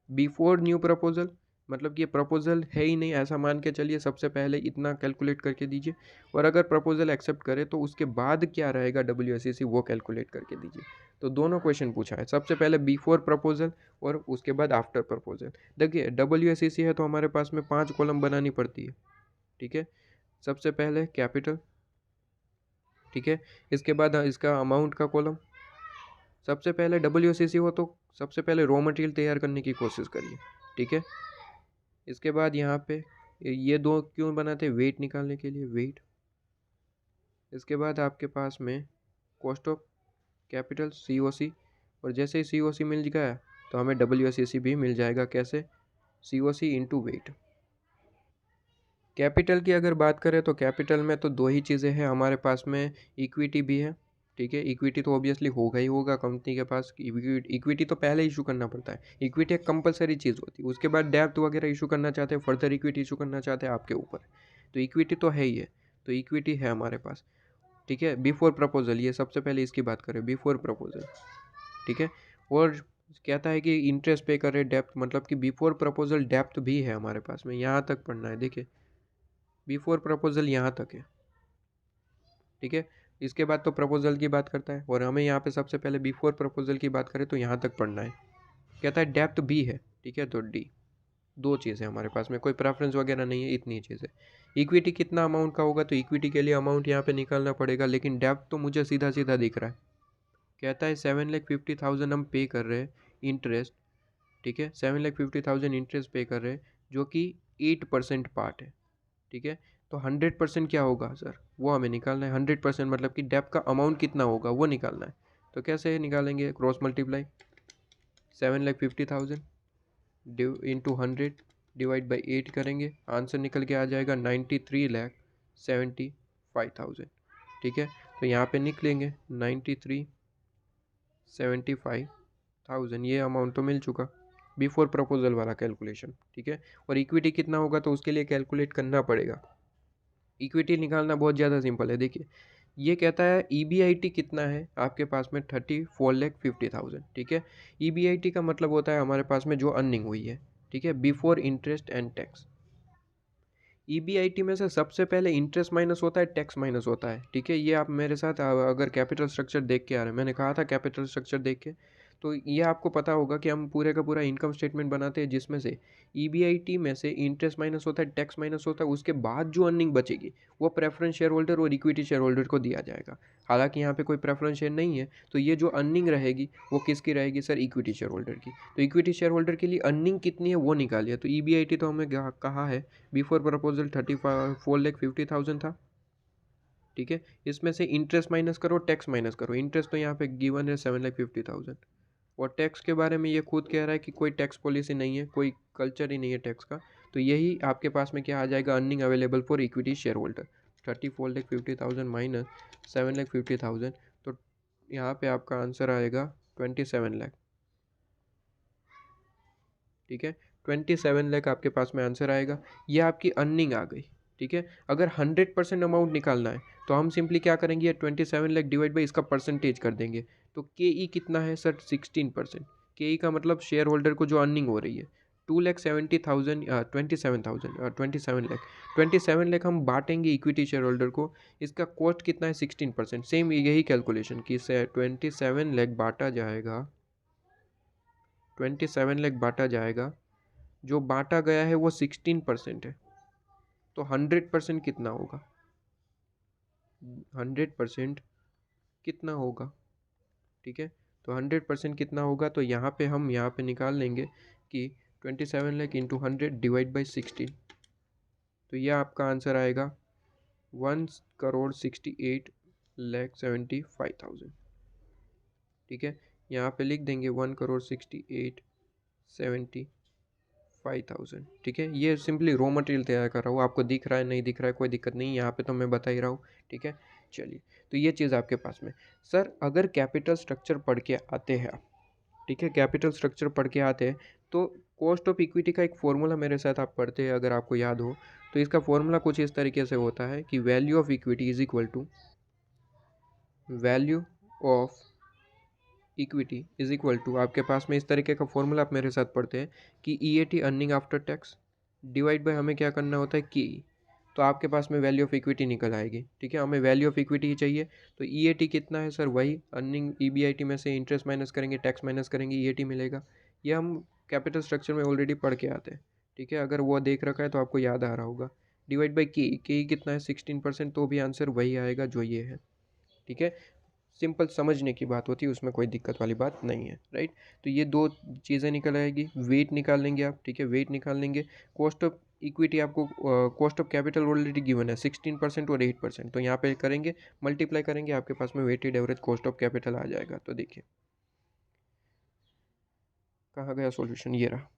before new proposal, मतलब कि ये प्रपोजल है ही नहीं ऐसा मान के चलिए, सबसे पहले इतना कैलकुलेट करके दीजिए, और अगर प्रपोजल एक्सेप्ट करे तो उसके बाद क्या रहेगा WACC वो कैलकुलेट करके दीजिए। तो दोनों क्वेश्चन पूछा है, सबसे पहले बिफोर प्रपोजल और उसके बाद आफ्टर प्रपोजल। देखिए WACC है तो हमारे पास में 5 कॉलम बनानी पड़ती है। ठीक है, सबसे पहले कैपिटल, ठीक है, इसके बाद इसका अमाउंट का कॉलम। सबसे पहले WACC हो तो सबसे पहले रॉ मटेरियल तैयार करने की कोशिश करिए। ठीक है, इसके बाद यहाँ पे ये दो क्यों बनाते हैं, वेट निकालने के लिए, वेट। इसके बाद आपके पास में कॉस्ट ऑफ कैपिटल COC, और जैसे ही COC मिल गया तो हमें WACC भी मिल जाएगा। कैसे? COC into weight. कैपिटल की अगर बात करें तो कैपिटल में तो दो ही चीज़ें हैं हमारे पास में, इक्विटी भी है, ठीक है। इक्विटी तो ऑब्वियसली होगा ही होगा कंपनी के पास, इक्विटी तो पहले इशू करना पड़ता है, इक्विटी एक कंपलसरी चीज़ होती है। उसके बाद डेब्ट वगैरह इशू करना चाहते हैं, फर्दर इक्विटी इशू करना चाहते हैं, आपके ऊपर। तो इक्विटी तो है ही है, तो इक्विटी है हमारे पास, ठीक है। बिफोर प्रपोजल, ये सबसे पहले इसकी बात करें, बिफोर प्रपोजल, ठीक है। और कहता है कि इंटरेस्ट पे करे डेप्थ, मतलब कि बिफोर प्रपोजल डेप्थ भी है हमारे पास में, यहाँ तक पढ़ना है। देखिए बिफोर प्रपोजल यहाँ तक है, ठीक है। इसके बाद तो प्रपोजल की बात करता है, और हमें यहाँ पे सबसे पहले बिफोर प्रपोजल की बात करें तो यहाँ तक पढ़ना है। कहता है डेप्थ भी है, ठीक है। तो डी, दो चीज़ें हमारे पास में, कोई प्रेफरेंस वगैरह नहीं है, इतनी चीज़ें। इक्विटी कितना अमाउंट का होगा, तो इक्विटी के लिए अमाउंट यहाँ पे निकालना पड़ेगा, लेकिन डेप्थ तो मुझे सीधा सीधा दिख रहा है। कहता है 7,50,000 हम पे कर रहे हैं इंटरेस्ट, ठीक है। 7,50,000 इंटरेस्ट पे कर रहे हैं, जो कि 8% पार्ट है, ठीक है। तो 100% क्या होगा सर, वो हमें निकालना है। 100% मतलब कि डेप्थ का अमाउंट कितना होगा वो निकालना है। तो कैसे निकालेंगे? Cross multiply, 7,50,000 into 100 divide by 8 करेंगे, आंसर निकल के आ जाएगा 93,75,000, ठीक है। तो यहाँ पे निकलेंगे 93,75,000, ये अमाउंट तो मिल चुका बिफोर प्रपोजल वाला कैलकुलेशन, ठीक है। और इक्विटी कितना होगा तो उसके लिए कैलकुलेट करना पड़ेगा। इक्विटी निकालना बहुत ज़्यादा सिंपल है। देखिए ये कहता है EBIT कितना है आपके पास में, 34,50,000, ठीक है। EBIT का मतलब होता है हमारे पास में जो अर्निंग हुई है, ठीक है, before interest and tax. EBIT में से सबसे पहले इंटरेस्ट माइनस होता है, टैक्स माइनस होता है, ठीक है। ये आप मेरे साथ अगर कैपिटल स्ट्रक्चर देख के आ रहे हैं, मैंने कहा था कैपिटल स्ट्रक्चर देख के, तो ये आपको पता होगा कि हम पूरे का पूरा इनकम स्टेटमेंट बनाते हैं, जिसमें से EBIT में से इंटरेस्ट माइनस होता है, टैक्स माइनस होता है, उसके बाद जो अर्निंग बचेगी वो प्रेफरेंस शेयर होल्डर और इक्विटी शेयर होल्डर को दिया जाएगा। हालांकि यहाँ पे कोई प्रेफरेंस शेयर नहीं है, तो ये जो अर्निंग रहेगी वो किसकी रहेगी सर? इक्विटी शेयर होल्डर की। तो इक्विटी शेयर होल्डर के लिए अर्निंग कितनी है वो निकालिए। तो EBIT तो हमें कहा है बिफोर प्रपोजल 34,50,000 था, ठीक है। इसमें से इंटरेस्ट माइनस करो, टैक्स माइनस करो। इंटरेस्ट तो यहाँ पे गिवन है 7,50,000, और टैक्स के बारे में ये खुद कह रहा है कि कोई टैक्स पॉलिसी नहीं है, कोई कल्चर ही नहीं है टैक्स का। तो यही आपके पास में क्या आ जाएगा, earning available for equity share holder, 34,50,000 minus 7,50,000, तो यहाँ पे आपका आंसर आएगा 27 लाख, ठीक है। 27 लाख आपके पास में आंसर आएगा। ये आपकी अर्निंग आ गई, ठीक है। अगर 100% अमाउंट निकालना है तो हम सिंपली क्या करेंगे, 27 लाख डिवाइड बाई इसका परसेंटेज कर देंगे। तो KE कितना है सर? 16%। KE का मतलब शेयर होल्डर को जो अर्निंग हो रही है 2,70,000, 27 लाख हम बांटेंगे इक्विटी शेयर होल्डर को। इसका कॉस्ट कितना है? 16%। सेम यही कैलकुलेशन कि 27 लाख बांटा जाएगा, 27 लाख बांटा जाएगा, जो बांटा गया है वो 16% है। तो 100% कितना होगा? 100% कितना होगा, ठीक है। तो 100% कितना होगा, तो यहाँ पे हम यहाँ पे निकाल लेंगे कि 27 लाख इंटू 100 डिवाइड बाई 16, तो यह आपका आंसर आएगा 1,68,75,000, ठीक है। यहाँ पे लिख देंगे 1,68,75,000, ठीक है। ये सिंपली रॉ मटेरियल तैयार कर रहा हूँ, आपको दिख रहा है नहीं दिख रहा है कोई दिक्कत नहीं, यहाँ पे तो मैं बता ही रहा हूँ, ठीक है। चलिए, तो ये चीज़ आपके पास में। सर अगर कैपिटल स्ट्रक्चर पढ़ के आते हैं आप, ठीक है, कैपिटल स्ट्रक्चर पढ़ के आते हैं तो कॉस्ट ऑफ इक्विटी का एक फॉर्मूला मेरे साथ आप पढ़ते हैं अगर आपको याद हो, तो इसका फॉर्मूला कुछ इस तरीके से होता है कि value of equity is equal to value of equity is equal to, आपके पास में इस तरीके का फॉर्मूला आप मेरे साथ पढ़ते हैं कि EAT earning after tax divide by हमें क्या करना होता है KE, तो आपके पास में वैल्यू ऑफ इक्विटी निकल आएगी, ठीक है। हमें वैल्यू ऑफ इक्विटी ही चाहिए, तो EAT कितना है सर? वही अर्निंग EBIT में से इंटरेस्ट माइनस करेंगे, टैक्स माइनस करेंगे, EAT मिलेगा। ये हम कैपिटल स्ट्रक्चर में ऑलरेडी पढ़ के आते हैं, ठीक है। अगर वो देख रखा है तो आपको याद आ रहा होगा। डिवाइड बाई KE कितना है? 16%, तो भी आंसर वही आएगा जो ये है, ठीक है। सिंपल समझने की बात होती है, उसमें कोई दिक्कत वाली बात नहीं है, राइट। तो ये दो चीज़ें निकल आएगी, वेट निकाल लेंगे आप, ठीक है, वेट निकाल लेंगे। कॉस्ट ऑफ इक्विटी आपको cost of capital already given है 16% और 8%, तो यहाँ पे करेंगे मल्टीप्लाई करेंगे, आपके पास में weighted average cost of capital आ जाएगा। तो देखिए कहाँ गया सॉल्यूशन, ये रहा।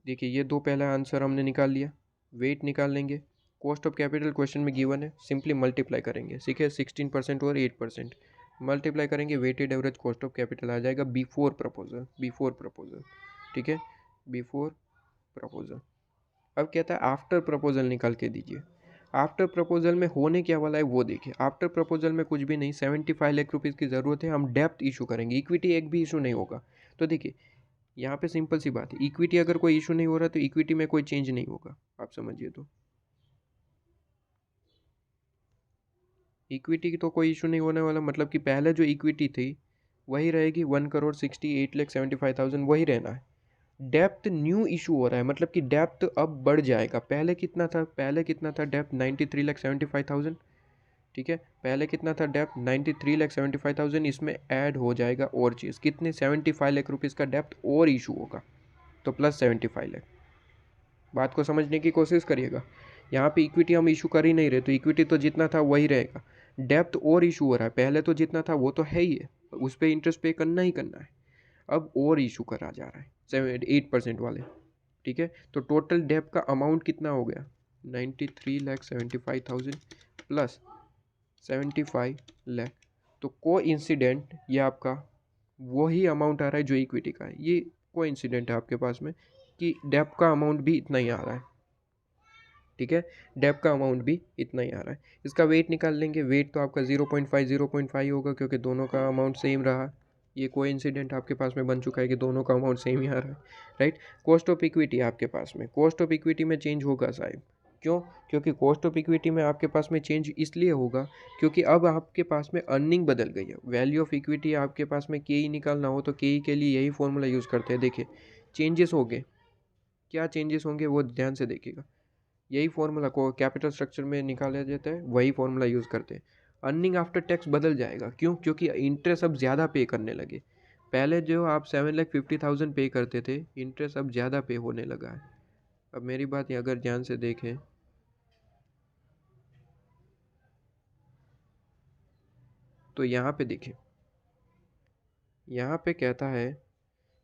देखिए ये दो पहला आंसर हमने निकाल लिया, वेट निकाल लेंगे, कॉस्ट ऑफ कैपिटल क्वेश्चन में गिवन है, सिंपली मल्टीप्लाई करेंगे, ठीक है, 16% और 8% मल्टीप्लाई करेंगे, weighted average cost of capital आ जाएगा बिफोर प्रपोजल, बिफोर प्रपोजल, ठीक है, बिफोर प्रपोजल। अब कहता है आफ्टर प्रपोजल निकाल के दीजिए। आफ्टर प्रपोजल में होने क्या वाला है वो देखिए। आफ्टर प्रपोजल में कुछ भी नहीं, 75 लाख रुपीज़ की ज़रूरत है, हम डेप्थ इशू करेंगे, इक्विटी एक भी इशू नहीं होगा। तो देखिए यहाँ पे सिंपल सी बात है, इक्विटी अगर कोई इशू नहीं हो रहा तो इक्विटी में कोई चेंज नहीं होगा, आप समझिए। तो इक्विटी की तो कोई इशू नहीं होने वाला, मतलब कि पहले जो इक्विटी थी वही रहेगी, 1,68,75,000 वही रहना है। डेप्थ न्यू इशू हो रहा है, मतलब कि डेप्थ अब बढ़ जाएगा। पहले कितना था, पहले कितना था डेप्थ 93,75,000, ठीक है, पहले कितना था डेप्थ 93,75,000, इसमें ऐड हो जाएगा और चीज़ कितने 75 लाख रुपीज़ का डेप्थ और इशू होगा, तो प्लस 75 लाख। बात को समझने की कोशिश करिएगा, यहाँ पे इक्विटी हम इशू कर ही नहीं रहे, तो इक्विटी तो जितना था वही रहेगा, डेप्थ और इशू हो रहा है, पहले तो जितना था वो तो है ही है, उस पर इंटरेस्ट पे करना ही करना है, अब और इशू करा जा रहा है 8% वाले, ठीक है। तो टोटल डेप्थ का अमाउंट कितना हो गया 93,75,000 प्लस 75 लाख, तो को इंसिडेंट ये आपका वही अमाउंट आ रहा है जो इक्विटी का है, ये को इंसिडेंट है आपके पास में कि डेप्थ का अमाउंट भी इतना ही आ रहा है, ठीक है, डेप्थ का अमाउंट भी इतना ही आ रहा है। इसका वेट निकाल लेंगे, वेट तो आपका 0.5 होगा क्योंकि दोनों का अमाउंट सेम रहा, ये कोई इंसिडेंट आपके पास में बन चुका है कि दोनों का अमाउंट सेम ही आ रहा है, राइट। कॉस्ट ऑफ इक्विटी आपके पास में, कॉस्ट ऑफ इक्विटी में चेंज होगा साहब, क्यों, क्योंकि कॉस्ट ऑफ इक्विटी में आपके पास में चेंज इसलिए होगा क्योंकि अब आपके पास में अर्निंग बदल गई है। वैल्यू ऑफ इक्विटी आपके पास में के ई निकालना हो तो के ई के लिए यही फॉर्मूला यूज़ करते हैं। देखिए चेंजेस हो गए, क्या चेंजेस होंगे वो ध्यान से देखिएगा, यही फॉर्मूला को कैपिटल स्ट्रक्चर में निकाला जाता है, वही फॉर्मूला यूज़ करते हैं। अर्निंग आफ्टर टैक्स बदल जाएगा, क्यों, क्योंकि इंटरेस्ट अब ज़्यादा पे करने लगे। पहले जो आप 7,50,000 पे करते थे, इंटरेस्ट अब ज़्यादा पे होने लगा है। अब मेरी बात अगर ध्यान से देखें तो यहाँ पे देखिए, यहाँ पे कहता है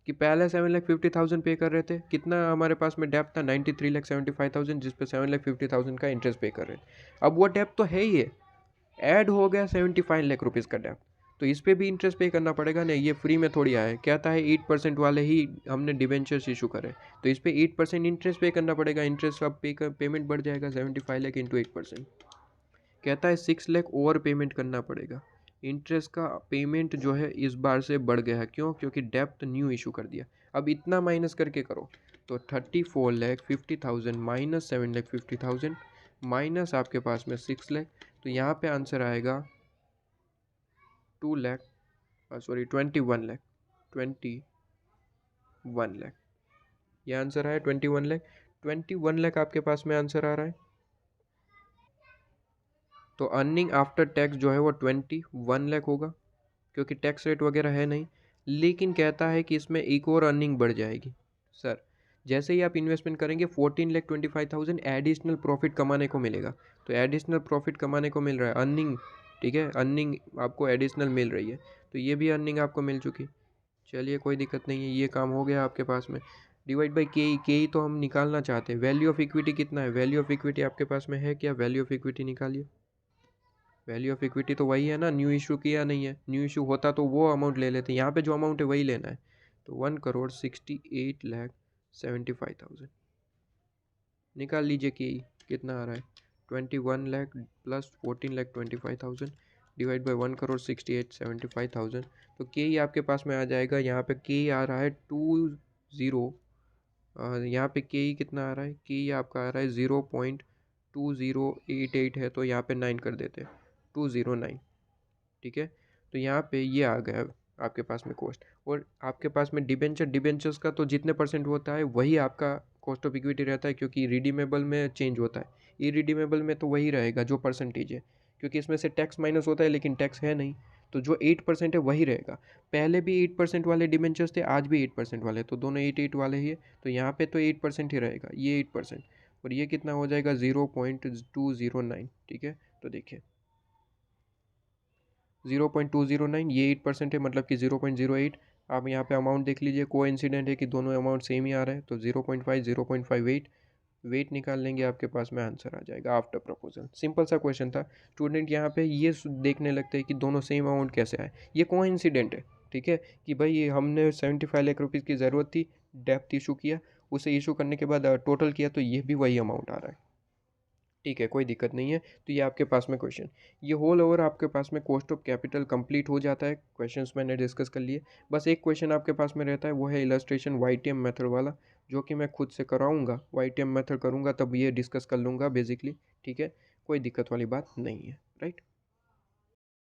कि पहले 7,50,000 पे कर रहे थे, कितना हमारे पास में डेप्थ था 93,75,000, जिस पे 7,50,000 का इंटरेस्ट पे कर रहे थे। अब वो डेप्थ तो है ही है, ऐड हो गया 75 लाख रुपीज़ का डेप्थ, तो इस पे भी इंटरेस्ट पे करना पड़ेगा ना, ये फ्री में थोड़ी आया। कहता है 8% वाले ही हमने डिबेंचर्स इशू करे, तो इस पे 8% इंटरेस्ट पे करना पड़ेगा, इंटरेस्ट अब पेमेंट बढ़ जाएगा 75 लाख इंटू 8%। कहता है 6 लाख और पेमेंट करना पड़ेगा, इंटरेस्ट का पेमेंट जो है इस बार से बढ़ गया है, क्यों, क्योंकि डेप्थ न्यू इशू कर दिया। अब इतना माइनस करके करो तो 34,50,000 माइनस 7,50,000 माइनस आपके पास में 6 लाख, तो यहाँ पे आंसर आएगा 2 लाख, सॉरी 21 लाख, 21 लाख, ये आंसर आया 21 लाख, 21 लाख आपके पास में आंसर आ रहा है। तो अर्निंग आफ्टर टैक्स जो है वो 21 लाख होगा, क्योंकि टैक्स रेट वगैरह है नहीं, लेकिन कहता है कि इसमें एक और अर्निंग बढ़ जाएगी। सर जैसे ही आप इन्वेस्टमेंट करेंगे 14,25,000 एडिशनल प्रॉफिट कमाने को मिलेगा, तो एडिशनल प्रॉफिट कमाने को मिल रहा है, अर्निंग, ठीक है, अर्निंग आपको एडिशनल मिल रही है, तो ये भी अर्निंग आपको मिल चुकी। चलिए कोई दिक्कत नहीं है, ये काम हो गया आपके पास में। डिवाइड बाई के ई तो हम निकालना चाहते हैं, वैल्यू ऑफ इक्विटी कितना है, वैल्यू ऑफ इक्विटी आपके पास में है क्या, वैल्यू ऑफ इक्विटी निकालिए। वैल्यू ऑफ इक्विटी तो वही है ना, न्यू इशू किया नहीं है, न्यू इशू होता तो वो अमाउंट ले लेते, यहाँ पे जो अमाउंट है वही लेना है, तो 1,68,75,000 निकाल लीजिए कि कितना आ रहा है, 21 लाख प्लस 14,25,000 डिवाइड बाई 1,68,75,000, तो के ई आपके पास में आ जाएगा, यहाँ पे के ई आ रहा है 20, यहाँ पे के ई कितना आ रहा है, के ई आपका आ रहा है 0.2088 है, तो यहाँ पे 9 कर देते हैं, 209, ठीक है। तो यहाँ पे ये आ गया आपके पास में कॉस्ट, और आपके पास में डिबेंचर्स का तो जितने परसेंट होता है वही आपका कॉस्ट ऑफ इक्विटी रहता है, क्योंकि रिडीमेबल में चेंज होता है, इरिडीमेबल में तो वही रहेगा जो परसेंटेज है, क्योंकि इसमें से टैक्स माइनस होता है लेकिन टैक्स है नहीं, तो जो 8% है वही रहेगा। पहले भी 8% वाले डिबेंचर्स थे, आज भी 8% वाले, तो दोनों 8 वाले ही है, तो यहाँ पे तो 8% ही रहेगा, ये 8%, और ये कितना हो जाएगा 0.209, ठीक है। तो देखिए 0.209, ये 8% है, मतलब कि 0.08। आप यहाँ पे अमाउंट देख लीजिए, कोइंसिडेंट है कि दोनों अमाउंट सेम ही आ रहा है, तो 0.5 0.58 वेट निकाल लेंगे, आपके पास में आंसर आ जाएगा आफ्टर प्रपोजल। सिंपल सा क्वेश्चन था। स्टूडेंट यहाँ पे ये देखने लगते हैं कि दोनों सेम अमाउंट कैसे आए, ये कोइंसिडेंट है, ठीक है। कि भाई ये हमने 75 लाख रुपीज़ की ज़रूरत थी, डेप्थ इशू किया, उसे इशू करने के बाद टोटल किया तो ये भी वही अमाउंट आ रहा है, ठीक है, कोई दिक्कत नहीं है। तो ये आपके पास में क्वेश्चन, ये होल ओवर आपके पास में कॉस्ट ऑफ कैपिटल कंप्लीट हो जाता है। क्वेश्चंस मैंने डिस्कस कर लिए। बस एक क्वेश्चन आपके पास में रहता है, वो है इलस्ट्रेशन वाईटीएम मेथड वाला, जो कि मैं खुद से कराऊंगा, वाईटीएम मेथड करूंगा तब ये डिस्कस कर लूँगा बेसिकली, ठीक है। कोई दिक्कत वाली बात नहीं है, राइट।